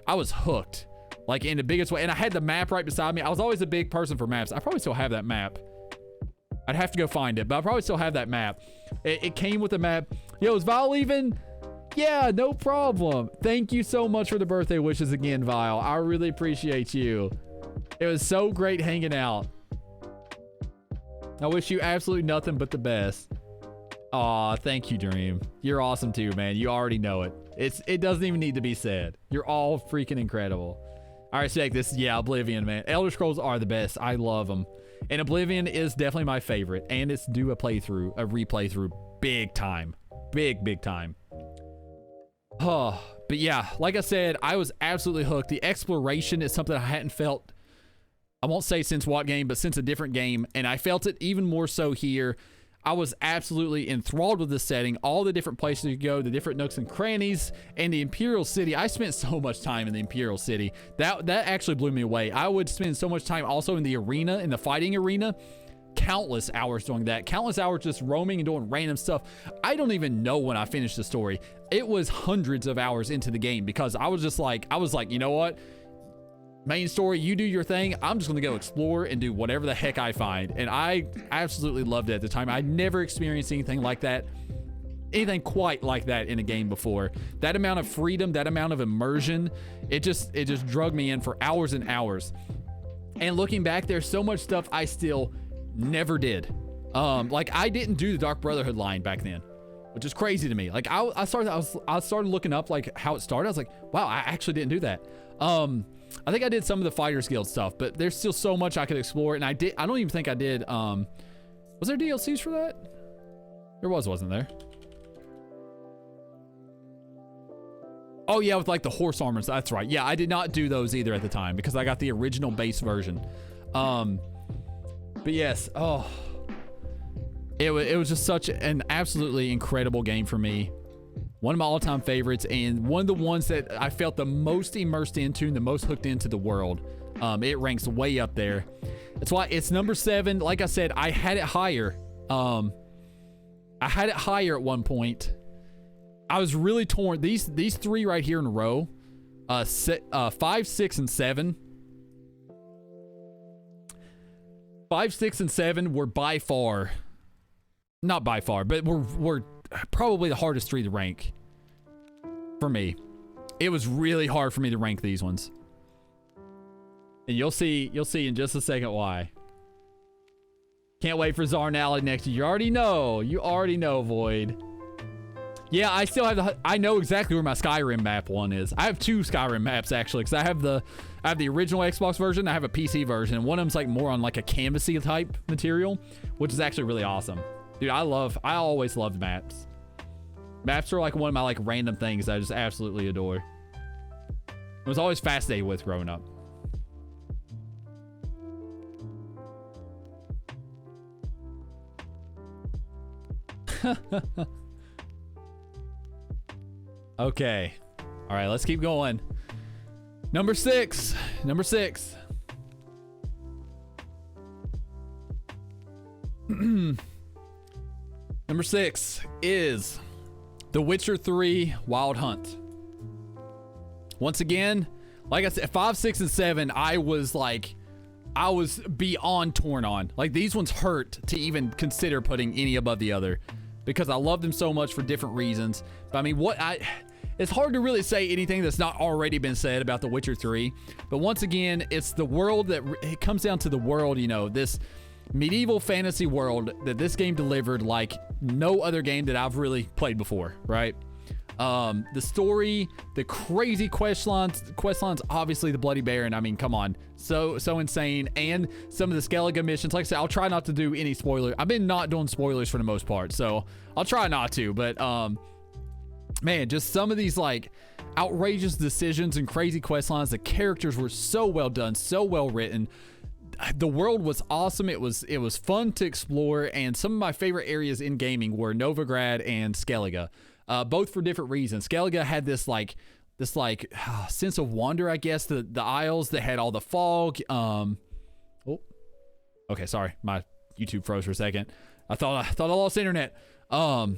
I was hooked. like in the biggest way. And I had the map right beside me. I was always a big person for maps. I probably still have that map. I'd have to go find it, but I probably still have that map. It came with the map. Yo, is Vile leaving? Yeah, no problem. Thank you so much for the birthday wishes again, Vile. I really appreciate you. It was so great hanging out. I wish you absolutely nothing but the best. Aw, thank you, Dream. You're awesome too, man. You already know it. It doesn't even need to be said. You're all freaking incredible. All right, check this. Yeah, Oblivion, man. Elder Scrolls are the best. I love them. And Oblivion is definitely my favorite. And it's due a replay through big time. Big time. Oh, but yeah, like I said, I was absolutely hooked. The exploration is something I hadn't felt, I won't say since what game, but since a different game. And I felt it even more so here. I was absolutely enthralled with this setting, all the different places you go, the different nooks and crannies, and the Imperial City. I spent so much time in the Imperial City. That actually blew me away. I would spend so much time also in the arena, in the fighting arena. Countless hours doing that. Countless hours just roaming and doing random stuff. I don't even know when I finished the story. It was hundreds of hours into the game because I was like, you know what? Main story, you do your thing. I'm just gonna go explore and do whatever the heck I find. And I absolutely loved it at the time. I'd never experienced anything like that, anything quite like that in a game before. That amount of freedom, that amount of immersion, it just drug me in for hours and hours. And looking back, there's so much stuff I still never did. Like I didn't do the Dark Brotherhood line back then, which is crazy to me. Like I started looking up like how it started. I was like, wow, I actually didn't do that. I think I did some of the Fighters Guild stuff, but there's still so much I could explore. And I don't even think I did. Was there DLCs for that? There wasn't there? Oh yeah, with like the horse armors. That's right. Yeah, I did not do those either at the time because I got the original base version. But yes, oh, it was just such an absolutely incredible game for me. One of my all-time favorites, and one of the ones that I felt the most immersed into and the most hooked into the world. It ranks way up there. That's why it's number 7. Like I said, I had it higher. I had it higher at one point. I was really torn. These 3 right here in a row, 5, 6, and 7. 5, 6, and 7 were by far, not by far, but were probably the hardest 3 to rank for me. It was really hard for me to rank these ones. And you'll see in just a second why. Can't wait for Zarnalli next year. You already know, Void. Yeah, I still have I know exactly where my Skyrim map one is. I have 2 Skyrim maps actually, because I have the original Xbox version, I have a PC version, and one of them's like more on like a canvasy type material, which is actually really awesome. Dude, I always loved maps. Maps are like one of my like random things I just absolutely adore. I was always fascinated with growing up. Okay. All right, let's keep going. Number 6. Number 6. Number 6 is The Witcher 3 Wild Hunt. Once again, like I said, 5, 6, and 7, I was beyond torn on. Like, these ones hurt to even consider putting any above the other because I love them so much for different reasons. But I mean, it's hard to really say anything that's not already been said about The Witcher 3. But once again, it's the world it comes down to the world, you know, this medieval fantasy world that this game delivered like no other game that I've really played before, right? The story, the crazy quest lines, obviously the Bloody Baron, I mean, come on, so insane. And some of the Skellige missions, like I said, I'll try not to do any spoilers. I've been not doing spoilers for the most part, so I'll try not to, but man, just some of these like outrageous decisions and crazy quest lines. The characters were so well done, so well written. The world was awesome. It was fun to explore, and some of my favorite areas in gaming were Novigrad and Skellige, both for different reasons. Skellige had this sense of wonder, I guess. The Isles that had all the fog. Oh, okay, sorry, my YouTube froze for a second. I thought I lost internet. Oh,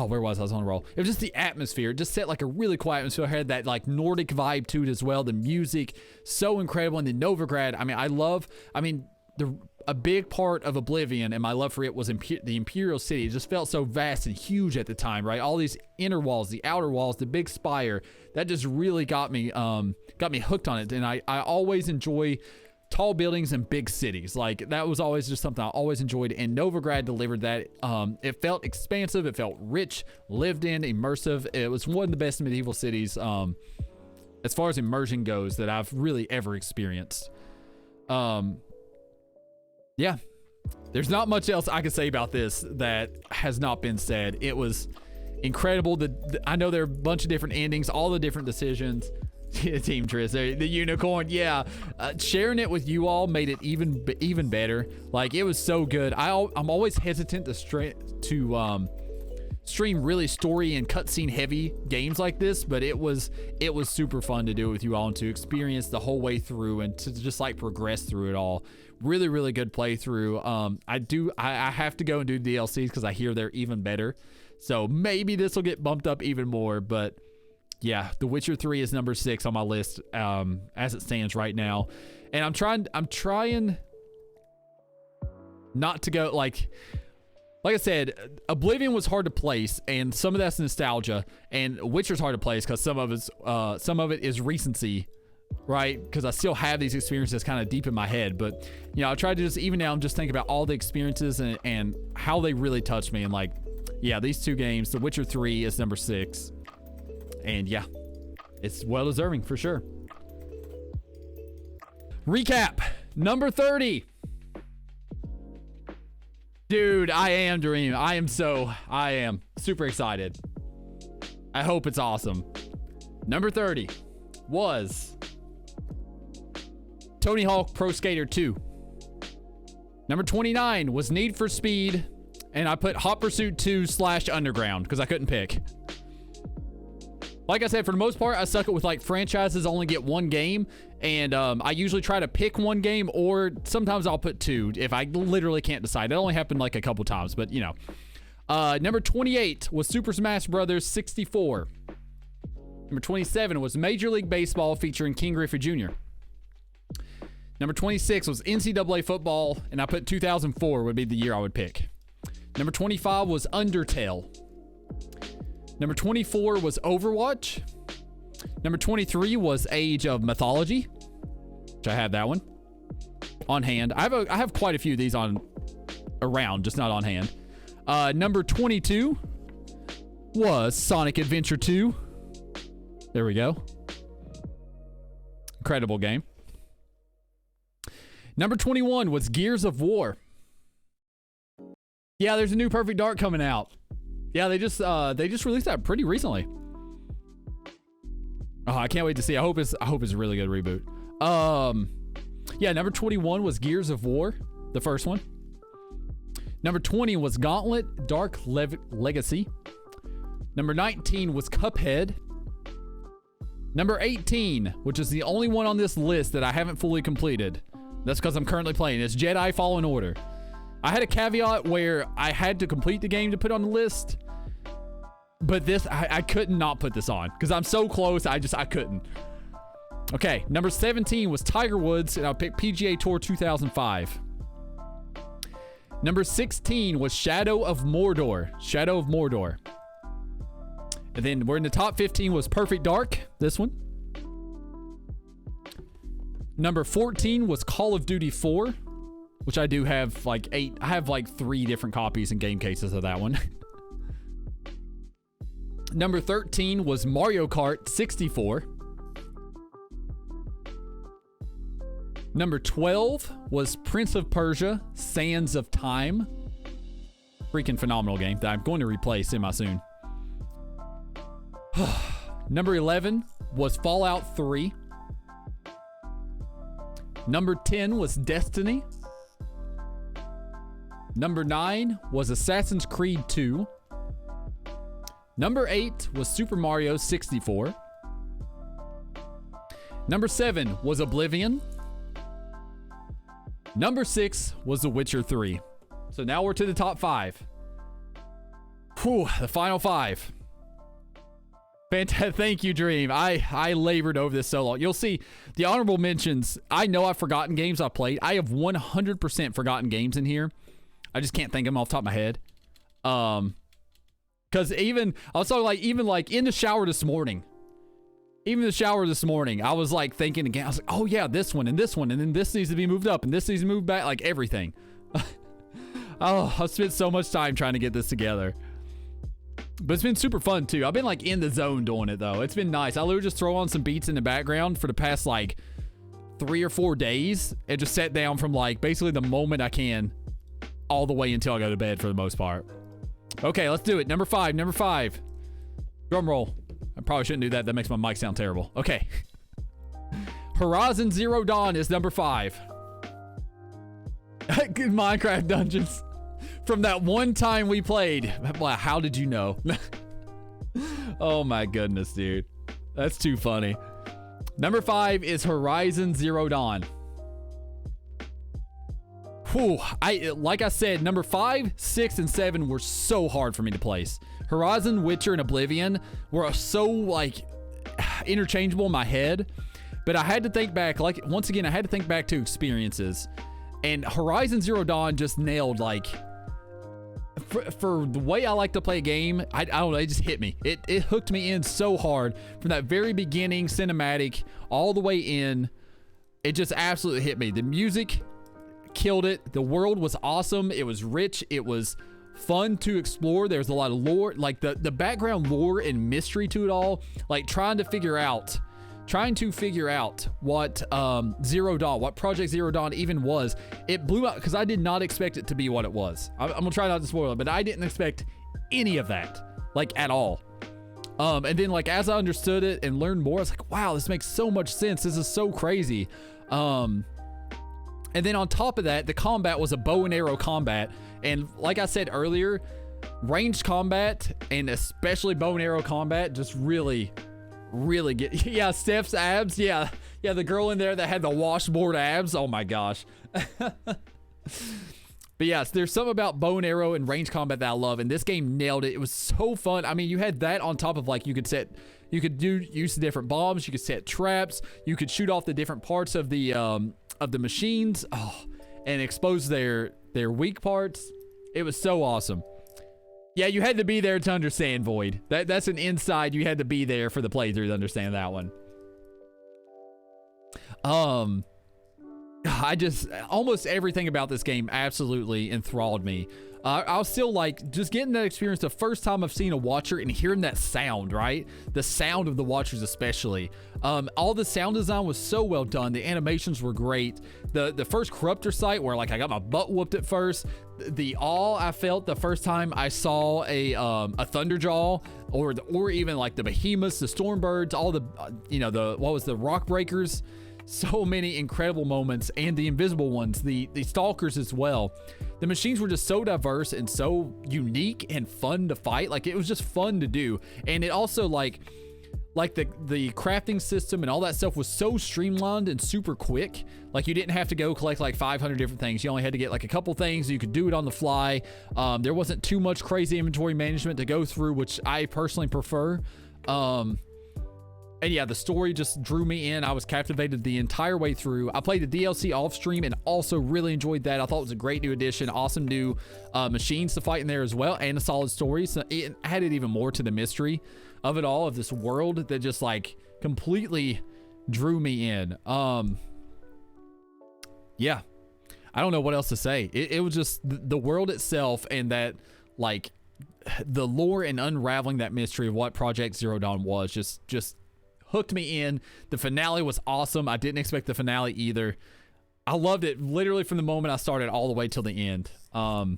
where was I? I was on a roll. It was just the atmosphere. It just set like a really quiet atmosphere. It had that like Nordic vibe to it as well. The music, so incredible. And the Novigrad, a big part of Oblivion and my love for it was the Imperial City. It just felt so vast and huge at the time, right? All these inner walls, the outer walls, the big spire, that just really got me hooked on it. And I always enjoy tall buildings and big cities. Like, that was always just something I always enjoyed, and Novigrad delivered that. It felt expansive, it felt rich, lived in, immersive. It was one of the best medieval cities as far as immersion goes that I've really ever experienced. Yeah, there's not much else I can say about this that has not been said. It was incredible. I know there are a bunch of different endings, all the different decisions. Team Triss, the unicorn, yeah. Sharing it with you all made it even better. Like, it was so good. I'm always hesitant to stream really story and cutscene heavy games like this, but it was super fun to do it with you all and to experience the whole way through and to just like progress through it all. Really, really good playthrough. I have to go and do DLCs because I hear they're even better. So maybe this will get bumped up even more, but yeah, The Witcher 3 is number 6 on my list as it stands right now. And I'm trying not to go like I said, Oblivion was hard to place, and some of that's nostalgia, and Witcher's hard to place because some of it is recency, right? Because I still have these experiences kind of deep in my head. But you know, I tried to just even now I'm just thinking about all the experiences and how they really touched me. And like, yeah, these two games, The Witcher 3 is number 6. And yeah, it's well deserving for sure. Recap, number 30. Dude, I am Dream. I am super excited. I hope it's awesome. Number 30 was Tony Hawk Pro Skater 2. Number 29 was Need for Speed, and I put Hot Pursuit 2 / Underground because I couldn't pick. Like I said, for the most part, I suck it with like franchises only get one game, and I usually try to pick one game, or sometimes I'll put 2 if I literally can't decide. It only happened like a couple times, but you know. Number 28 was Super Smash Bros. 64. Number 27 was Major League Baseball featuring King Griffey Jr. Number 26 was NCAA football, and I put 2004 would be the year I would pick. Number 25 was Undertale. Number 24 was Overwatch. Number 23 was Age of Mythology, which I have that one on hand. I have quite a few of these around, just not on hand. Number 22 was Sonic Adventure 2. There we go. Incredible game. Number 21 was Gears of War. Yeah, there's a new Perfect Dark coming out. Yeah, they just released that pretty recently. Oh, I can't wait to see. I hope it's a really good reboot. Yeah, number 21 was Gears of War, the first one. Number 20 was Gauntlet Dark Legacy. Number 19 was Cuphead. Number 18, which is the only one on this list that I haven't fully completed. That's because I'm currently playing. It's Jedi Fallen Order. I had a caveat where I had to complete the game to put on the list, but this, I could not put this on because I'm so close. I couldn't. Okay, number 17 was Tiger Woods, and I picked PGA Tour 2005. Number 16 was Shadow of Mordor. Shadow of Mordor. And then we're in the top 15 was Perfect Dark, this one. Number 14 was Call of Duty 4. Which I do have like 8. I have like 3 different copies and game cases of that one. Number 13 was Mario Kart 64. Number 12 was Prince of Persia Sands of Time. Freaking phenomenal game that I'm going to replay semi-soon. Number 11 was Fallout 3. Number 10 was Destiny. Number 9 was Assassin's Creed 2. Number 8 was Super Mario 64. Number 7 was Oblivion. Number 6 was The Witcher 3. So now we're to the top 5. Whew, the final 5. Fantastic. Thank you, Dream. I labored over this so long. You'll see the honorable mentions. I know I've forgotten games I played. I have 100% forgotten games in here. I just can't think of them off the top of my head. Because even I was talking like in the shower this morning. Even in the shower this morning, I was like thinking again. I was like, oh yeah, this one, and then this needs to be moved up, and this needs to move back, like everything. Oh, I've spent so much time trying to get this together. But it's been super fun too. I've been like in the zone doing it though. It's been nice. I literally just throw on some beats in the background for the past like 3 or 4 days and just sat down from like basically the moment I can all the way until I go to bed for the most part. Okay, let's do it. Number 5. Drum roll. I probably shouldn't do that. That makes my mic sound terrible. Okay. Horizon Zero Dawn is number 5. Good Minecraft dungeons. From that one time we played. Wow, how did you know? Oh my goodness, dude. That's too funny. Number 5 is Horizon Zero Dawn. Whew, like I said, number 5, 6, and 7 were so hard for me to place. Horizon, Witcher, and Oblivion were so like interchangeable in my head, but I had to think back. Like once again, I had to think back to experiences, and Horizon Zero Dawn just nailed like for the way I like to play a game. I don't know, it just hit me. It hooked me in so hard from that very beginning cinematic all the way in. It just absolutely hit me. The music killed it. The world was awesome. It was rich. It was fun to explore. There's a lot of lore, like the background lore and mystery to it all, like trying to figure out what Zero Dawn, what Project Zero Dawn even was. It blew out because I did not expect it to be what it was. I'm gonna try not to spoil it, but I didn't expect any of that, like at all. And then like as I understood it and learned more, I was like, wow, this makes so much sense. This is so crazy. And then on top of that, the combat was a bow and arrow combat. And like I said earlier, ranged combat and especially bow and arrow combat just really get, yeah, Steph's abs. Yeah, the girl in there that had the washboard abs. Oh my gosh. But yes, there's something about bow and arrow and range combat that I love, and this game nailed it. It was so fun. I mean, you had that on top of like you could use the different bombs, you could set traps, you could shoot off the different parts of the machines, and expose their weak parts. It was so awesome. Yeah, you had to be there to understand, Void. That's an inside. You had to be there for the playthrough to understand that one. I just, almost everything about this game absolutely enthralled me. I was still like, just getting that experience the first time I've seen a Watcher and hearing that sound, right? The sound of the Watchers especially. All the sound design was so well done. The animations were great. The first Corruptor site where like I got my butt whooped at first. The awe I felt the first time I saw a Thunderjaw or even like the Behemoths, the Stormbirds, all the, what was the Rock Breakers? So many incredible moments, and the invisible ones, the stalkers as well. The machines were just so diverse and so unique and fun to fight. Like it was just fun to do. And it also like the crafting system and all that stuff was so streamlined and super quick. Like you didn't have to go collect like 500 different things. You only had to get like a couple things. You could do it on the fly. There wasn't too much crazy inventory management to go through, which I personally prefer. And yeah, the story just drew me in. I was captivated the entire way through. I played the DLC off stream and also really enjoyed that. I thought it was a great new addition. Awesome new machines to fight in there as well, and a solid story. So it added even more to the mystery of it all, of this world that just like completely drew me in. Yeah, I don't know what else to say. It was just the world itself, and that like the lore and unraveling that mystery of what Project Zero Dawn was just hooked me in. The finale was awesome. I didn't expect the finale either. I loved it literally from the moment I started all the way till the end. And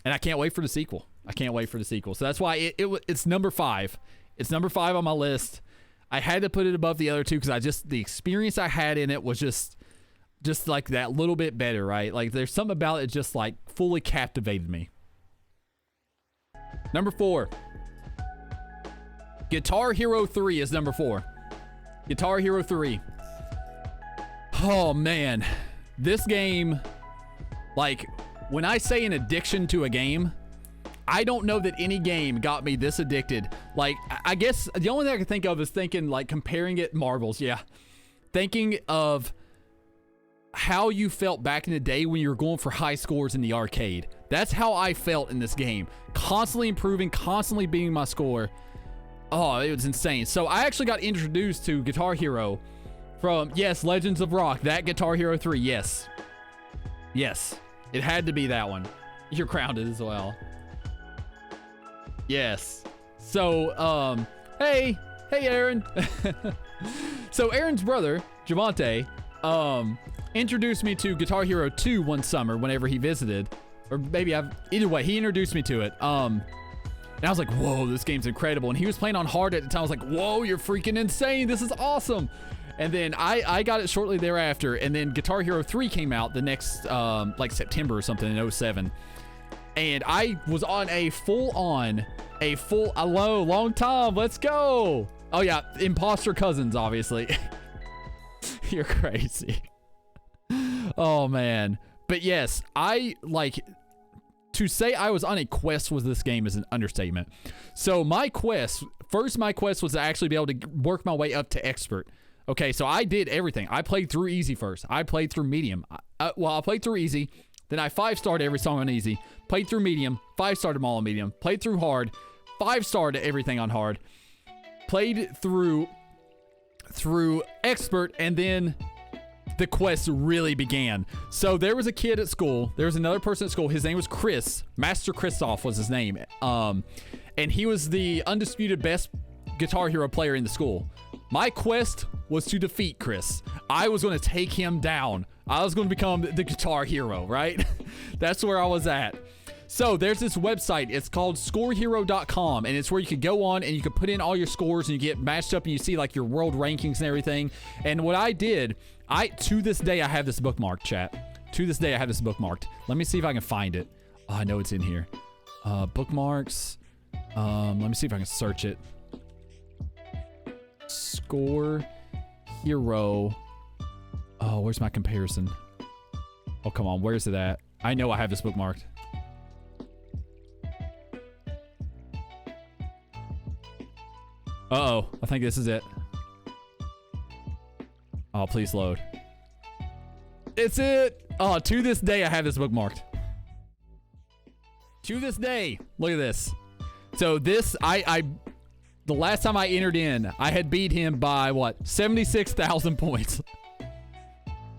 I can't wait for the sequel. So that's why it's number 5. It's number 5 on my list. I had to put it above the other two because the experience I had in it was just like that little bit better, right? Like there's something about it just like fully captivated me. Number 4. Guitar Hero 3 is number 4. Guitar Hero 3. Oh man, this game, like when I say an addiction to a game, I don't know that any game got me this addicted. Like, I guess the only thing I can think of is thinking, like, comparing it marbles. Yeah. Thinking of how you felt back in the day when you were going for high scores in the arcade. That's how I felt in this game. Constantly improving, constantly beating my score. Oh, it was insane. So I actually got introduced to Guitar Hero from, yes, Legends of Rock. That Guitar Hero 3, yes. Yes. It had to be that one. You're crowned as well. Yes. So, hey Aaron. So Aaron's brother, Javante, introduced me to Guitar Hero 2 one summer whenever he visited. Or maybe either way, he introduced me to it. And I was like, whoa, this game's incredible. And he was playing on hard at the time. I was like, whoa, you're freaking insane. This is awesome. And then I got it shortly thereafter. And then Guitar Hero 3 came out the next, like September or something in 07. And I was on a hello, long time, let's go. Oh yeah, imposter cousins, obviously. You're crazy. Oh man. But yes, to say I was on a quest with this game is an understatement. So my quest was to actually be able to work my way up to expert. Okay, so I did everything. I played through easy first. I played through medium. I played through easy. Then I 5-starred every song on easy. Played through medium. 5-starred them all on medium. Played through hard. 5-starred everything on hard. Played through expert, and then the quest really began. So there was a kid at school. There was another person at school. His name was Chris. Master Christoph was his name. And he was the undisputed best Guitar Hero player in the school. My quest was to defeat Chris. I was going to take him down. I was going to become the Guitar Hero, right? That's where I was at. So there's this website. It's called scorehero.com, and it's where you could go on and you could put in all your scores and you get matched up and you see like your world rankings and everything. And what I did, to this day, I have this bookmarked, chat. To this day, I have this bookmarked. Let me see if I can find it. Oh, I know it's in here. Bookmarks. Let me see if I can search it. Score Hero. Oh, where's my comparison? Oh, come on. Where's it at? I know I have this bookmarked. Uh-oh. I think this is it. Oh, please load. It's it! Oh, to this day, I have this bookmarked. To this day. Look at this. So this, the last time I entered in, I had beat him by, what, 76,000 points.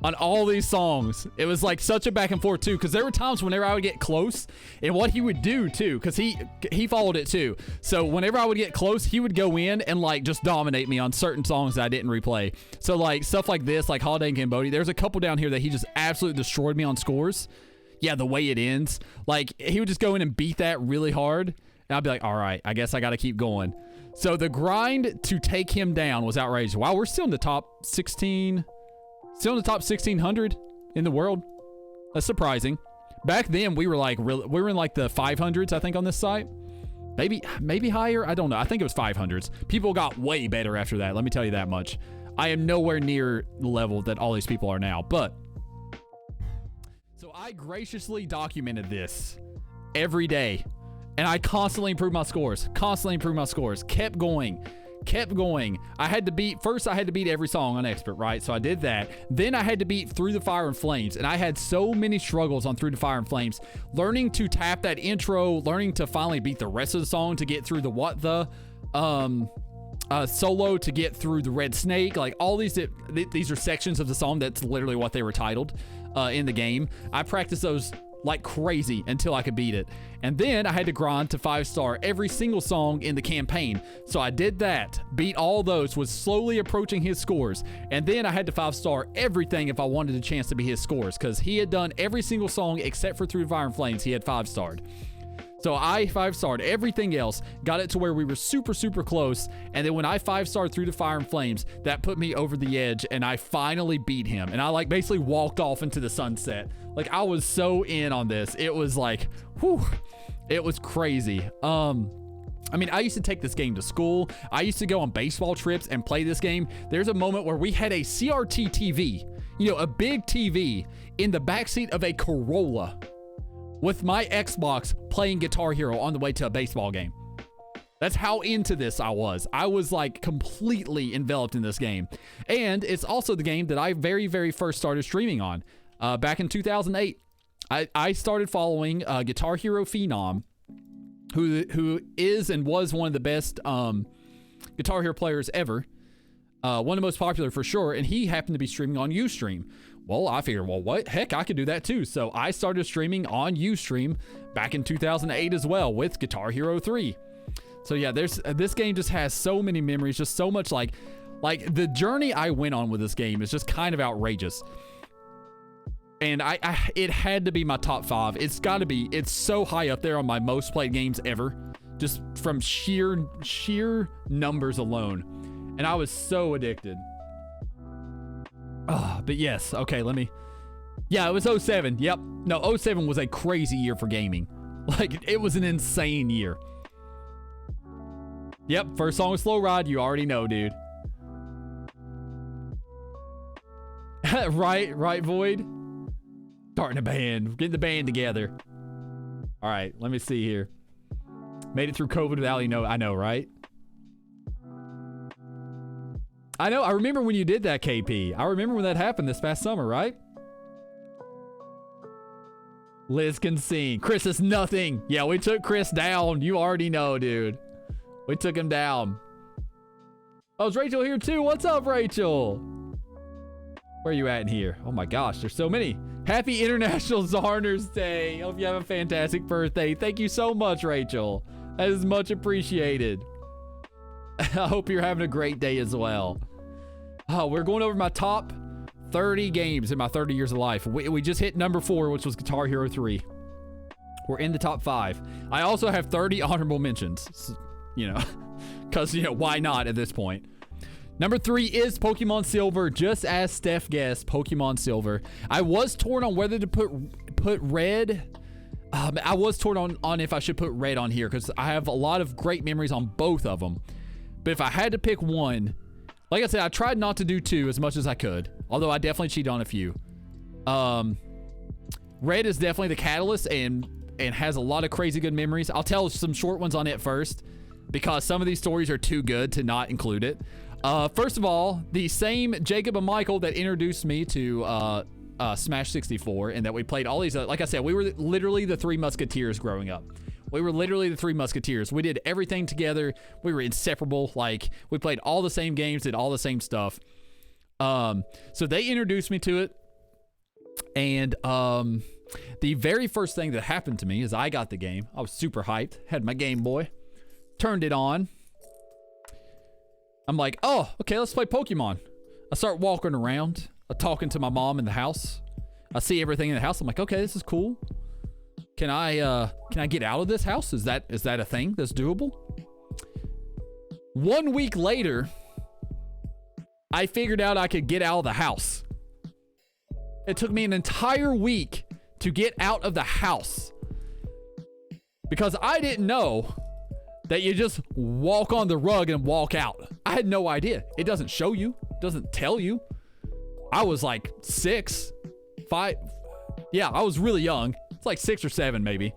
On all these songs. It was like such a back and forth too, because there were times whenever I would get close, and what he would do too, because he followed it too. So whenever I would get close, he would go in and like just dominate me on certain songs that I didn't replay. So like stuff like this, like Holiday in Cambodia, there's a couple down here that he just absolutely destroyed me on scores. Yeah, the way it ends. Like he would just go in and beat that really hard, and I'd be like, all right, I guess I got to keep going. So the grind to take him down was outrageous. Wow, we're still in the top 16. Still in the top 1,600 in the world. That's surprising. Back then, we were in like the 500s, I think, on this site. Maybe higher. I don't know. I think it was 500s. People got way better after that. Let me tell you that much. I am nowhere near the level that all these people are now. But so I graciously documented this every day, and I constantly improved my scores. Kept going. I had to beat every song on expert, right? So I did that. Then I had to beat Through the Fire and Flames, and I had so many struggles on Through the Fire and Flames, learning to tap that intro, learning to finally beat the rest of the song to get through the solo, to get through the Red Snake. Like all these are sections of the song. That's literally what they were titled in the game. I practiced those like crazy until I could beat it. And then I had to grind to 5-star every single song in the campaign. So I did that, beat all those, was slowly approaching his scores. And then I had to 5-star everything if I wanted a chance to be his scores, because he had done every single song except for Through the Fire and Flames. He had 5-starred. So I 5-starred everything else, got it to where we were super, super close. And then when I 5-starred Through the Fire and Flames, that put me over the edge, and I finally beat him. And I like basically walked off into the sunset. Like I was so in on this. It was like, whew, it was crazy. I mean, I used to take this game to school. I used to go on baseball trips and play this game. There's a moment where we had a CRT TV, a big TV in the backseat of a Corolla. with my Xbox playing Guitar Hero on the way to a baseball game. That's how into this I was. I was like completely enveloped in this game. And it's also the game that I very, very first started streaming on. Back in 2008, I started following Guitar Hero Phenom, who is and was one of the best Guitar Hero players ever. One of the most popular for sure, and he happened to be streaming on Ustream. Well, I figured, well, what? Heck, I could do that too. So I started streaming on Ustream back in 2008 as well with Guitar Hero 3. So yeah, this game just has so many memories, just so much like the journey I went on with this game is just kind of outrageous. And it had to be my top 5. It's got to be. It's so high up there on my most played games ever, just from sheer numbers alone. And I was so addicted. But yes, okay, yeah, it was 07. Yep. No, 07 was a crazy year for gaming. Like, it was an insane year. Yep, first song was Slow Ride. You already know, dude. right, Void. Starting a band, getting the band together. All right, let me see here. Made it through COVID without, I know, right? I know, I remember when you did that, KP. I remember when that happened this past summer, right? Liz can sing. Chris is nothing. Yeah, we took Chris down. You already know, dude. We took him down. Oh, is Rachel here too? What's up, Rachel? Where are you at in here? Oh my gosh, there's so many. Happy International Zarners Day. Hope you have a fantastic birthday. Thank you so much, Rachel. That is much appreciated. I hope you're having a great day as well. Oh, we're going over my top 30 games in my 30 years of life. We just hit number 4, which was Guitar Hero 3. We're in the top 5. I also have 30 honorable mentions, because, why not at this point? Number 3 is Pokemon Silver, just as Steph guessed, Pokemon Silver. I was torn on whether to put Red. I was torn on if I should put Red on here, because I have a lot of great memories on both of them. But if I had to pick one, like I said, I tried not to do 2 as much as I could, although I definitely cheated on a few. Red is definitely the catalyst and has a lot of crazy good memories. I'll tell some short ones on it first, because some of these stories are too good to not include it. First of all, the same Jacob and Michael that introduced me to Smash 64, and that we played all these, like I said, we were literally the 3 Musketeers growing up. We were literally the 3 Musketeers. We did everything together. We were inseparable. Like, we played all the same games, did all the same stuff. So they introduced me to it. And the very first thing that happened to me is I got the game. I was super hyped. Had my Game Boy. Turned it on. I'm like, oh, okay, let's play Pokemon. I start walking around. Talking to my mom in the house. I see everything in the house. I'm like, okay, this is cool. Can I get out of this house? Is that a thing that's doable? 1 week later, I figured out I could get out of the house. It took me an entire week to get out of the house, because I didn't know that you just walk on the rug and walk out. I had no idea. It doesn't show you. It doesn't tell you. I was like 6, 5. Yeah, I was really young. It's like 6 or 7 maybe.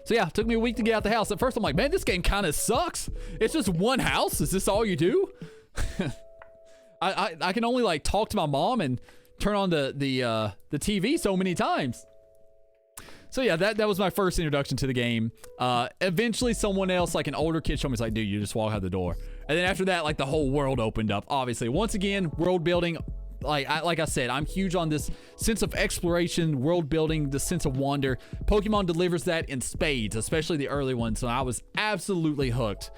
So yeah, it took me a week to get out the house. At first I'm like, man, this game kind of sucks. It's just one house. Is this all you do? I can only like talk to my mom and turn on the TV so many times. So yeah, that was my first introduction to the game. Eventually someone else, like an older kid, showed me, like, dude, you just walk out the door. And then after that, like, the whole world opened up, obviously. Once again, world building. Like I said, I'm huge on this sense of exploration, world building, the sense of wonder. Pokemon delivers that in spades, especially the early ones. So I was absolutely hooked.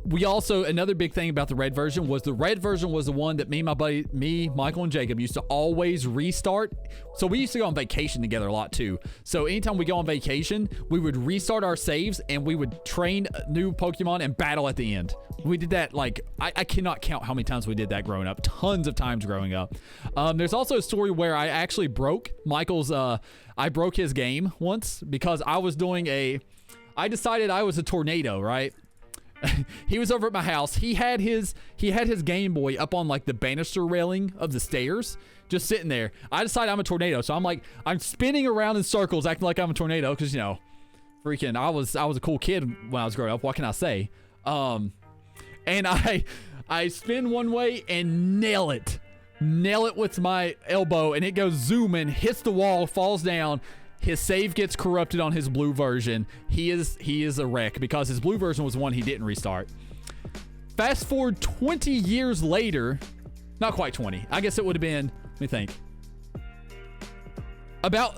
We also, another big thing about the red version was the one that me, Michael, and Jacob used to always restart. So we used to go on vacation together a lot too. So anytime we go on vacation, we would restart our saves and we would train new Pokemon and battle at the end. We did that, like, I cannot count how many times we did that growing up. Tons of times growing up. There's also a story where I actually broke Michael's, I broke his game once because I decided I was a tornado, right? He was over at my house. He had his Game Boy up on like the banister railing of the stairs, just sitting there. I decided I'm a tornado, so I'm spinning around in circles, acting like I'm a tornado, because you know, freaking, I was a cool kid when I was growing up. What can I say? And I spin one way and nail it with my elbow, and it goes zooming, hits the wall, falls down. His save gets corrupted on his blue version. He is a wreck because his blue version was the one he didn't restart. Fast forward 20 years later, not quite 20. I guess it would have been, let me think, about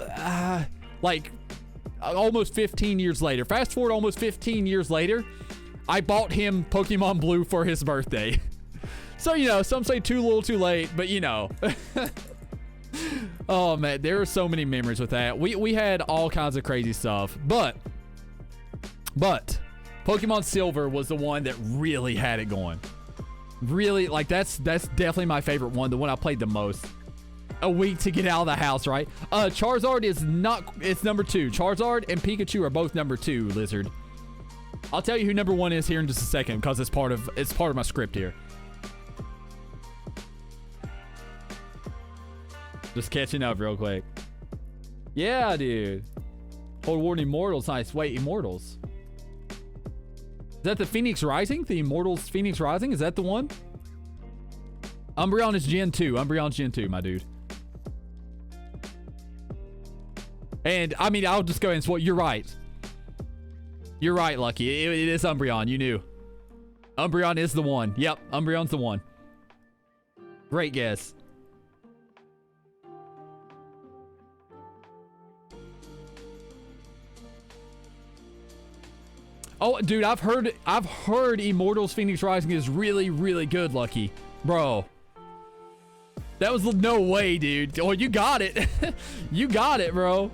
like almost 15 years later. Fast forward almost 15 years later, I bought him Pokemon Blue for his birthday. So, you know, some say too little too late, but you know. Oh man, there are so many memories with that. We had all kinds of crazy stuff, but Pokemon Silver was the one that really had it going. Really, like that's definitely my favorite one, the one I played the most. A week to get out of the house, right? Charizard is not, it's number 2. Charizard and Pikachu are both number 2, Lizard. I'll tell you who number 1 is here in just a second because it's part of my script here. Just catching up real quick. Yeah, dude. Hold War Immortals. Nice. Wait, Immortals. Is that the Phoenix Rising? The Immortals Phoenix Rising? Is that the one? Umbreon is Gen 2. Umbreon's Gen 2, my dude. And, I mean, I'll just go ahead and spoil. You're right. You're right, Lucky. It is Umbreon. You knew. Umbreon is the one. Yep, Umbreon's the one. Great guess. Oh, dude, I've heard Immortals Phoenix Rising is really, really good, Lucky. Bro. That was no way, dude. Oh, you got it. You got it, bro.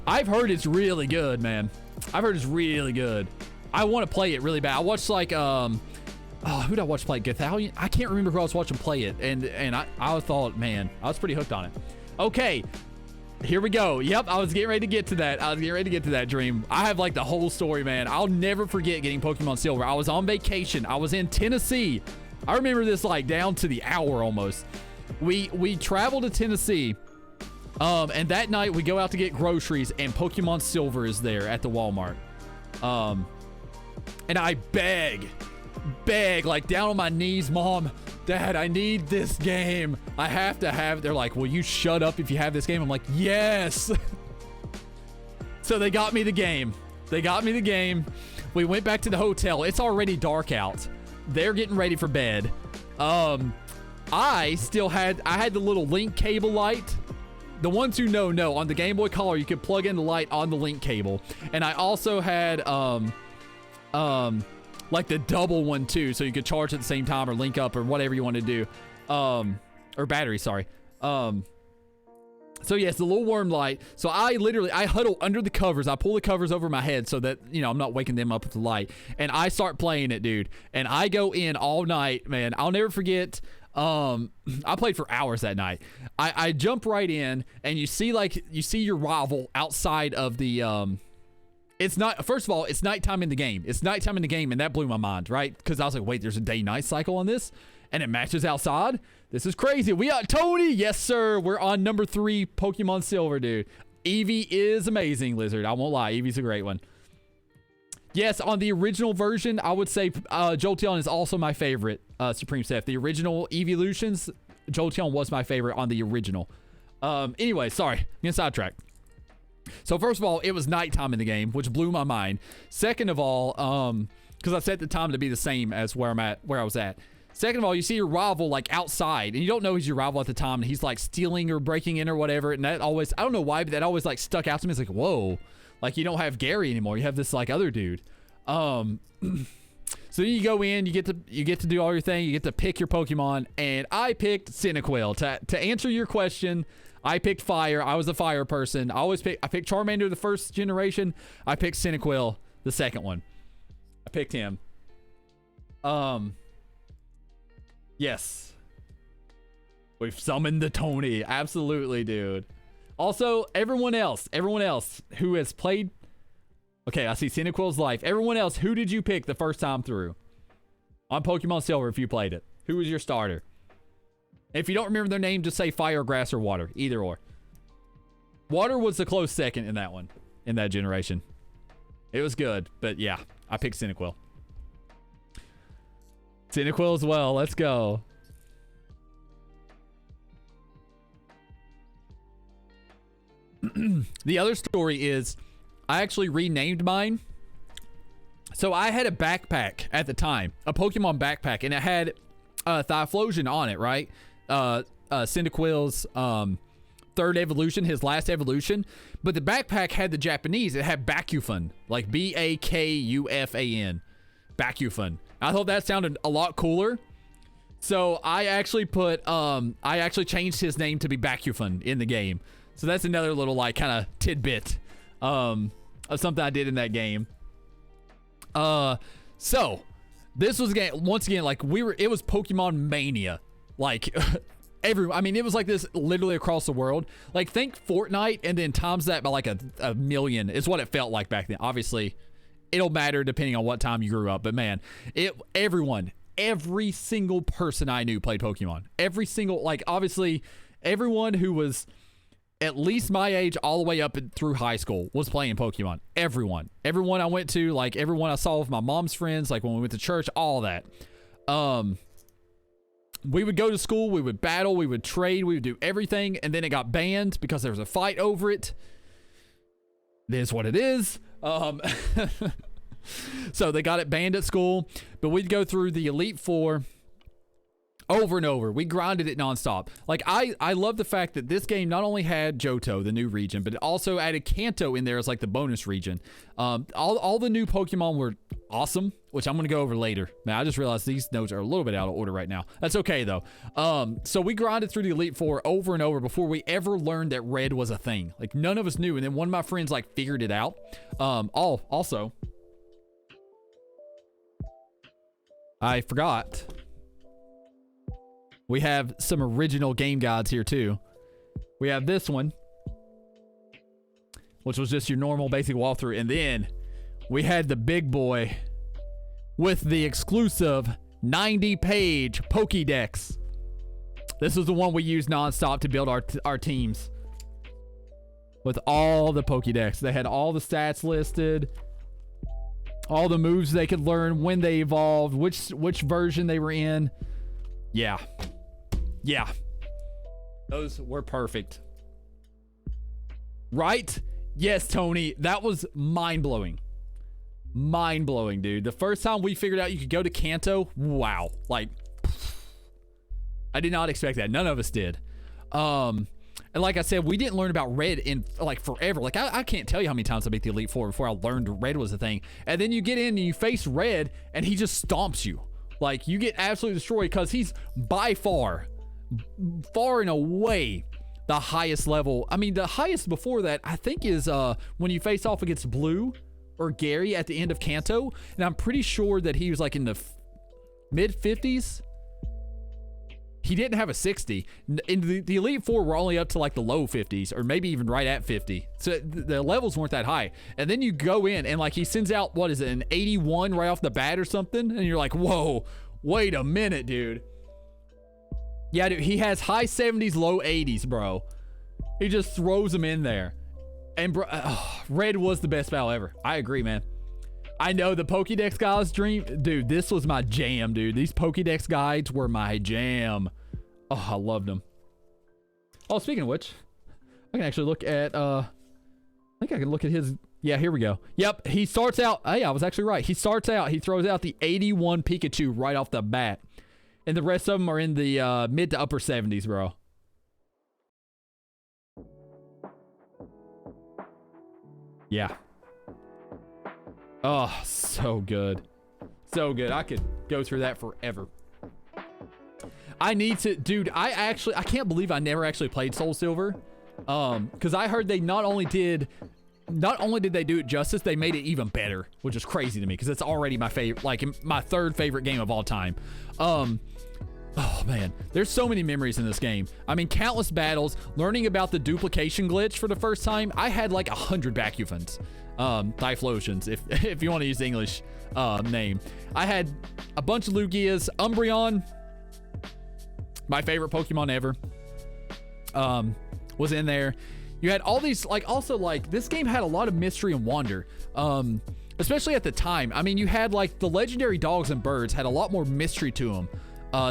I've heard it's really good, man. I've heard it's really good. I want to play it really bad. I watched like, oh, who did I watch play? Gothalion? I can't remember who I was watching play it. And I thought, man, I was pretty hooked on it. Okay. Here we go. Yep, I was getting ready to get to that. Dream. I have like the whole story, man. I'll never forget getting Pokemon Silver. I was on vacation. I was in Tennessee. I remember this like down to the hour almost. We traveled to Tennessee. And that night we go out to get groceries and Pokemon Silver is there at the Walmart. And I beg like down on my knees, Mom, Dad, I need this game. I have to have it. They're like, will you shut up if you have this game? I'm like, yes. So they got me the game. We went back to the hotel. It's already dark out. They're getting ready for bed. I had the little link cable light. The ones who know, on the Game Boy Color, you could plug in the light on the link cable. And I also had, like the double one too, so you could charge at the same time or link up or whatever you want to do. Or battery, sorry. So yes, the little worm light. So I huddle under the covers. I pull the covers over my head so that, you know, I'm not waking them up with the light. And I start playing it, dude. And I go in all night, man. I'll never forget. I played for hours that night. I jump right in and you see your rival outside of the, it's not, first of all, it's nighttime in the game. And that blew my mind, right? Because I was like, wait, there's a day-night cycle on this? And it matches outside? This is crazy. We got Tony! Yes, sir. We're on number 3 Pokemon Silver, dude. Eevee is amazing, Lizard. I won't lie. Eevee's a great one. Yes, on the original version, I would say Jolteon is also my favorite, Supreme Seth. The original Evolutions, Jolteon was my favorite on the original. Anyway, sorry. I'm getting sidetracked. So first of all, it was nighttime in the game, which blew my mind. Second of all, because I set the time to be the same as where I was at. Second of all, you see your rival like outside, and you don't know he's your rival at the time, and he's like stealing or breaking in or whatever. And that always, I don't know why, but that always like stuck out to me. It's like, whoa, like you don't have Gary anymore. You have this like other dude. So then you go in, you get to do all your thing. You get to pick your Pokemon, and I picked Cyndaquil. To answer your question, I picked fire. I was a fire person. I picked Charmander the first generation. I picked Cyndaquil the second one. I picked him. Yes. We've summoned the Tony. Absolutely, dude. Also, everyone else who has played Okay, I see Cyndaquil's life. Everyone else, who did you pick the first time through? On Pokemon Silver, if you played it. Who was your starter? If you don't remember their name, just say fire, grass, or water. Either or. Water was the close second in that one. In that generation. It was good, but yeah. I picked Cyndaquil. Cyndaquil as well. Let's go. The other story is I actually renamed mine. So I had a backpack at the time, a Pokemon backpack, and it had Typhlosion on it, right? Cyndaquil's third evolution, his last evolution. But the backpack had the Japanese. It had Bakufan, like Bakufan. Bakufan. I thought that sounded a lot cooler. So I actually changed his name to be Bakufan in the game. So that's another little like kind of tidbit of something I did in that game. So this was again, once again, like it was Pokemon Mania. Like I mean, it was like this literally across the world. Like think Fortnite and then times that by like a million is what it felt like back then. Obviously, it'll matter depending on what time you grew up. But man, every single person I knew played Pokemon. Every single, like obviously everyone who was at least my age all the way up through high school was playing Pokemon. Everyone I went to, like everyone I saw with my mom's friends, like when we went to church, all that. We would go to school, we would battle, we would trade, we would do everything, and then it got banned because there was a fight over it. It is what it is. So they got it banned at school, but we'd go through the Elite Four over and over. We grinded it nonstop. Like I love the fact that this game not only had Johto, the new region, but it also added Kanto in there as like the bonus region. All the new Pokemon were awesome, which I'm gonna go over later. Man, I just realized these notes are a little bit out of order right now. That's okay though. So we grinded through the Elite Four over and over before we ever learned that red was a thing. Like none of us knew, and then one of my friends like figured it out. Also, I forgot. We have some original game guides here too. We have this one, which was just your normal basic walkthrough. And then we had the big boy with the exclusive 90-page Pokédex. This is the one we used nonstop to build our teams. With all the Pokédex. They had all the stats listed. All the moves they could learn, when they evolved, which version they were in. Yeah. Yeah. Those were perfect. Right? Yes, Tony. That was mind-blowing. Mind-blowing, dude. The first time we figured out you could go to Kanto, wow. Like, I did not expect that. None of us did. And like I said, we didn't learn about red in like forever. Like I can't tell you how many times I beat the Elite Four before I learned red was a thing. And then you get in and you face red and he just stomps you. Like you get absolutely destroyed because he's by far and away the highest level. I mean, the highest before that I think is when you face off against Blue or Gary at the end of Kanto. And I'm pretty sure that he was like in the mid 50s. He didn't have a 60. In the Elite Four were only up to like the low 50s or maybe even right at 50. So the levels weren't that high. And then you go in and like he sends out, what is it, an 81 right off the bat or something? And you're like, whoa, wait a minute, dude. Yeah, dude, he has high 70s, low 80s, bro. He just throws them in there. And bro, red was the best battle ever. I agree, man. I know the Pokédex guys dream. Dude, this was my jam, dude. These Pokédex guides were my jam. Oh, I loved them. Oh, speaking of which, I can actually look at, I think I can look at his, yeah, here we go. Yep, he starts out, hey, I was actually right. He starts out, he throws out the 81 Pikachu right off the bat. And the rest of them are in the mid to upper 70s, bro. Yeah. Oh, so good. So good. I could go through that forever. I need to, dude, I can't believe I never actually played Soul Silver. Because I heard they not only did they do it justice, they made it even better, which is crazy to me because it's already my favorite, like my third favorite game of all time. Oh man, there's so many memories in this game. I mean, countless battles, learning about the duplication glitch for the first time. I had like 100 Bakufans. Typhlosions, if you want to use the English name. I had a bunch of Lugias. Umbreon, my favorite Pokemon ever, was in there. You had all these, like, also, like, this game had a lot of mystery and wonder, especially at the time. I mean, you had, like, the legendary dogs and birds had a lot more mystery to them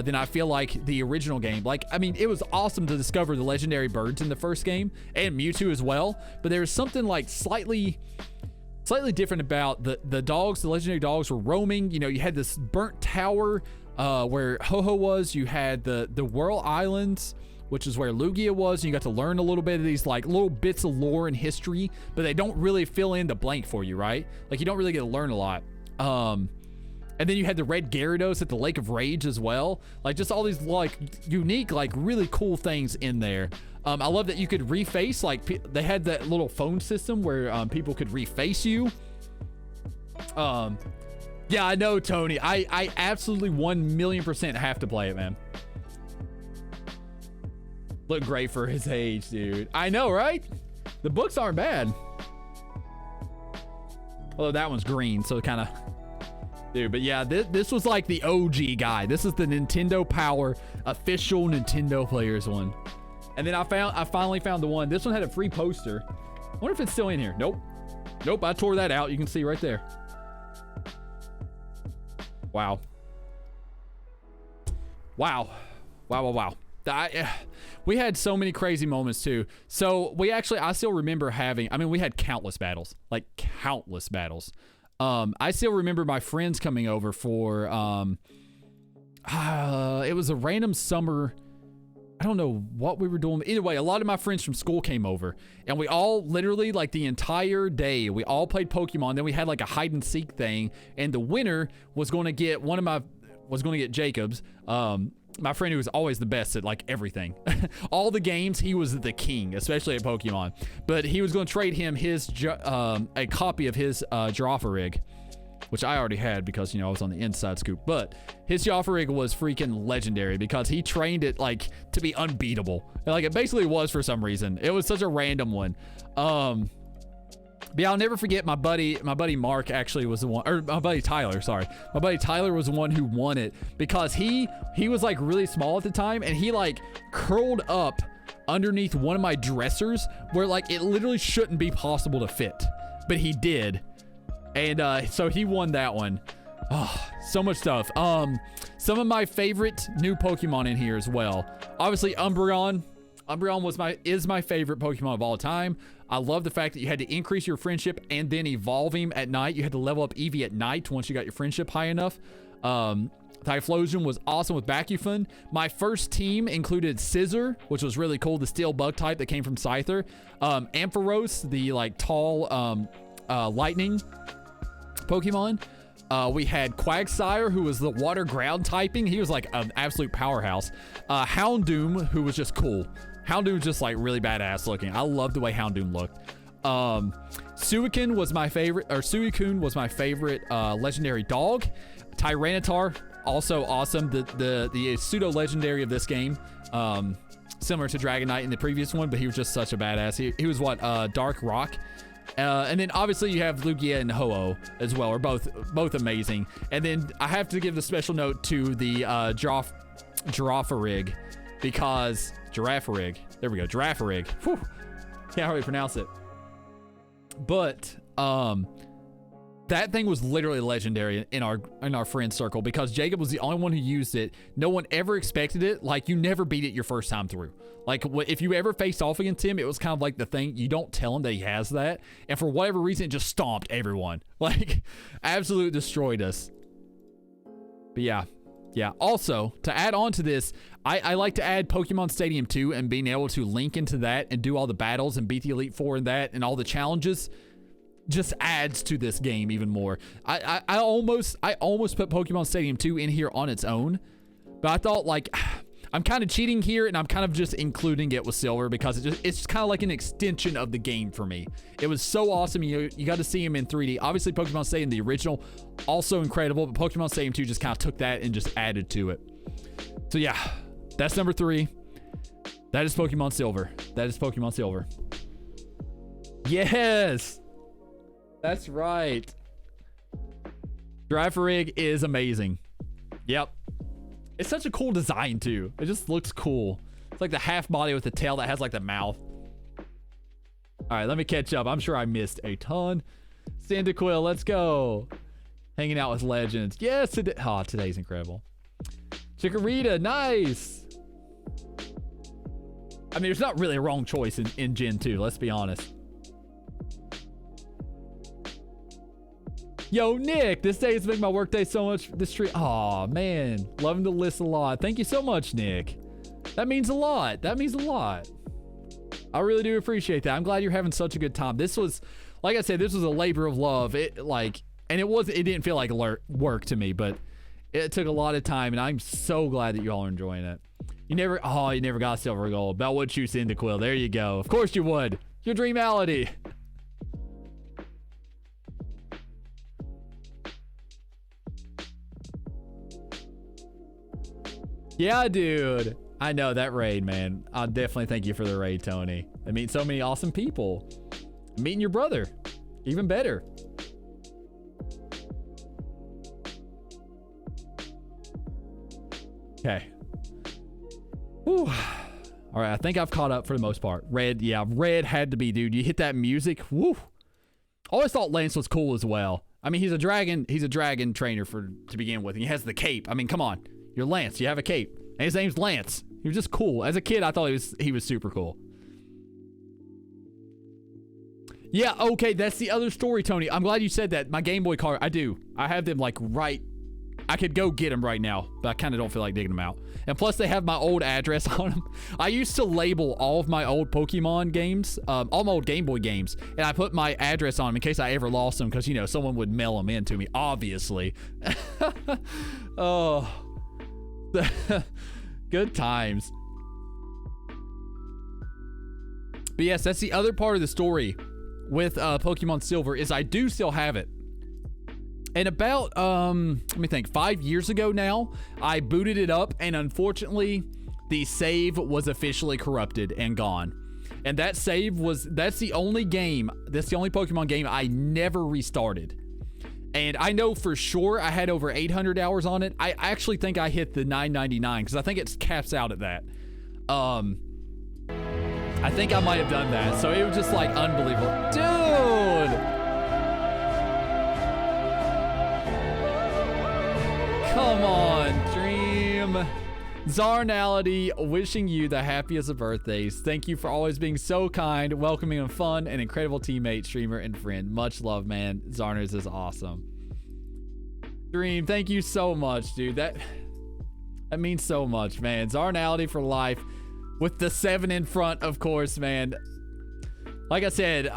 than I feel like the original game. Like, I mean, it was awesome to discover the legendary birds in the first game, and Mewtwo as well, but there was something, like, slightly different about the dogs. The legendary dogs were roaming. You know, you had this burnt tower where Ho-Oh was. You had the Whirl Islands, which is where Lugia was, and you got to learn a little bit of these, like, little bits of lore and history, but they don't really fill in the blank for you, right? Like, you don't really get to learn a lot. And then you had the red Gyarados at the Lake of Rage as well. Like, just all these, like, unique, like, really cool things in there. I love that you could reface, like, they had that little phone system where people could reface you. Yeah, I know, Tony. I absolutely 1,000,000% have to play it, man. Look great for his age, dude. I know, right? The books aren't bad. Although that one's green, so kind of... Dude, but yeah, this was like the OG guy. This is the Nintendo Power official Nintendo Players one. And then I finally found the one. This one had a free poster. I wonder if it's still in here. Nope. Nope, I tore that out. You can see right there. Wow. Wow. Wow, wow, wow. We had so many crazy moments too. So I still remember having, I mean, we had countless battles, like countless battles. I still remember my friends coming over for, it was a random summer. I don't know what we were doing. Either way, a lot of my friends from school came over, and we all literally, like, the entire day, we all played Pokemon. Then we had like a hide and seek thing, and the winner was going to get Jacobs, my friend who was always the best at, like, everything. All the games, he was the king, especially at Pokemon. But he was going to trade him his a copy of his Girafarig, which I already had because, you know, I was on the inside scoop. But his Girafarig was freaking legendary because he trained it, like, to be unbeatable. And, like, it basically was for some reason. It was such a random one. But yeah, I'll never forget my buddy Mark actually was the one, or my buddy Tyler, sorry. My buddy Tyler was the one who won it because he was, like, really small at the time, and he, like, curled up underneath one of my dressers where, like, it literally shouldn't be possible to fit, but he did. And so he won that one. Oh, so much stuff. Some of my favorite new Pokemon in here as well. Obviously, Umbreon. Umbreon is my favorite Pokemon of all time. I love the fact that you had to increase your friendship and then evolve him at night. You had to level up Eevee at night once you got your friendship high enough. Typhlosion was awesome with Bacufan. My first team included Scizor, which was really cool, the steel bug type that came from Scyther. Ampharos, the, like, tall lightning Pokemon. We had Quagsire, who was the water ground typing. He was, like, an absolute powerhouse. Houndoom, who was just cool. Houndoom was just, like, really badass looking. I love the way Houndoom looked. Suicune was my favorite legendary dog. Tyranitar, also awesome. The pseudo legendary of this game, similar to Dragonite in the previous one, but he was just such a badass. He was what, Dark Rock. And then obviously you have Lugia and Ho-Oh as well, are both amazing. And then I have to give the special note to the Girafarig, because Girafarig. There we go, Girafarig. Whew. Can't hardly pronounce it. But that thing was literally legendary in our friend circle because Jacob was the only one who used it. No one ever expected it. Like, you never beat it your first time through. Like, if you ever faced off against him, it was kind of like the thing, you don't tell him that he has that, and for whatever reason it just stomped everyone. Like, absolutely destroyed us. But yeah. Also, to add on to this, I like to add Pokemon Stadium 2 and being able to link into that and do all the battles and beat the Elite Four in that and all the challenges. Just adds to this game even more. I almost put Pokemon Stadium 2 in here on its own, but I thought, like, I'm kind of cheating here, and I'm kind of just including it with Silver because it's kind of like an extension of the game for me. It was so awesome. You got to see him in 3D. Obviously, Pokemon Stadium, the original, also incredible, but Pokemon Stadium 2 just kind of took that and just added to it. So yeah, that's number 3. That is Pokemon Silver. Yes! That's right. Drive for rig is amazing. Yep. It's such a cool design too. It just looks cool. It's like the half body with the tail that has like the mouth. All right, let me catch up. I'm sure I missed a ton. Cyndaquil, let's go. Hanging out with legends. Yes, today's incredible. Chikorita, nice. I mean, there's not really a wrong choice in Gen 2, let's be honest. Yo, Nick, this day has made my workday so much. This tree. Aw, man. Loving the list a lot. Thank you so much, Nick. That means a lot. That means a lot. I really do appreciate that. I'm glad you're having such a good time. This was, like I said, this was a labor of love. It didn't feel like work to me, but it took a lot of time, and I'm so glad that you all are enjoying it. You never got silver gold. About would choose Cyndaquil. There you go. Of course you would. Your dreamality. Yeah, dude. I know that raid, man. I'll definitely thank you for the raid, Tony. I meet so many awesome people. Meeting your brother. Even better. Okay. Whew. All right, I think I've caught up for the most part. Red, yeah, red had to be, dude. You hit that music. Woo. I always thought Lance was cool as well. I mean, he's a dragon trainer to begin with. And he has the cape. I mean, come on. You're Lance. You have a cape. And his name's Lance. He was just cool. As a kid, I thought he was super cool. Yeah, okay, that's the other story, Tony. I'm glad you said that. My Game Boy card, I do. I have them like right. I could go get them right now, but I kind of don't feel like digging them out. And plus, they have my old address on them. I used to label all of my old Pokemon games, all my old Game Boy games, and I put my address on them in case I ever lost them, because, you know, someone would mail them in to me, obviously. Oh. Good times. But yes, that's the other part of the story with Pokemon Silver is I do still have it. And about, let me think, 5 years ago now, I booted it up, and unfortunately, the save was officially corrupted and gone. And that save that's the only Pokemon game I never restarted. And I know for sure I had over 800 hours on it. I actually think I hit the 999 because I think it caps out at that. I think I might have done that. So it was just like unbelievable. Dude! Come on, Dream. Zarnality, wishing you the happiest of birthdays. Thank you for always being so kind, welcoming and fun, and incredible teammate, streamer, and friend. Much love, man. Zarners is awesome. Dream, thank you so much, dude. That means so much, man. Zarnality for life. With the 7 in front, of course, man. Like I said,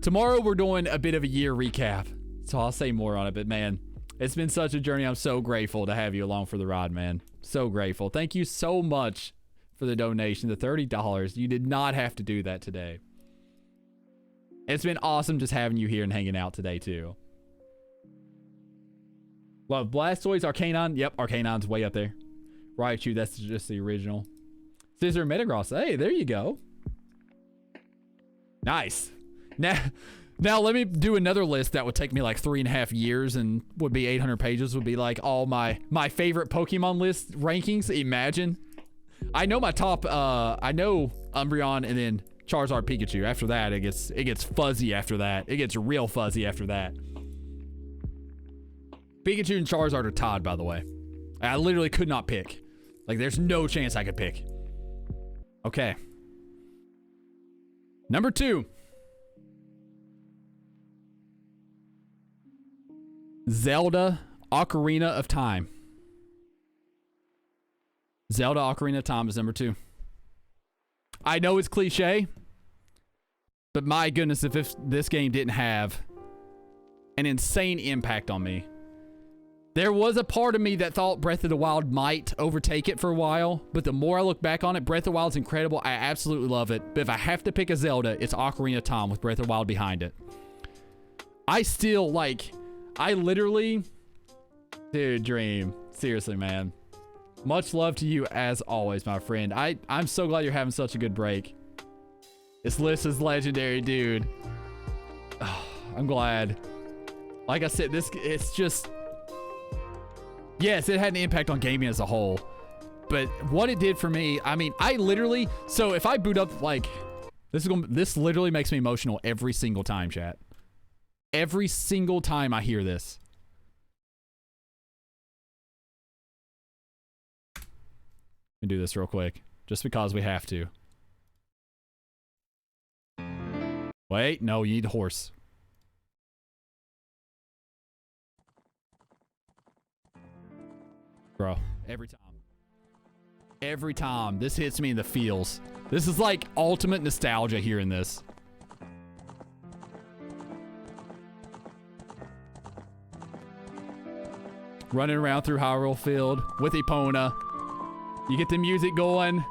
tomorrow we're doing a bit of a year recap. So I'll say more on it, but man, it's been such a journey. I'm so grateful to have you along for the ride, man. So grateful. Thank you so much for the donation, the $30. You did not have to do that today. It's been awesome just having you here and hanging out today, too. Love Blastoise, Arcanine. Yep, Arcanine's way up there. Raichu, that's just the original. Scizor, Metagross. Hey, there you go. Nice. Now let me do another list that would take me like 3.5 years and would be 800 pages. Would be like all my favorite Pokemon list rankings. Imagine. I know my top. I know Umbreon and then Charizard, Pikachu. After that, it gets fuzzy. After that, it gets real fuzzy. After that, Pikachu and Charizard are tied. By the way, I literally could not pick. Like, there's no chance I could pick. Okay. Number 2. Zelda Ocarina of Time. Zelda Ocarina of Time is number 2. I know it's cliche, but my goodness, if this game didn't have an insane impact on me. There was a part of me that thought Breath of the Wild might overtake it for a while, but the more I look back on it, Breath of the Wild's incredible. I absolutely love it. But if I have to pick a Zelda, it's Ocarina of Time with Breath of the Wild behind it. I literally... Dude, Dream. Seriously, man. Much love to you as always, my friend. I'm so glad you're having such a good break. This list is legendary, dude. Oh, I'm glad. Like I said, it's just... Yes, it had an impact on gaming as a whole. But what it did for me, I mean, I literally... So if I boot up, like... This literally makes me emotional every single time, chat. Every single time I hear this. Let me do this real quick. Just because we have to. Wait, no, you need a horse. Bro, every time. Every time. This hits me in the feels. This is like ultimate nostalgia hearing this. Running around through Hyrule Field with Epona. You get the music going.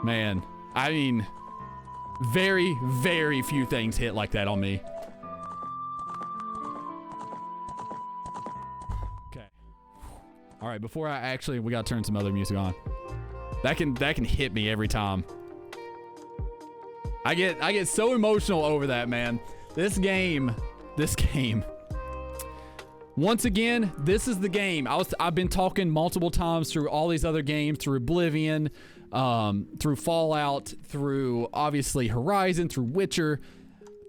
Man, I mean, very, very few things hit like that on me. Okay. All right, before I actually, we gotta turn some other music on. That can hit me every time. I get so emotional over that, man. This game. Once again, this is the game. I've been talking multiple times through all these other games, through Oblivion, through Fallout, through obviously Horizon, through Witcher,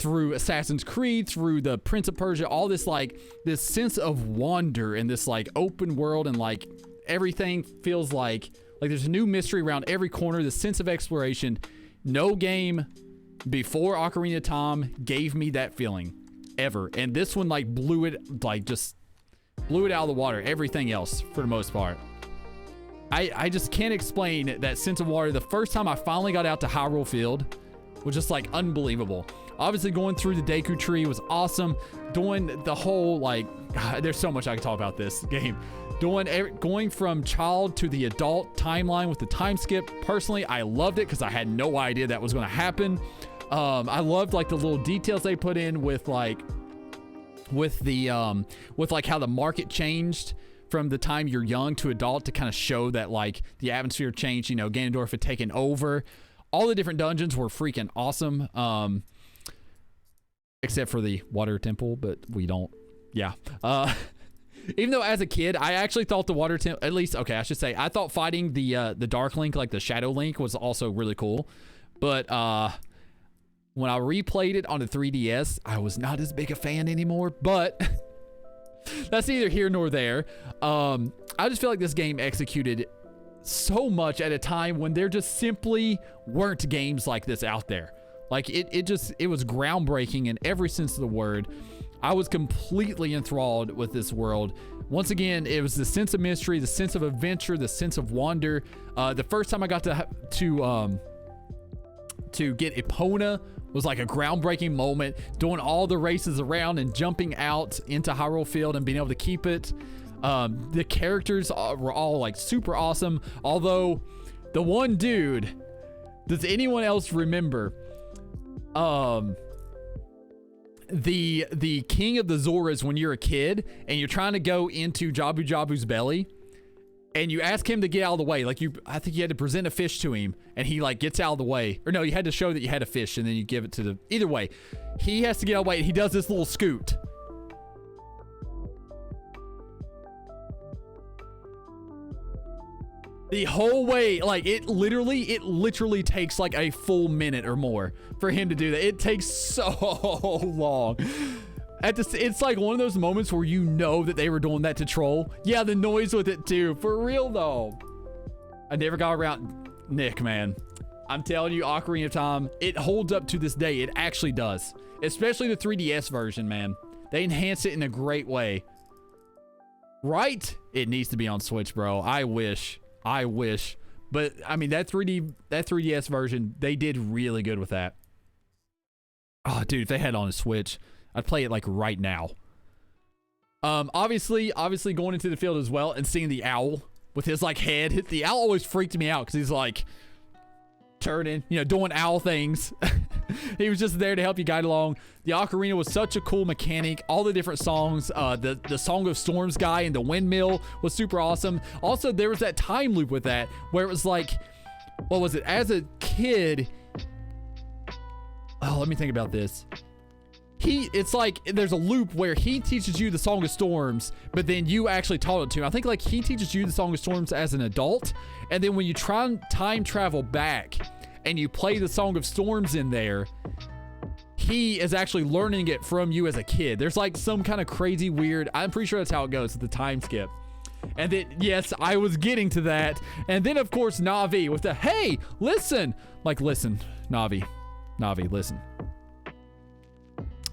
through Assassin's Creed, through the Prince of Persia, all this like this sense of wonder and this like open world, and like everything feels like there's a new mystery around every corner, the sense of exploration. No game before Ocarina of Time gave me that feeling ever, and this one like blew it, like just blew it out of the water. Everything else for the most part, I just can't explain that sense of wonder. The first time I finally got out to Hyrule Field was just like unbelievable. Obviously going through the Deku Tree was awesome. Doing the whole like, God, there's so much I can talk about this game. Going from child to the adult timeline with the time skip. Personally, I loved it because I had no idea that was going to happen. I loved like the little details they put in with like how the market changed from the time you're young to adult to kind of show that like the atmosphere changed. You know, Ganondorf had taken over. All the different dungeons were freaking awesome. Except for the water temple, but we don't. Yeah. Even though as a kid, I actually thought the water temple, at least, okay, I should say, I thought fighting the Dark Link, like the Shadow Link, was also really cool. But when I replayed it on the 3DS, I was not as big a fan anymore, but that's neither here nor there. I just feel like this game executed so much at a time when there just simply weren't games like this out there. Like it was groundbreaking in every sense of the word. I was completely enthralled with this world. Once again, it was the sense of mystery, the sense of adventure, the sense of wonder. The first time I got to get Epona was like a groundbreaking moment. Doing all the races around and jumping out into Hyrule Field and being able to keep it. The characters were all like super awesome. Although the one dude, does anyone else remember? The king of the Zoras when you're a kid and you're trying to go into Jabu Jabu's belly and you ask him to get out of the way. Like I think you had to present a fish to him and he like gets out of the way. Or no, you had to show that you had a fish and then you give it to either way. He has to get out of the way and he does this little scoot. The whole way, like it literally takes like a full minute or more for him to do that. It takes so long. It's like one of those moments where you know that they were doing that to troll. Yeah, the noise with it too. For real though. I never got around. Nick, man. I'm telling you, Ocarina of Time, it holds up to this day. It actually does. Especially the 3DS version, man. They enhance it in a great way. Right? It needs to be on Switch, bro. I wish. But I mean, that 3DS version, they did really good with that. Oh, dude, if they had it on a Switch, I'd play it like right now. Obviously going into the field as well and seeing the owl with his like head. The owl always freaked me out because he's like turning, you know, doing owl things. He was just there to help you guide along. The ocarina was such a cool mechanic. All the different songs, the Song of Storms guy and the windmill was super awesome. Also, there was that time loop with that where it was like, what was it? As a kid, Oh, let me think about this. It's like there's a loop where he teaches you the Song of Storms, but then you actually taught it to him. I think like he teaches you the Song of Storms as an adult, and then when you try and time travel back and you play the Song of Storms in there, he is actually learning it from you as a kid. There's like some kind of crazy weird, I'm pretty sure that's how it goes with the time skip. And then, yes, I was getting to that. And then of course, Navi with the, hey, listen. Like, listen, Navi, listen.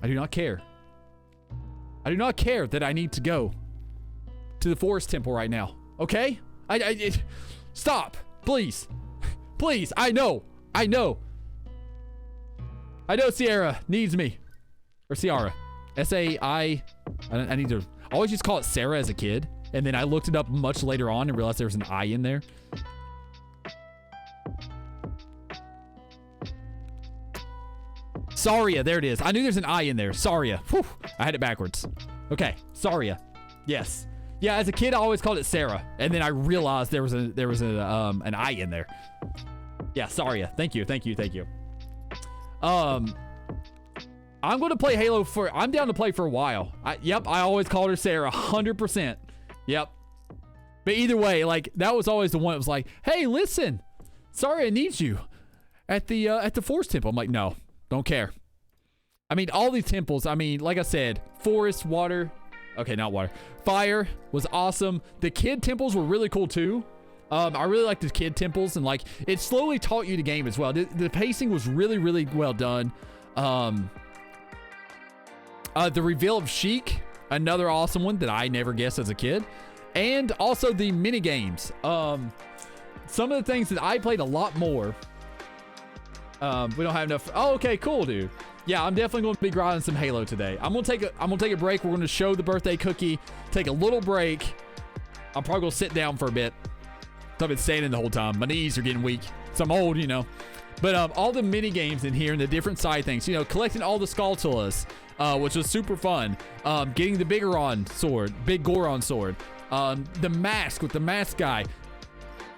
I do not care. I do not care that I need to go to the forest temple right now. Okay? Stop, please. Please, I know. Sierra needs me. Or Ciara. S-A-I. I need to, I always used to call it Sarah as a kid. And then I looked it up much later on and realized there was an I in there. Saria, there it is. I knew there's an I in there. Saria. Whew, I had it backwards. Okay, Saria. Yes. Yeah, as a kid, I always called it Sarah. And then I realized there was an I in there. Yeah, Saria. Thank you. I'm going to play Halo I'm down to play for a while. Yep, I always called her Sarah, 100%. Yep. But either way, like, that was always the one that was like, hey, listen, Saria needs you at the Forest Temple. I'm like, no, don't care. I mean, all these temples, I mean, like I said, forest, water, okay, not water, fire was awesome. The kid temples were really cool too. I really liked the kid temples, and like it slowly taught you the game as well. The pacing was really, really well done. The reveal of Sheik, another awesome one that I never guessed as a kid, and also the mini games. Some of the things that I played a lot more. We don't have enough. Oh, okay, cool, dude. Yeah, I'm definitely going to be grinding some Halo today. I'm gonna take a break. We're going to show the birthday cookie. Take a little break. I'm probably gonna sit down for a bit. I've been standing the whole time. My knees are getting weak. So I'm old, you know. But all the mini games in here and the different side things, you know, collecting all the Skulltulas, which was super fun. Getting the Big Goron sword, the mask with the mask guy,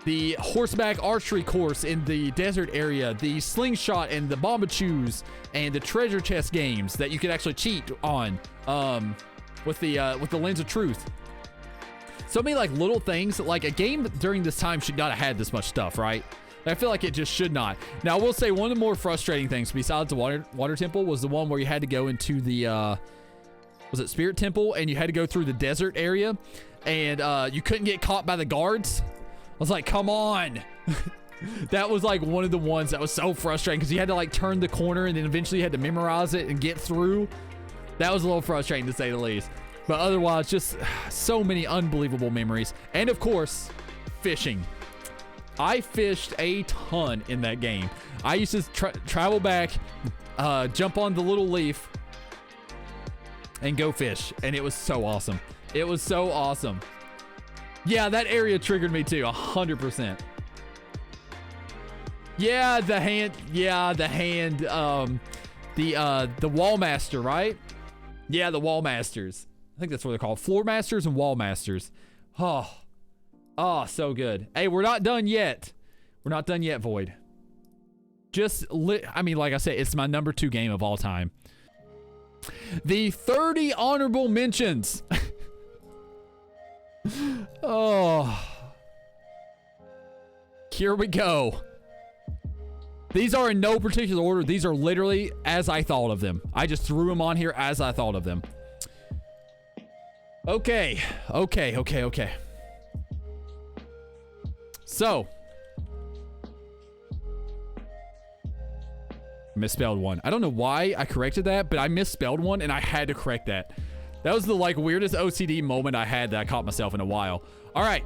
the horseback archery course in the desert area, the slingshot and the bomba chews, and the treasure chest games that you could actually cheat on with the lens of truth. So many like little things. Like a game during this time should not have had this much stuff, right? I feel like it just should not. Now I will say one of the more frustrating things besides the water temple was the one where you had to go into the was it Spirit Temple, and you had to go through the desert area, and you couldn't get caught by the guards. I was like, come on. That was like one of the ones that was so frustrating because you had to like turn the corner and then eventually you had to memorize it and get through. That was a little frustrating to say the least. But otherwise, just so many unbelievable memories. And of course, fishing. I fished a ton in that game. I used to travel back, jump on the little leaf, and go fish. And it was so awesome. It was so awesome. Yeah, that area triggered me too, 100%. Yeah, the hand, the wall master, right? Yeah, the wall masters. I think that's what they're called. Floor masters and wall masters. Oh, so good. Hey, we're not done yet. We're not done yet, Void. I mean, like I said, it's my number 2 game of all time. The 30 honorable mentions. Oh. Here we go. These are in no particular order. These are literally as I thought of them. I just threw them on here as I thought of them. Okay. So. Misspelled one. I don't know why I corrected that, but I misspelled one and I had to correct that. That was the like weirdest OCD moment I had that I caught myself in a while. All right.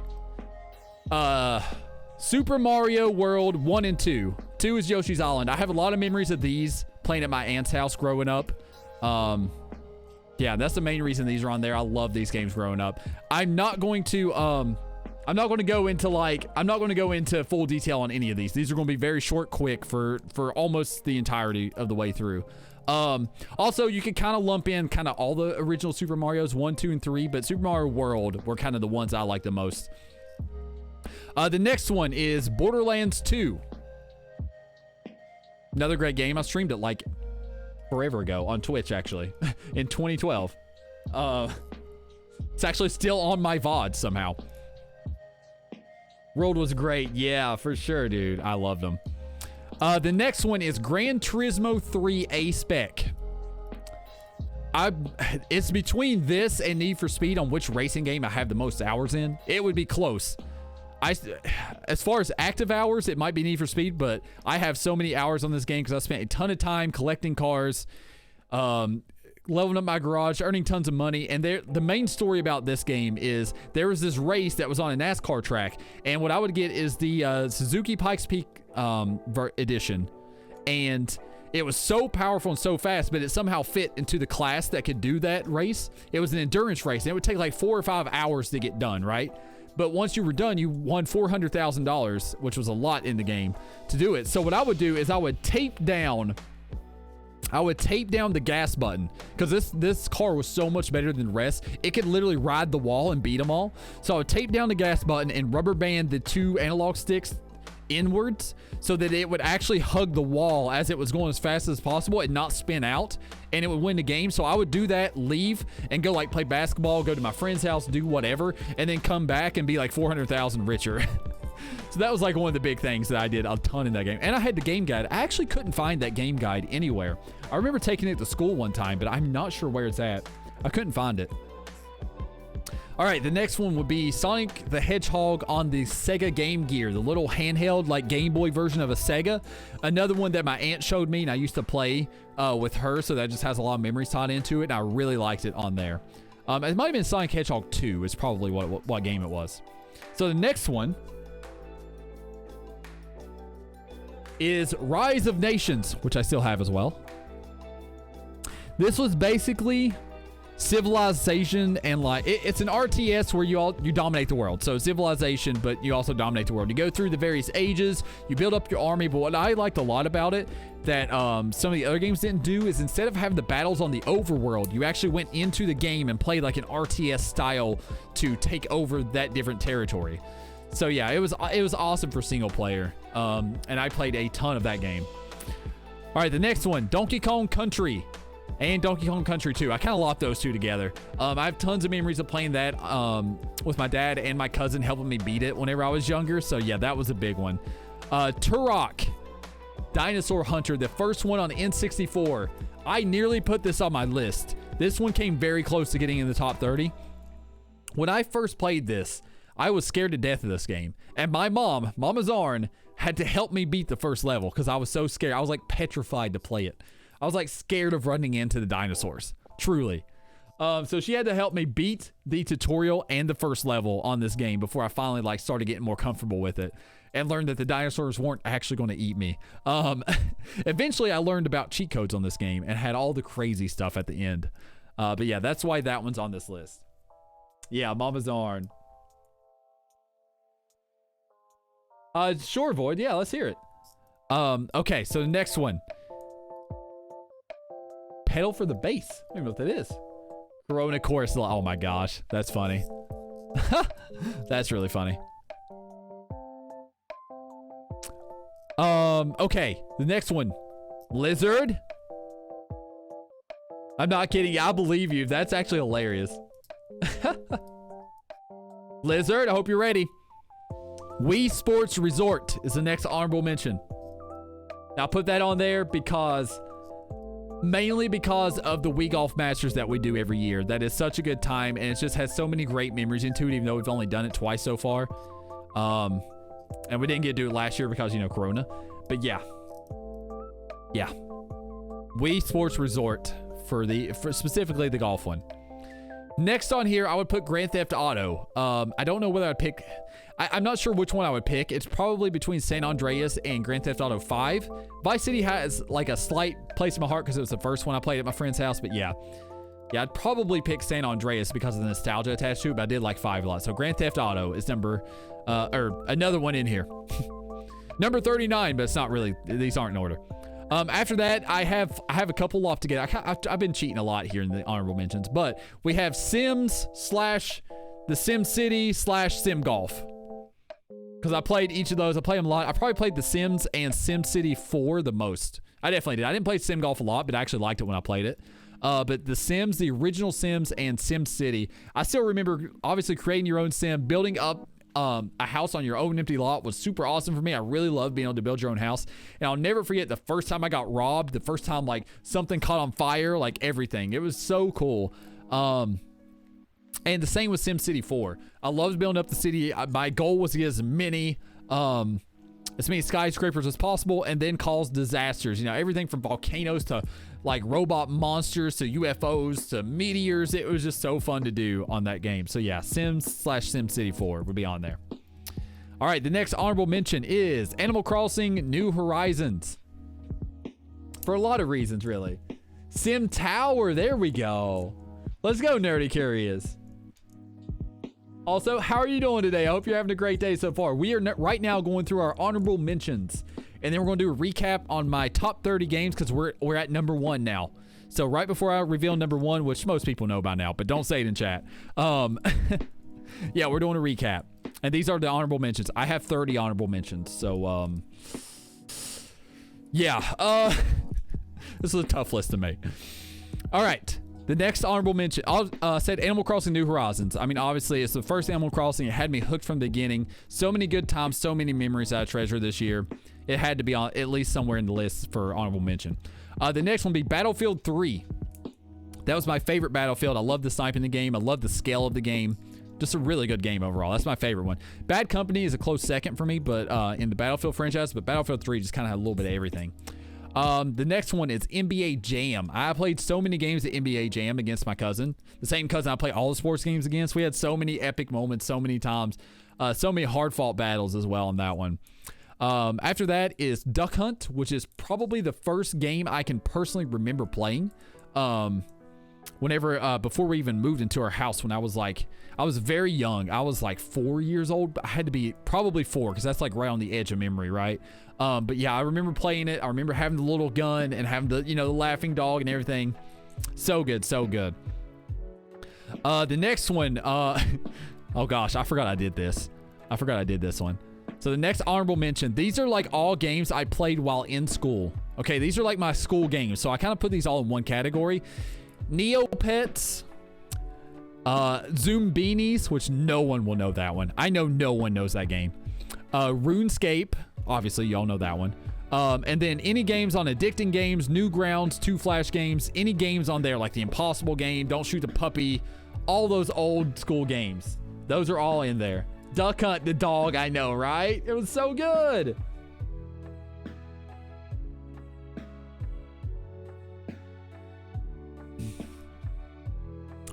Super Mario World 1 and 2. 2 is Yoshi's Island. I have a lot of memories of these playing at my aunt's house growing up. Yeah, that's the main reason these are on there. I love these games growing up. I'm not going to go into full detail on any of these. These are going to be very short, quick for almost the entirety of the way through. Also, you can kind of lump in kind of all the original Super Marios 1, 2, and 3, but Super Mario World were kind of the ones I like the most. The next one is Borderlands 2. Another great game. I streamed it like forever ago on Twitch, actually, in 2012. It's actually still on my VOD somehow. World was great. Yeah, for sure, dude. I loved them. The next one is Gran Turismo 3 A-Spec. It's between this and Need for Speed on which racing game I have the most hours in. It would be close. As far as active hours, it might be Need for Speed, but I have so many hours on this game because I spent a ton of time collecting cars, leveling up my garage, earning tons of money. And the main story about this game is there was this race that was on a NASCAR track, and what I would get is the Suzuki Pikes Peak edition, and it was so powerful and so fast, but it somehow fit into the class that could do that race. It was an endurance race, and it would take like 4 or 5 hours to get done, right? But once you were done, you won $400,000, which was a lot in the game to do it. So what I would do is I would tape down the gas button, because this car was so much better than the rest. It could literally ride the wall and beat them all. So I would tape down the gas button and rubber band the 2 analog sticks inwards so that it would actually hug the wall as it was going as fast as possible and not spin out, and it would win the game. So I would do that, leave, and go like play basketball, go to my friend's house, do whatever, and then come back and be like 400,000 richer. So that was like one of the big things that I did a ton in that game. And I had the game guide. I actually couldn't find that game guide anywhere. I remember taking it to school one time, but I'm not sure where it's at. I couldn't find it. All right, the next one would be Sonic the Hedgehog on the Sega Game Gear, the little handheld, like Game Boy version of a Sega. Another one that my aunt showed me, and I used to play with her, so that just has a lot of memories tied into it, and I really liked it on there. It might have been Sonic Hedgehog 2 is probably what game it was. So the next one is Rise of Nations, which I still have as well. This was basically Civilization, and like it's an RTS where you dominate the world. So Civilization, but you also dominate the world. You go through the various ages, you build up your army. But what I liked a lot about it that some of the other games didn't do is instead of having the battles on the overworld, you actually went into the game and played like an RTS style to take over that different territory. So yeah, it was awesome for single player, and I played a ton of that game. All right, the next one, Donkey Kong Country and Donkey Kong Country 2. I kind of locked those two together. I have tons of memories of playing that with my dad and my cousin helping me beat it whenever I was younger. So yeah, that was a big one. Turok, Dinosaur Hunter, the first one on N64. I nearly put this on my list. This one came very close to getting in the top 30. When I first played this, I was scared to death of this game. And my mom, Mama Zarn, had to help me beat the first level because I was so scared. I was like petrified to play it. I was like scared of running into the dinosaurs, truly. So she had to help me beat the tutorial and the first level on this game before I finally like started getting more comfortable with it and learned that the dinosaurs weren't actually going to eat me. Eventually I learned about cheat codes on this game and had all the crazy stuff at the end. But yeah, that's why that one's on this list. Yeah, Mama Zarn. Sure, Void. Yeah, let's hear it. Okay, so the next one. Pedal for the bass. I don't even know what that is. Corona Chorus. Oh my gosh, that's funny. That's really funny. Okay, the next one. Lizard. I'm not kidding. I believe you. That's actually hilarious. Lizard, I hope you're ready. Wii Sports Resort is the next honorable mention. Now, put that on there mainly because of the Wii Golf Masters that we do every year. That is such a good time, and it just has so many great memories into it, even though we've only done it twice so far. And we didn't get to do it last year because, you know, Corona. But yeah. Yeah. Wii Sports Resort for specifically the golf one. Next on here, I would put Grand Theft Auto. I don't know whether I'd pick... I'm not sure which one I would pick. It's probably between San Andreas and Grand Theft Auto 5. Vice City has like a slight place in my heart because it was the first one I played at my friend's house, but yeah. Yeah, I'd probably pick San Andreas because of the nostalgia attached to it, but I did like 5 a lot. So Grand Theft Auto is or another one in here. Number 39, but it's not really, these aren't in order. After that, I have a couple off to get. I've been cheating a lot here in the honorable mentions, but we have Sims / the Sim City / Sim Golf. because I played each of those. I played them a lot. I probably played The Sims and SimCity 4 the most. I definitely did. I didn't play Sim Golf a lot, but I actually liked it when I played it. But The Sims, the original Sims, and SimCity, I still remember obviously creating your own sim, building up a house on your own empty lot was super awesome for me. I really loved being able to build your own house. And I'll never forget the first time I got robbed, the first time like something caught on fire, like everything. It was so cool. And the same with SimCity 4. I loved building up the city. My goal was to get as many skyscrapers as possible and then cause disasters. You know, everything from volcanoes to like robot monsters to UFOs to meteors. It was just so fun to do on that game. So yeah, Sims/SimCity 4 would be on there. All right, the next honorable mention is Animal Crossing New Horizons. For a lot of reasons, really. Sim Tower, there we go. Let's go, Nerdy Curious. Also, how are you doing today? I hope you're having a great day so far. We are right now going through our honorable mentions, and then we're going to do a recap on my top 30 games because we're at number 1 now. So right before I reveal number 1, which most people know by now, but don't say it in chat. Yeah, we're doing a recap, and these are the honorable mentions. I have 30 honorable mentions, so yeah, this is a tough list to make. All right. The next honorable mention, I said Animal Crossing New Horizons. I mean, obviously, it's the first Animal Crossing. It had me hooked from the beginning. So many good times, so many memories I treasure this year. It had to be on at least somewhere in the list for honorable mention. The next one will be Battlefield 3. That was my favorite Battlefield. I love the sniping in the game. I love the scale of the game. Just a really good game overall. That's my favorite one. Bad Company is a close second for me, but in the Battlefield franchise, but Battlefield 3 just kind of had a little bit of everything. The next one is NBA Jam. I played so many games at NBA Jam against my cousin. The same cousin I play all the sports games against. We had so many epic moments, so many times, so many hard-fought battles as well on that one. After that is Duck Hunt, which is probably the first game I can personally remember playing. Whenever, before we even moved into our house, when I was very young. I was like 4 years old, but I had to be probably 4 because that's like right on the edge of memory, right? But yeah, I remember playing it. I remember having the little gun and having the, the laughing dog and everything. So good, so good. The next one, oh gosh, I forgot I did this. I forgot I did this one. So the next honorable mention, these are like all games I played while in school. Okay, these are like my school games. So I kind of put these all in one category. Neopets, Zoom Beanies, which no one will know that one. I know no one knows that game. RuneScape, obviously y'all know that one. And then any games on Addicting Games, Newgrounds, 2 Flash games, any games on there like the Impossible game, Don't Shoot the Puppy, all those old school games. Those are all in there. Duck Hunt the dog, I know, right? It was so good.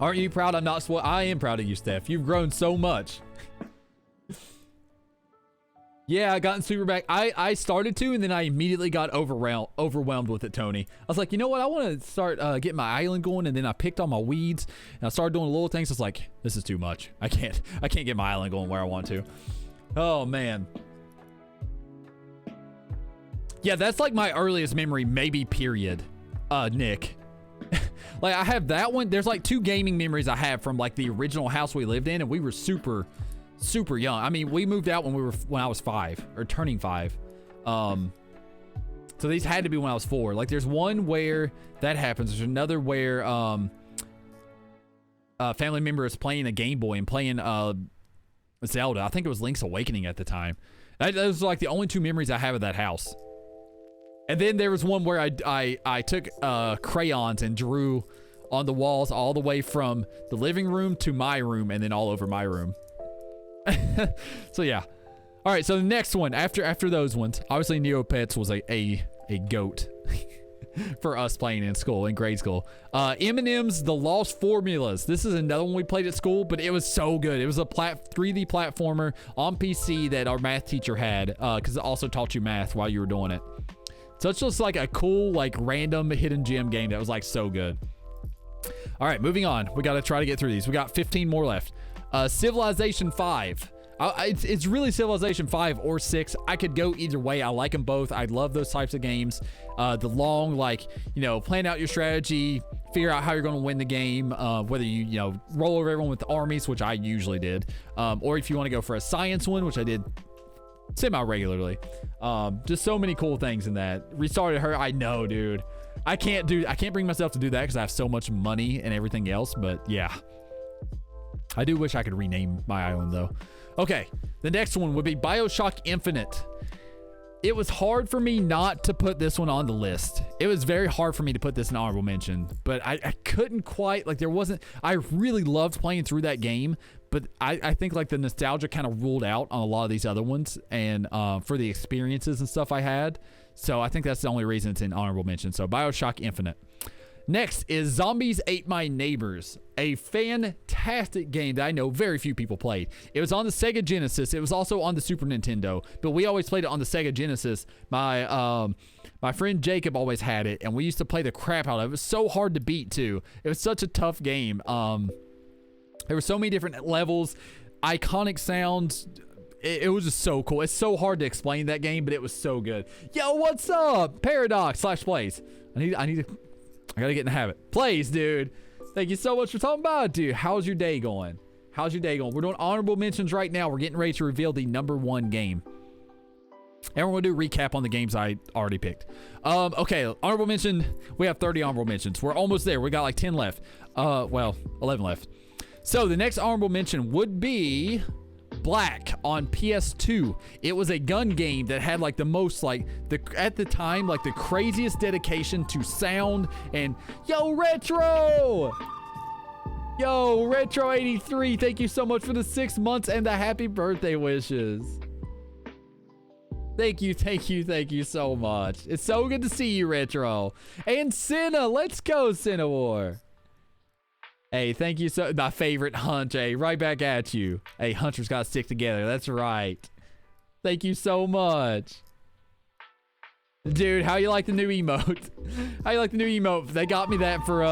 Aren't you proud? I'm not spoiled. I am proud of you, Steph. You've grown so much. Yeah, I got in Super back. I started to, and then I immediately got overwhelmed with it, Tony. I was like, you know what? I want to start getting my island going, and then I picked all my weeds, and I started doing little things. It's like, this is too much. I can't get my island going where I want to. Oh, man. Yeah, that's like my earliest memory, maybe, period, Nick. Like, I have that one. There's like 2 gaming memories I have from like the original house we lived in, and we were super young. I mean, we moved out when I was 5 or turning 5. So these had to be when I was 4. Like, there's one where that happens. There's another where a family member is playing a Game Boy and playing Zelda. I think it was Link's Awakening at the time. Those are like the only 2 memories I have of that house. And then there was one where I took crayons and drew on the walls all the way from the living room to my room and then all over my room. So yeah. All right, so the next one after those ones, obviously Neopets was a goat for us playing in school, in grade school. M&M's The Lost Formulas. This is another one we played at school, but it was so good. It was a 3D platformer on PC that our math teacher had, because it also taught you math while you were doing it. So it's just like a cool, like, random hidden gem game that was like so good. All right, moving on. We got to try to get through these. We got 15 more left. Civilization 5. It's really Civilization 5 or 6. I could go either way. I like them both. I love those types of games. The long, like, plan out your strategy, figure out how you're going to win the game, whether you roll over everyone with armies, which I usually did, or if you want to go for a science one, which I did semi-regularly. Just so many cool things in that. Restarted her. I know, dude. I can't bring myself to do that because I have so much money and everything else. But yeah, I do wish I could rename my island though. Okay, the next one would be BioShock Infinite. It was hard for me not to put this one on the list. It was very hard for me to put this in honorable mention, but I couldn't quite, like, there wasn't, I really loved playing through that game, but I think like the nostalgia kind of ruled out on a lot of these other ones, and for the experiences and stuff I had. So I think that's the only reason it's in honorable mention. So BioShock Infinite. Next is Zombies Ate My Neighbors, a fantastic game that I know very few people played. It was on the Sega Genesis. It was also on the Super Nintendo, but we always played it on the Sega Genesis. My friend Jacob always had it, and we used to play the crap out of it. It was so hard to beat too. It was such a tough game. There were so many different levels, iconic sounds. It was just so cool. It's so hard to explain that game, but it was so good. Yo, what's up? Paradox/Plays. I gotta get in the habit. Plays, dude. Thank you so much for talking about it, dude. How's your day going? How's your day going? We're doing honorable mentions right now. We're getting ready to reveal the #1 game. And we're gonna do a recap on the games I already picked. Okay, honorable mention. We have 30 honorable mentions. We're almost there. We got like 10 left. Well, 11 left. So the next honorable mention would be Black on PS2. It was a gun game that had like the most, like, at the time, like the craziest dedication to sound. And yo, Retro 83, thank you so much for the 6 months and the happy birthday wishes. Thank you so much. It's so good to see you, Retro. And Cinna, let's go, Cinna War. Hey, thank you so, my favorite Hunt, hey, right back at you. Hey, Hunters gotta stick together, that's right. Thank you so much. Dude, how you like the new emote? How you like the new emote? They got me that for,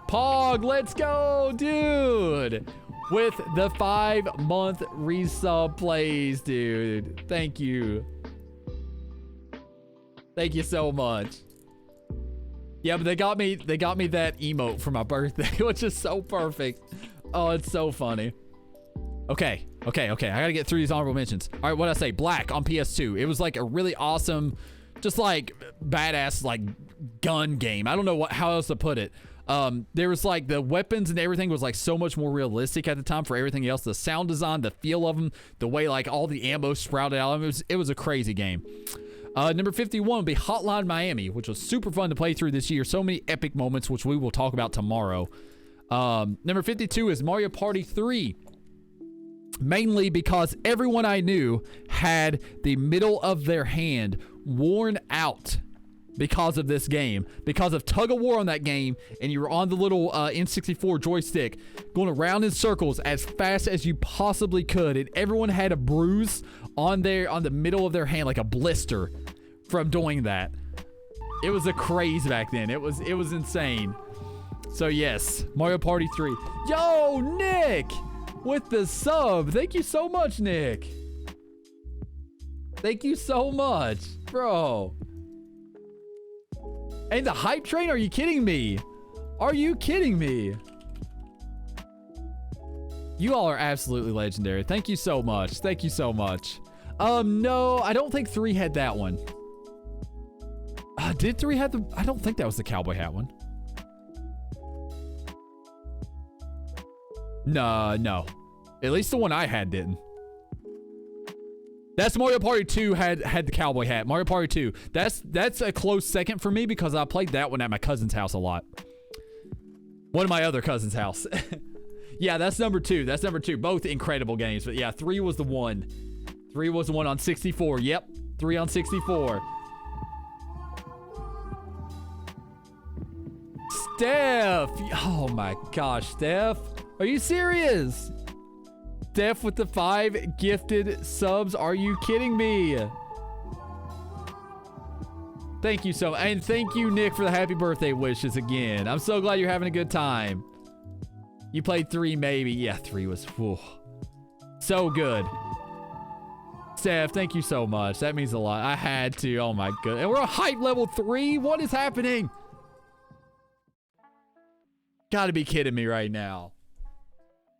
Pog, let's go, dude. With the 5-month resub plays, dude. Thank you. Thank you so much. Yeah, but they got me that emote for my birthday, which is so perfect. Oh, it's so funny. Okay. I gotta get through these honorable mentions. All right, what did I say? Black on PS2. It was like a really awesome, just like badass like gun game. I don't know how else to put it. There was like the weapons and everything was like so much more realistic at the time for everything else. The sound design, the feel of them, the way like all the ammo sprouted out. It was a crazy game. Number 51 would be Hotline Miami, which was super fun to play through this year. So many epic moments, which we will talk about tomorrow. Number 52 is Mario Party 3. Mainly because everyone I knew had the middle of their hand worn out because of this game. Because of tug of war on that game, and you were on the little N64 joystick, going around in circles as fast as you possibly could, and everyone had a bruise on the middle of their hand, like a blister from doing that. It was a craze back then. It was insane. So yes, Mario Party 3. Yo, Nick, with the sub. Thank you so much, Nick. Thank you so much, bro. And the hype train? Are you kidding me? Are you kidding me? You all are absolutely legendary. Thank you so much. Thank you so much. No, I don't think 3 had that one. Did 3 have the... I don't think that was the cowboy hat one. No. At least the one I had didn't. That's Mario Party 2 had the cowboy hat. Mario Party 2. That's a close second for me because I played that one at my cousin's house a lot. One of my other cousin's house. Yeah, that's number 2. That's number 2. Both incredible games. But yeah, 3 was the one. 3 was the one on 64. Yep. 3 on 64. Steph. Oh my gosh, Steph. Are you serious? Steph with the 5 gifted subs. Are you kidding me? Thank you so much. And thank you, Nick, for the happy birthday wishes again. I'm so glad you're having a good time. You played 3 maybe. Yeah, 3 was whew, so good. Steph, thank you so much. That means a lot. I had to. Oh my god. And we're on hype level 3? What is happening? Gotta be kidding me right now.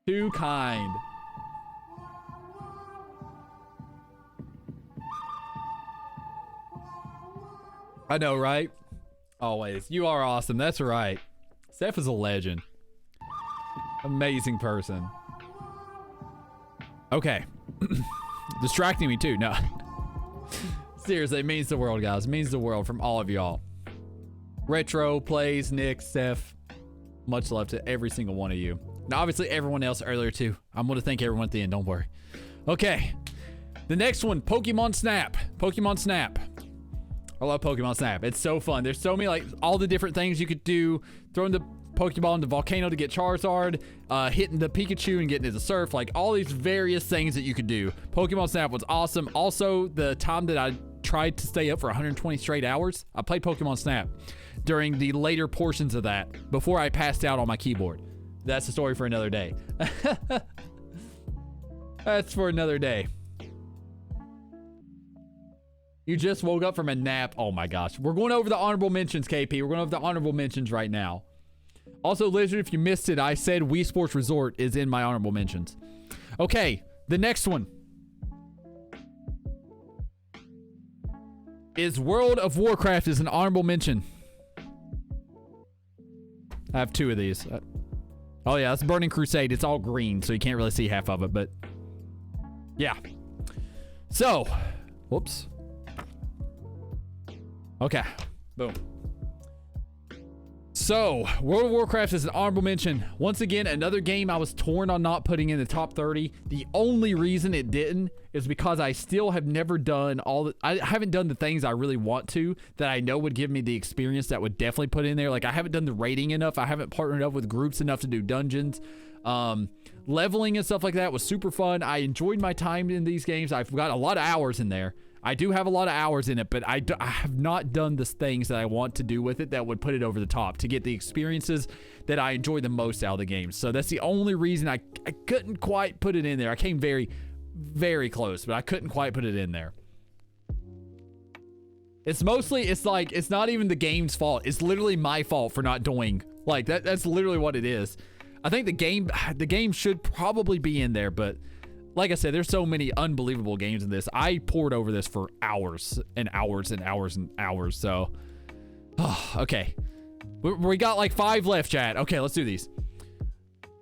Too kind. I know, right? Always. You are awesome. That's right. Steph is a legend. Amazing person. Okay. Distracting me too. No. Seriously, it means the world, guys. It means the world from all of y'all. Retro, Plays, Nick, Steph. Much love to every single one of you. Now, obviously, everyone else earlier too. I'm going to thank everyone at the end. Don't worry. Okay. The next one, Pokemon Snap. Pokemon Snap. I love Pokemon Snap. It's so fun. There's so many, like, all the different things you could do. Throwing the Pokeball in the volcano to get Charizard, hitting the Pikachu and getting into Surf, like all these various things that you could do. Pokemon Snap was awesome. Also, the time that I tried to stay up for 120 straight hours, I played Pokemon Snap during the later portions of that before I passed out on my keyboard. That's a story for another day. That's for another day. You just woke up from a nap. Oh my gosh. We're going over the honorable mentions, KP. We're going over the honorable mentions right now. Also, Lizard, if you missed it, I said Wii Sports Resort is in my honorable mentions. Okay, the next one is World of Warcraft is an honorable mention. I have two of these. Oh yeah, that's Burning Crusade. It's all green, so you can't really see half of it, but yeah. So, whoops. Okay, boom. So, World of Warcraft is an honorable mention. Once again, another game I was torn on not putting in the top 30. The only reason it didn't is because I still have never done I haven't done the things I really want to that I know would give me the experience that would definitely put in there. Like, I haven't done the raiding enough. I haven't partnered up with groups enough to do dungeons. Leveling and stuff like that was super fun. I enjoyed my time in these games. I've got a lot of hours in there. I do have a lot of hours in it, but I have not done the things that I want to do with it that would put it over the top to get the experiences that I enjoy the most out of the game. So that's the only reason I couldn't quite put it in there. I came very, very close, but I couldn't quite put it in there. It's mostly, it's not even the game's fault. It's literally my fault for not doing, like, that's literally what it is. I think the game should probably be in there, but like I said, there's so many unbelievable games in this. I poured over this for hours and hours and hours and hours. So, okay. We got like 5 left, chat. Okay, let's do these.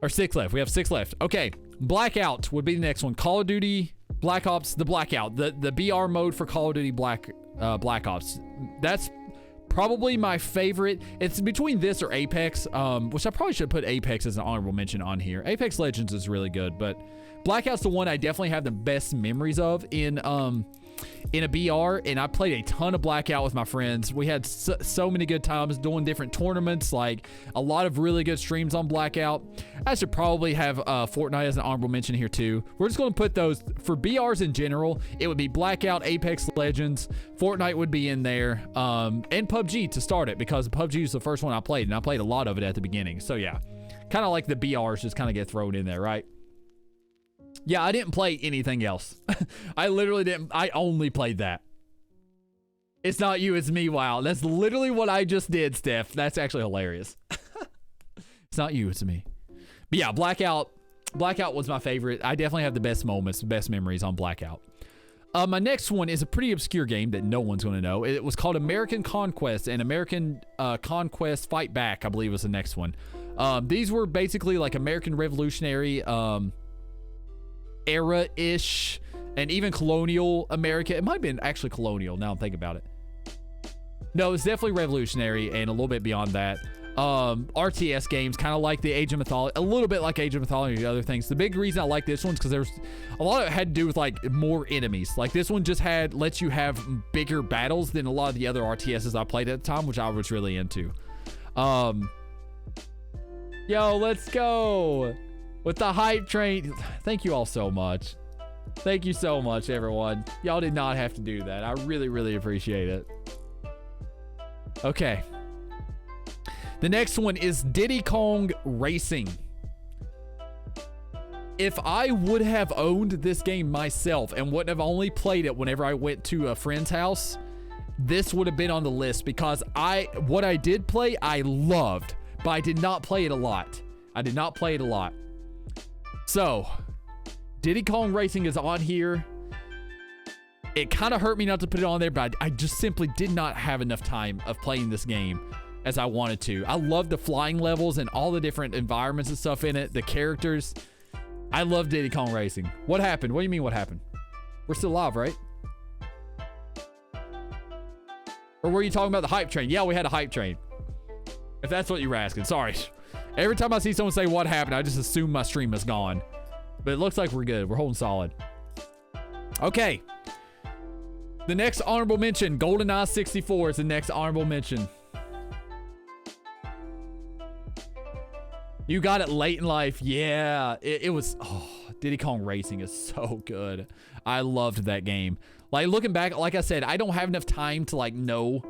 Or 6 left. We have 6 left. Okay, Blackout would be the next one. Call of Duty Black Ops, the Blackout. The BR mode for Call of Duty Black Ops. That's probably my favorite. It's between this or Apex, which I probably should put Apex as an honorable mention on here. Apex Legends is really good, but Blackout's the one I definitely have the best memories of in a BR, and I played a ton of Blackout with my friends. We had so many good times doing different tournaments, like a lot of really good streams on Blackout. I should probably have Fortnite as an honorable mention here too. We're just going to put those for BRs in general. It would be Blackout, Apex Legends, Fortnite would be in there, and PUBG to start it, because PUBG is the first one I played, and I played a lot of it at the beginning. So yeah, kind of like the BRs just kind of get thrown in there, right? Yeah, I didn't play anything else. I literally didn't. I only played that. It's not you, it's me. Wow, that's literally what I just did, Steph. That's actually hilarious. It's not you, it's me. But yeah, Blackout was my favorite. I definitely have the best moments, the best memories on Blackout. My next one is a pretty obscure game that no one's going to know. It was called American Conquest, and American Conquest Fight Back, I believe, was the next one. These were basically like American Revolutionary era-ish, and even colonial America. It might have been actually colonial, now I'm thinking about it. No, it's definitely revolutionary and a little bit beyond that. RTS games, kind of like the Age of Mythology, a little bit like Age of Mythology and other things. The big reason I like this one is because there's a lot of it had to do with like more enemies. Like this one just lets you have bigger battles than a lot of the other RTSs I played at the time, which I was really into. Yo, let's go with the hype train. Thank you all so much. Thank you so much, everyone. Y'all did not have to do that. I really, really appreciate it. Okay. The next one is Diddy Kong Racing. If I would have owned this game myself and wouldn't have only played it whenever I went to a friend's house, this would have been on the list, because what I did play, I loved, but I did not play it a lot. So, Diddy Kong Racing is on here. It kind of hurt me not to put it on there, but I just simply did not have enough time of playing this game as I wanted to. I love the flying levels and all the different environments and stuff in it, the characters. I love Diddy Kong Racing. What happened? What do you mean what happened? We're still live, right? Or were you talking about the hype train? Yeah, we had a hype train. If that's what you were asking. Sorry. Every time I see someone say what happened, I just assume my stream is gone. But it looks like we're good. We're holding solid. Okay. The next honorable mention, GoldenEye 64 is the next honorable mention. You got it late in life. Yeah, it was, oh, Diddy Kong Racing is so good. I loved that game. Like, looking back, like I said, I don't have enough time to, like, know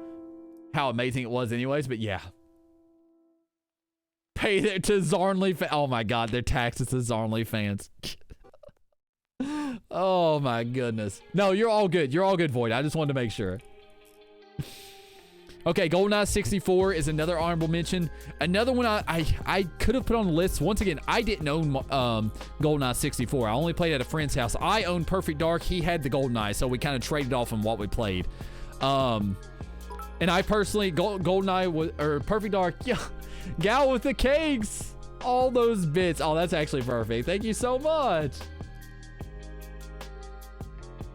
how amazing it was anyways, but yeah. Pay that to Zarnley fans. Oh my God, their taxes to Zarnley fans. Oh my goodness. No, you're all good. You're all good, Void. I just wanted to make sure. Okay, GoldenEye 64 is another honorable mention. Another one I could have put on the list. Once again, I didn't own GoldenEye 64. I only played at a friend's house. I owned Perfect Dark. He had the GoldenEye, so we kind of traded off on what we played. And I personally, GoldenEye was, or Perfect Dark, yeah, Gal with the cakes. All those bits. Oh, that's actually perfect. Thank you so much.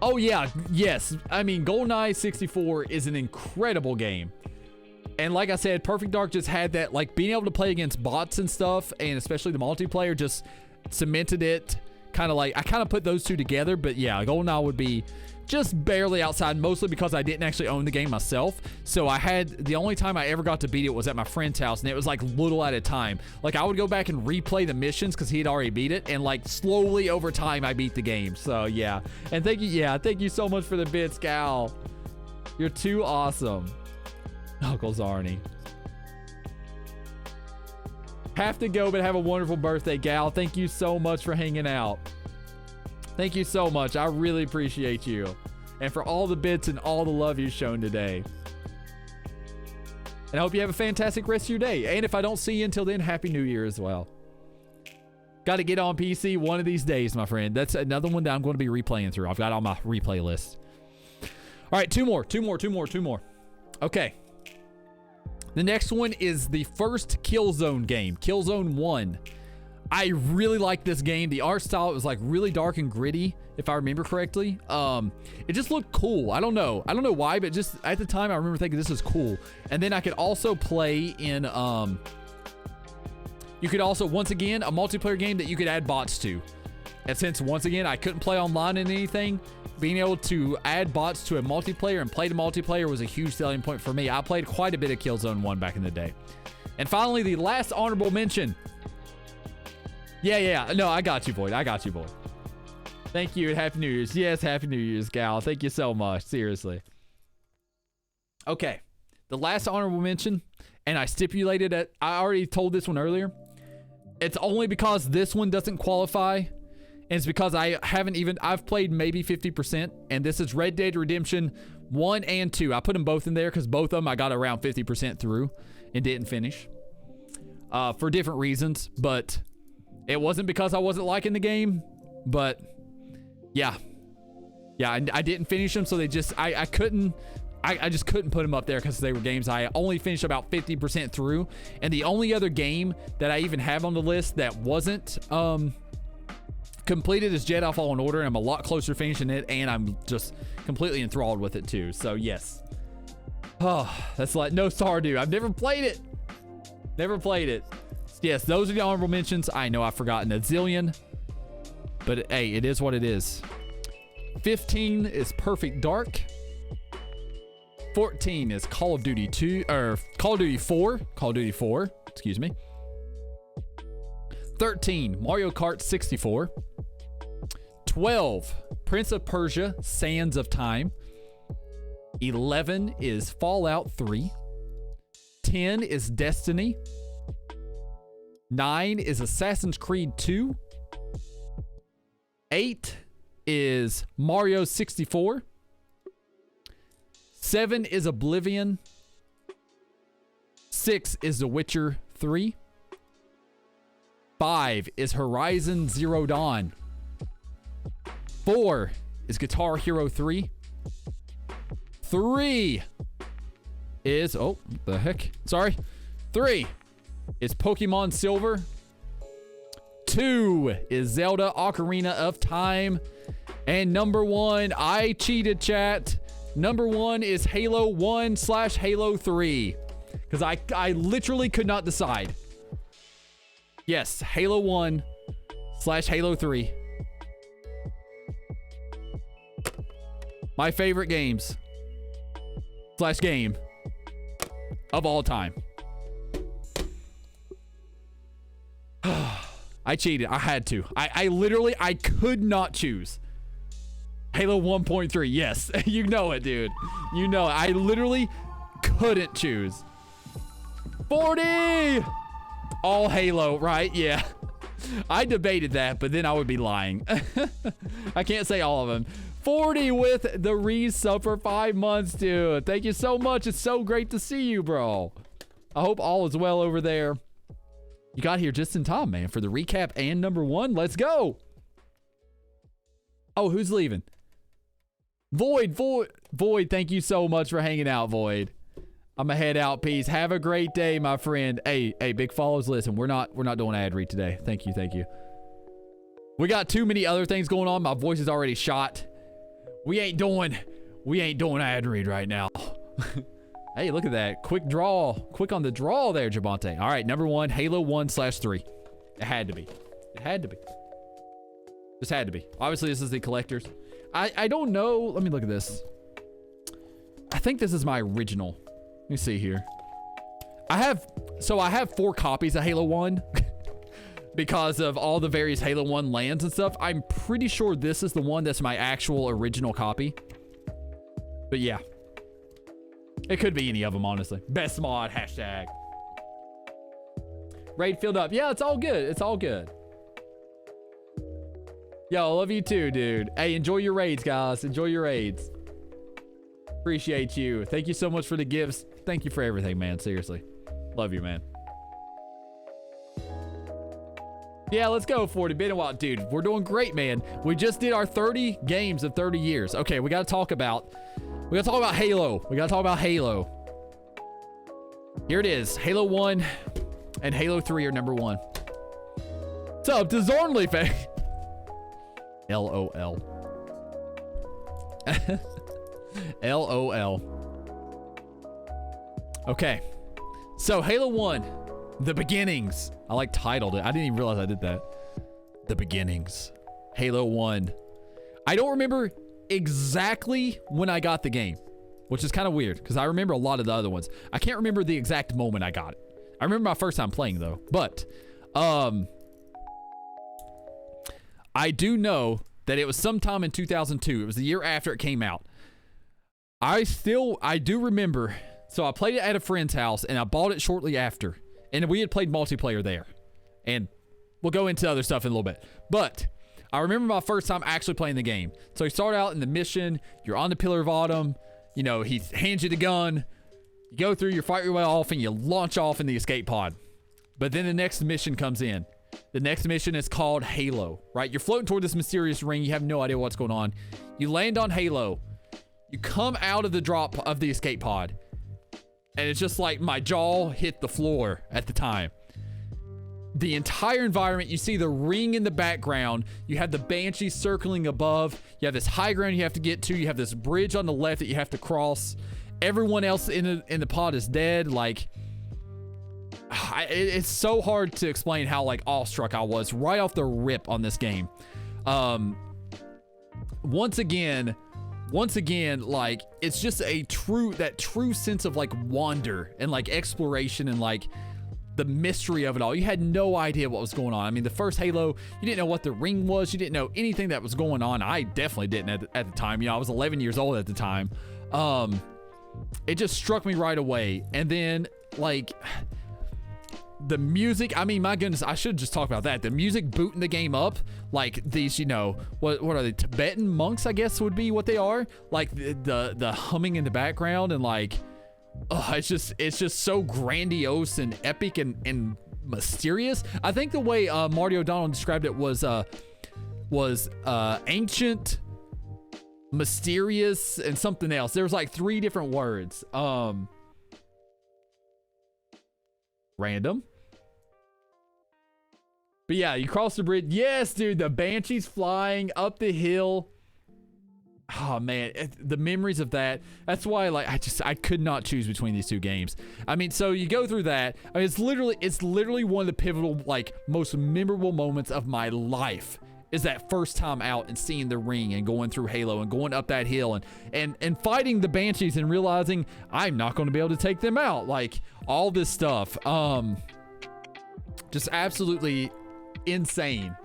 Oh yeah, yes. I mean, GoldenEye 64 is an incredible game. And like I said, Perfect Dark just had that, like, being able to play against bots and stuff, and especially the multiplayer, just cemented it. Kind of like, I kind of put those two together, but yeah, GoldenEye would be just barely outside, mostly because I didn't actually own the game myself. So I had, the only time I ever got to beat it was at my friend's house, and it was like little at a time. Like, I would go back and replay the missions because he'd already beat it, and like slowly over time I beat the game. So yeah, and thank you, yeah, thank you so much for the bits, Gal. You're too awesome. Uncle Zarny. Have to go, but have a wonderful birthday, Gal. Thank you so much for hanging out. Thank you so much. I really appreciate you. And for all the bits and all the love you've shown today. And I hope you have a fantastic rest of your day. And if I don't see you until then, Happy New Year as well. Got to get on PC one of these days, my friend. That's another one that I'm going to be replaying through. I've got on my replay list. All right, two more. Okay. The next one is the first Killzone game, Killzone 1. I really like this game. The art style, it was like really dark and gritty, if I remember correctly. It just looked cool. I don't know why, but just at the time I remember thinking this is cool. And then I could also play in, you could also, once again, a multiplayer game that you could add bots to. And since, once again, I couldn't play online in anything, being able to add bots to a multiplayer and play the multiplayer was a huge selling point for me. I played quite a bit of Killzone 1 back in the day. And finally, the last honorable mention. Yeah. No, I got you, Boyd. Thank you, and Happy New Year's. Yes, Happy New Year's, Gal. Thank you so much. Seriously. Okay. The last honorable mention, and I stipulated it. I already told this one earlier. It's only because this one doesn't qualify. And it's because I've played maybe 50%, and this is Red Dead Redemption 1 and 2. I put them both in there because both of them I got around 50% through and didn't finish for different reasons, but it wasn't because I wasn't liking the game, but yeah, I didn't finish them, so they just, I just couldn't put them up there because they were games I only finished about 50% through, and the only other game that I even have on the list that wasn't, completed is Jedi Fallen Order, and I'm a lot closer to finishing it, and I'm just completely enthralled with it too. So yes. Oh, that's like no Stardew. I've never played it. Yes, those are the honorable mentions. I know I've forgotten a zillion, but hey, it is what it is. 15 is Perfect Dark. 14 is Call of Duty 2, or Call of Duty 4. Excuse me. 13, Mario Kart 64. 12, Prince of Persia, Sands of Time. 11 is Fallout 3. 10 is Destiny. 9 is Assassin's Creed 2. 8 is Mario 64. 7 is Oblivion. 6 is The Witcher 3. 5 is Horizon Zero Dawn. 4 is Guitar Hero 3. 3 is, oh, what the heck? Sorry. 3 is Pokemon Silver. 2 is Zelda Ocarina of Time. And number 1, I cheated, chat. Number 1 is Halo 1/Halo 3. Because I literally could not decide. Yes, Halo 1/Halo 3. My favorite games. /game. Of all time. I cheated. I had to. I literally, I could not choose. Halo 1.3. Yes. You know it, dude. You know it. I literally couldn't choose. 40! All Halo, right? Yeah. I debated that, but then I would be lying. I can't say all of them. 40 with the resub for 5 months, dude. Thank you so much. It's so great to see you, bro. I hope all is well over there. You got here just in time, man, for the recap and number 1. Let's go. Oh, who's leaving? Void, thank you so much for hanging out, Void. I'm gonna head out. Peace. Have a great day, my friend. Hey, big follows. Listen, we're not doing ad read today. Thank you. We got too many other things going on. My voice is already shot. We ain't doing ad read right now. Hey, look at that. Quick on the draw there, Jabante. All right, number 1, Halo 1/3. It had to be. Just had to be. Obviously, this is the collector's. I don't know. Let me look at this. I think this is my original. Let me see here. I have 4 copies of Halo 1 because of all the various Halo 1 lands and stuff. I'm pretty sure this is the one that's my actual original copy. But yeah. It could be any of them, honestly. Best mod, hashtag. Raid filled up. Yeah, it's all good. It's all good. Yo, I love you too, dude. Hey, enjoy your raids, guys. Enjoy your raids. Appreciate you. Thank you so much for the gifts. Thank you for everything, man. Seriously. Love you, man. Yeah, let's go, 40. Been a while. Dude, we're doing great, man. We just did our 30 games of 30 years. Okay, we got to talk about Halo. We got to talk about Halo. Here it is. Halo 1 and Halo 3 are number 1. What's up, to Zornley, fan? LOL. LOL. Okay. So, Halo 1, The Beginnings. I like titled it. I didn't even realize I did that. The Beginnings. Halo 1. I don't remember exactly when I got the game, which is kind of weird because I remember a lot of the other ones. I can't remember the exact moment I got it. I remember my first time playing though, but I do know that it was sometime in 2002. It was the year after it came out. I do remember. So I played it at a friend's house and I bought it shortly after. And we had played multiplayer there. And we'll go into other stuff in a little bit. But I remember my first time actually playing the game. So you start out in the mission. You're on the Pillar of Autumn. You know, he hands you the gun. You go through, you fight your way off, and you launch off in the escape pod. But then the next mission comes in. The next mission is called Halo, right? You're floating toward this mysterious ring. You have no idea what's going on. You land on Halo. You come out of the drop of the escape pod. And it's just like my jaw hit the floor at the time. The entire environment, you see the ring in the background. You have the Banshee circling above. You have this high ground you have to get to. You have this bridge on the left that you have to cross. Everyone else in the pod is dead. Like, it's so hard to explain how like awestruck I was right off the rip on this game. Once again, like, it's just that true sense of like wonder and like exploration and like the mystery of it all. You had no idea what was going on. I mean, the first Halo, you didn't know what the ring was. You didn't know anything that was going on. I definitely didn't at the time. You know, I was 11 years old at the time. It just struck me right away. And then like the music, I mean, my goodness, I should just talk about that. The music booting the game up, like these, you know, what are they, Tibetan monks, I guess would be what they are. Like the humming in the background and like, oh, it's just so grandiose and epic and mysterious. I think the way Marty O'Donnell described it was ancient mysterious, and something else. There's like 3 different words. Random. But yeah, you cross the bridge. Yes, dude, the Banshees flying up the hill. Oh man, the memories of that. That's why, like, I could not choose between these 2 games. I mean, so you go through that. I mean, it's literally one of the pivotal, like, most memorable moments of my life. Is that first time out and seeing the ring and going through Halo and going up that hill and fighting the Banshees and realizing I'm not going to be able to take them out. Like, all this stuff. Just absolutely insane.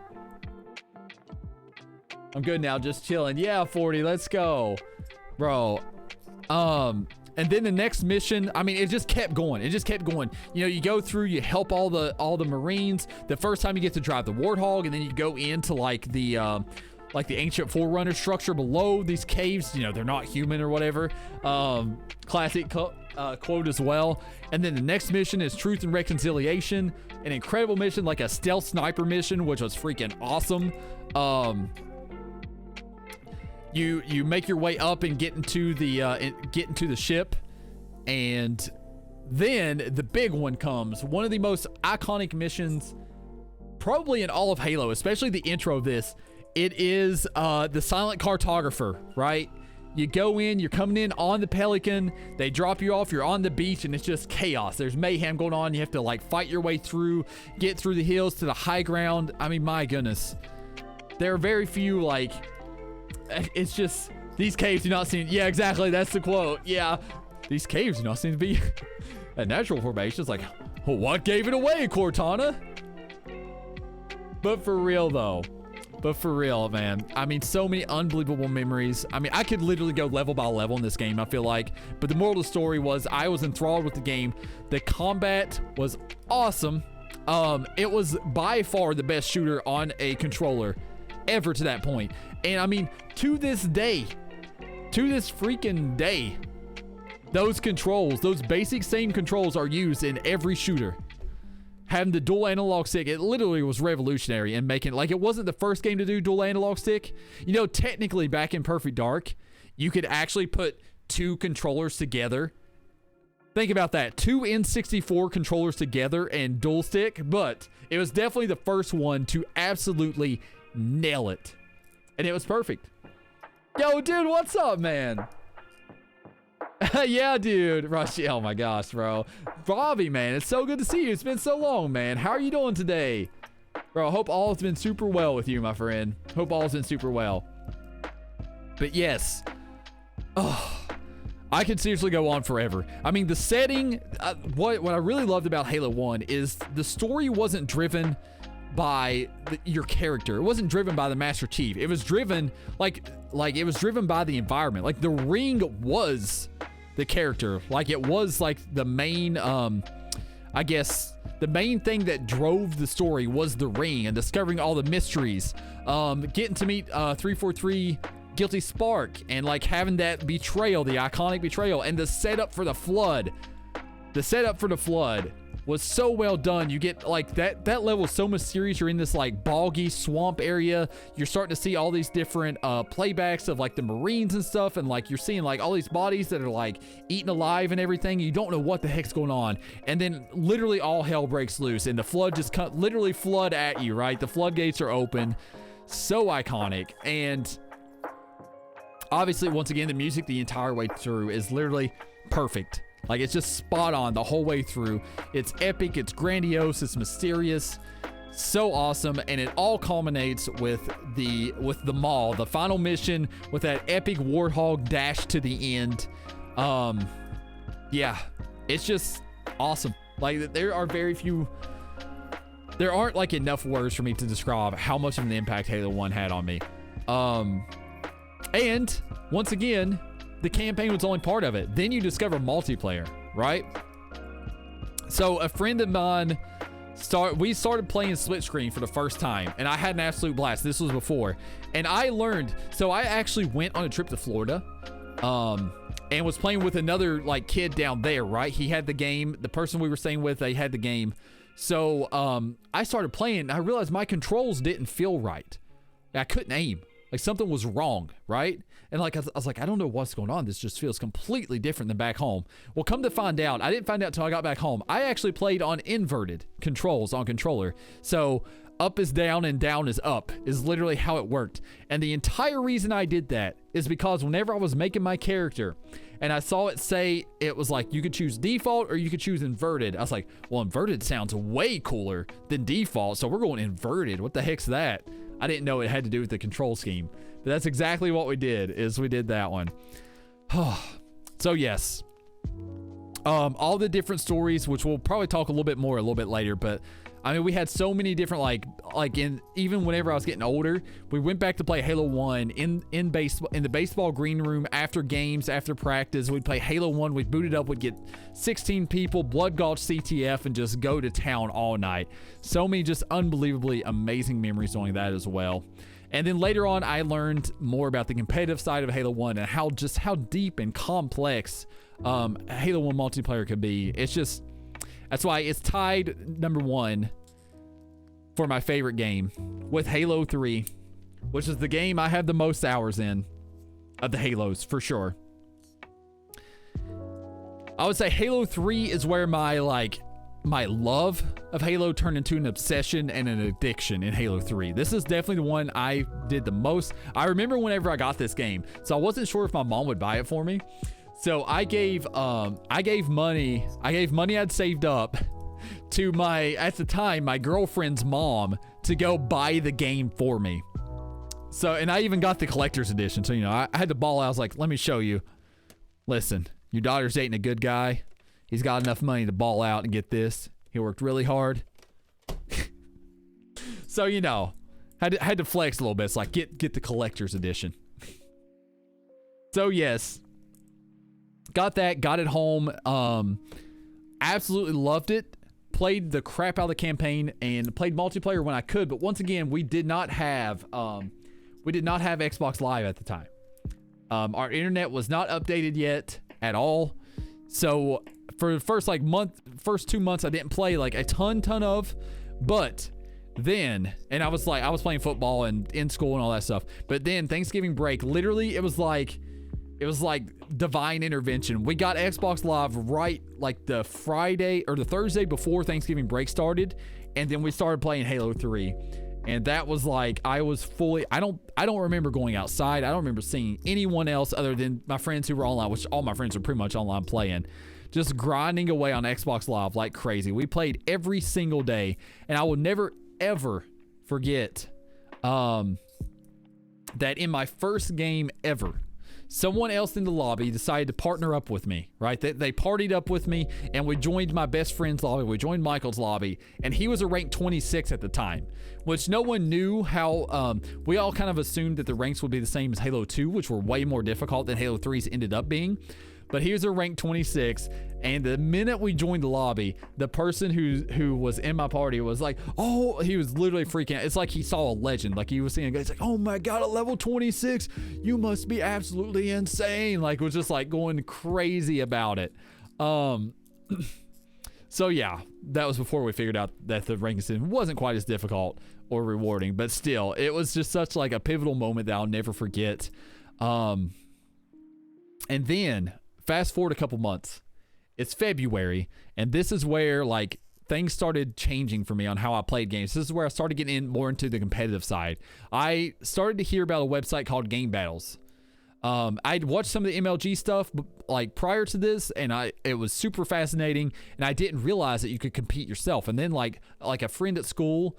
I'm good now, just chilling. Yeah, 40, let's go. Bro. And then the next mission, I mean, it just kept going. It just kept going. You know, you go through, you help all the Marines. The first time you get to drive the Warthog, and then you go into like the ancient Forerunner structure below these caves. You know, they're not human or whatever. Classic quote as well. And then the next mission is Truth and Reconciliation, an incredible mission, like a stealth sniper mission, which was freaking awesome. You make your way up and get into the ship, and then the big one comes. One of the most iconic missions probably in all of Halo, especially the intro of this. It is the silent cartographer, right? You go in, you're coming in on the Pelican, they drop you off, you're on the beach, and it's just chaos. There's mayhem going on. You have to like fight your way through, get through the hills to the high ground. I mean, my goodness. There are very few, like, it's just, these caves do not seem, yeah, exactly, that's the quote. Yeah, these caves do not seem to be a natural formation. It's like, well, what gave it away, Cortana? But for real, though. But for real, man. I mean, so many unbelievable memories. I mean, I could literally go level by level in this game, I feel like. But the moral of the story was I was enthralled with the game. The combat was awesome. It was by far the best shooter on a controller ever to that point. And I mean, to this day, to this freaking day, those controls, those basic same controls are used in every shooter. Having the dual analog stick, it literally was revolutionary in making, like, it wasn't the first game to do dual analog stick. You know, technically back in Perfect Dark, you could actually put 2 controllers together. Think about that, 2 N64 controllers together and dual stick, but it was definitely the first one to absolutely nail it. And it was perfect. Yo, dude, what's up, man? Yeah, dude. Rushy, oh my gosh, bro. Bobby, man, it's so good to see you. It's been so long, man. How are you doing today? Bro, I hope all has been super well with you, my friend. Hope all has been super well. But yes. Oh, I could seriously go on forever. I mean, the setting, what I really loved about Halo 1 is the story wasn't driven by your character. It wasn't driven by the Master Chief. It was driven like it was driven by the environment. Like the ring was the character. Like it was like the main I guess the main thing that drove the story was the ring and discovering all the mysteries. Getting to meet 343 Guilty Spark and like having that betrayal, the iconic betrayal, and the setup for the flood. The setup for the flood was so well done. You get like that level is so mysterious. You're in this like boggy swamp area. You're starting to see all these different playbacks of like the Marines and stuff, and like you're seeing like all these bodies that are like eaten alive and everything. You don't know what the heck's going on, and then literally all hell breaks loose and the flood just literally flood at you, right? The floodgates are open. So iconic. And obviously, once again, the music the entire way through is literally perfect. Like, it's just spot on the whole way through. It's epic, it's grandiose, it's mysterious, so awesome, and it all culminates with the mall, the final mission, with that epic Warthog dash to the end. Yeah, it's just awesome. Like, there aren't like enough words for me to describe how much of an impact Halo 1 had on me. And once again, the campaign was only part of it. Then you discover multiplayer, right? So a friend of mine, we started playing split screen for the first time, and I had an absolute blast. This was before. And I learned, so I actually went on a trip to Florida, and was playing with another like kid down there, right? He had the game. The person we were staying with, they had the game. So I started playing, and I realized my controls didn't feel right. I couldn't aim. Like something was wrong, right? And like I was like, I don't know what's going on. This just feels completely different than back home. Well, come to find out, I didn't find out until I got back home. I actually played on inverted controls on controller. So up is down and down is up is literally how it worked. And the entire reason I did that is because whenever I was making my character and I saw it say it was like you could choose default or you could choose inverted, I was like, well, inverted sounds way cooler than default, so we're going inverted. What the heck's that? I didn't know it had to do with the control scheme, but that's exactly what we did, is we did that one. So yes, all the different stories, which we'll probably talk a little bit more a little bit later, but I mean, we had so many different, like even whenever I was getting older, we went back to play Halo 1 in the baseball green room after games, after practice. We'd play Halo 1, we'd boot it up, we'd get 16 people, blood gulch CTF, and just go to town all night. So many just unbelievably amazing memories doing that as well. And then later on, I learned more about the competitive side of Halo 1 and how deep and complex Halo 1 multiplayer could be. That's why it's tied #1 for my favorite game with Halo 3, which is the game I have the most hours in of the Halos, for sure. I would say Halo 3 is where my love of Halo turned into an obsession and an addiction in Halo 3. This is definitely the one I did the most. I remember whenever I got this game, so I wasn't sure if my mom would buy it for me. So I gave money I'd saved up to at the time, my girlfriend's mom to go buy the game for me. So, and I even got the collector's edition. So, you know, I had to ball out. I was like, let me show you. Listen, your daughter's dating a good guy. He's got enough money to ball out and get this. He worked really hard. So, you know, had to flex a little bit. It's like, get the collector's edition. So, yes. Got it home. Absolutely loved it. Played the crap out of the campaign and played multiplayer when I could. But once again, we did not have Xbox Live at the time. Our internet was not updated yet at all. So for the first 2 months, I didn't play like a ton of. But then, and I was playing football and in school and all that stuff. But then Thanksgiving break, literally, it was like divine intervention. We got Xbox Live right like the Friday or the Thursday before Thanksgiving break started, and then we started playing Halo 3. And that was like, I don't remember going outside. I don't remember seeing anyone else other than my friends who were online, which all my friends are pretty much online playing, just grinding away on Xbox Live like crazy. We played every single day, and I will never ever forget that in my first game ever, someone else in the lobby decided to partner up with me, right? They partied up with me, and we joined my best friend's lobby. We joined Michael's lobby, and he was a rank 26 at the time, which no one knew how. We all kind of assumed that the ranks would be the same as Halo 2, which were way more difficult than Halo 3's ended up being. But he was a rank 26, and the minute we joined the lobby, the person who was in my party was like, oh, he was literally freaking out. It's like he saw a legend. Like he was seeing a guy, he's like, oh my God, a level 26, you must be absolutely insane. Like, was just like going crazy about it. So yeah, that was before we figured out that the ranking system wasn't quite as difficult or rewarding, but still, it was just such like a pivotal moment that I'll never forget. And then fast forward a couple months, it's February, and this is where like things started changing for me on how I played games. This is where I started getting more into the competitive side. I started to hear about a website called Game Battles. I'd watched some of the MLG stuff like prior to this, and it was super fascinating, and I didn't realize that you could compete yourself. And then like a friend at school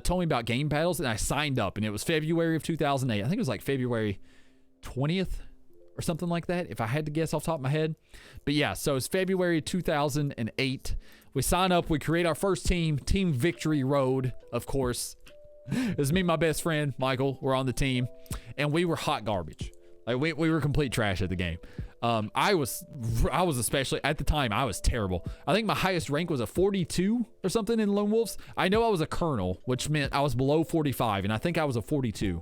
told me about Game Battles, and I signed up, and it was February of 2008. I think it was like February 20th or something like that, if I had to guess off the top of my head. But yeah, so it's February 2008. We sign up, we create our first team, Team Victory Road, of course. It was me and my best friend, Michael, we're on the team, and we were hot garbage. Like we were complete trash at the game. I was especially, at the time, I was terrible. I think my highest rank was a 42 or something in Lone Wolves. I know I was a colonel, which meant I was below 45, and I think I was a 42.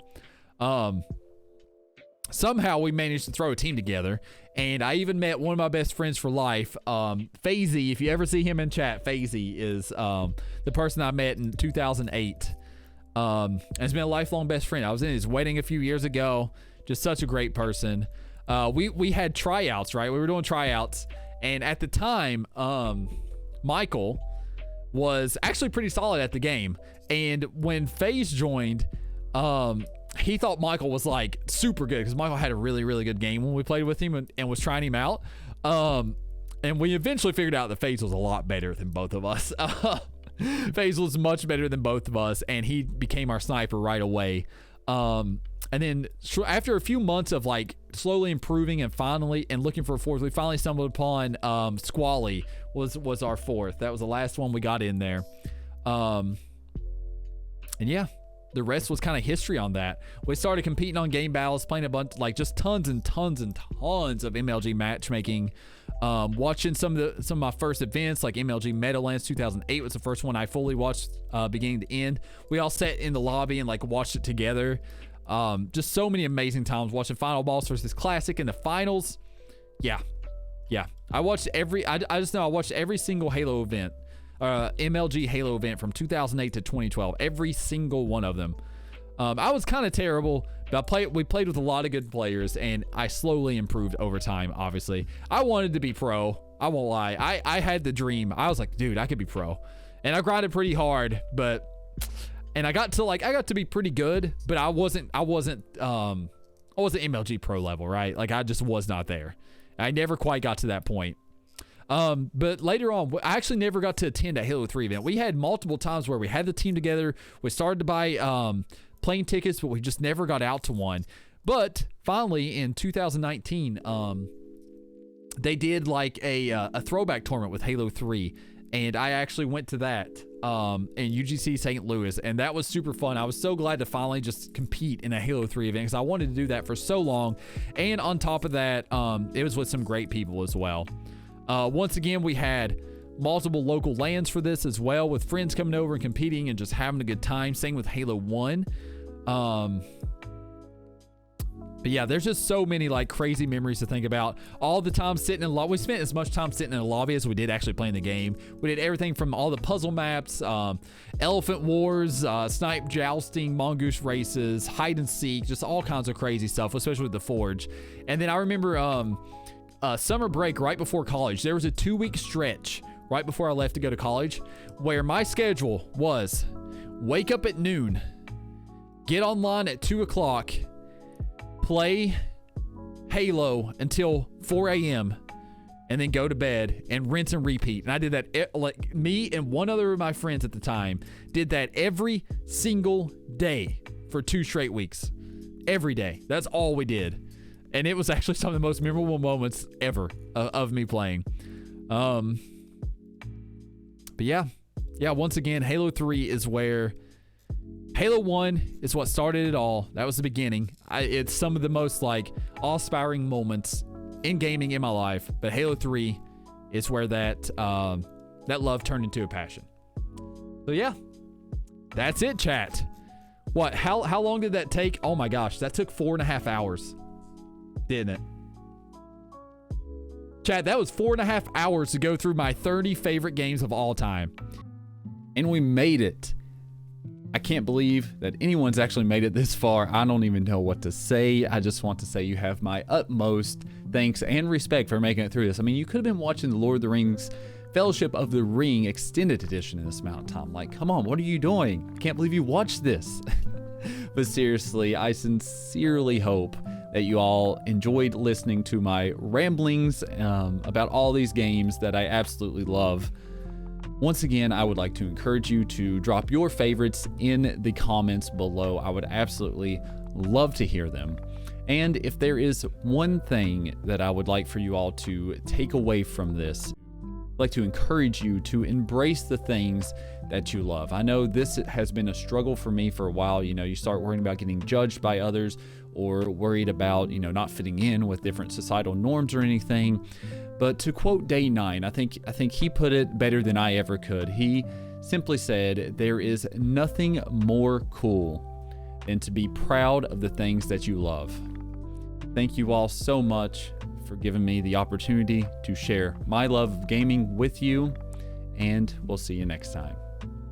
Somehow we managed to throw a team together, and I even met one of my best friends for life, Fazy. If you ever see him in chat, Fazy is the person I met in 2008. And has been a lifelong best friend. I was in his wedding a few years ago. Just such a great person. We had tryouts, right? We were doing tryouts, and at the time, Michael was actually pretty solid at the game. And when FaZe joined, he thought Michael was like super good because Michael had a really, really good game when we played with him and was trying him out. And we eventually figured out that FaZe was a lot better than both of us. FaZe was much better than both of us, and he became our sniper right away. And then after a few months of like slowly improving and looking for a fourth, we finally stumbled upon Squally was our fourth. That was the last one we got in there. And yeah, the rest was kind of history on that. We started competing on game battles, playing a bunch, like just tons and tons and tons of MLG matchmaking. Watching some of my first events, like MLG Meadowlands 2008 was the first one I fully watched beginning to end. We all sat in the lobby and like watched it together. Just so many amazing times watching Final Boss versus Classic in the finals. Yeah. I watched I just know I watched every single Halo event, MLG Halo event from 2008 to 2012. Every single one of them. I was kind of terrible, but we played with a lot of good players, and I slowly improved over time, obviously. I wanted to be pro. I won't lie. I had the dream. I was like, dude, I could be pro. And I grinded pretty hard, and I got to be pretty good, but I wasn't MLG pro level, right? Like I just was not there. I never quite got to that point. But later on, I actually never got to attend a Halo 3 event. We had multiple times where we had the team together. We started to buy plane tickets, but we just never got out to one. But finally in 2019, they did like a throwback tournament with Halo 3, and I actually went to that in UGC St. Louis, and that was super fun. I was so glad to finally just compete in a Halo 3 event because I wanted to do that for so long. And on top of that, it was with some great people as well. Once again, we had multiple local lands for this as well, with friends coming over and competing and just having a good time. Same with Halo 1. But yeah, there's just so many like crazy memories to think about. All the time sitting in we spent as much time sitting in a lobby as we did actually playing the game. We did everything from all the puzzle maps, elephant wars, snipe jousting, mongoose races, hide and seek, just all kinds of crazy stuff, especially with the Forge. And then I remember summer break right before college, there was a 2-week stretch right before I left to go to college where my schedule was wake up at noon, get online at 2 o'clock, play Halo until 4 a.m. and then go to bed and rinse and repeat. And I did that, like me and one other of my friends at the time did that every single day for 2 straight weeks. Every day. That's all we did. And it was actually some of the most memorable moments ever of me playing. But yeah, once again, Halo 3 is where Halo 1 is what started it all. That was the beginning. It's some of the most like awe-inspiring moments in gaming in my life. But Halo 3 is where that love turned into a passion. So yeah, that's it, chat. What? How long did that take? Oh my gosh, that took 4.5 hours, didn't it? Chat, that was 4.5 hours to go through my 30 favorite games of all time. And we made it. I can't believe that anyone's actually made it this far. I don't even know what to say. I just want to say you have my utmost thanks and respect for making it through this. I mean, you could have been watching the Lord of the Rings Fellowship of the Ring Extended Edition in this amount of time. Like, come on, what are you doing? I can't believe you watched this. But seriously, I sincerely hope that you all enjoyed listening to my ramblings about all these games that I absolutely love. Once again, I would like to encourage you to drop your favorites in the comments below. I would absolutely love to hear them. And if there is one thing that I would like for you all to take away from this, I'd like to encourage you to embrace the things that you love. I know this has been a struggle for me for a while. You know, you start worrying about getting judged by others or worried about, not fitting in with different societal norms or anything. But to quote Day 9, I think he put it better than I ever could. He simply said, "There is nothing more cool than to be proud of the things that you love." Thank you all so much for giving me the opportunity to share my love of gaming with you, and we'll see you next time.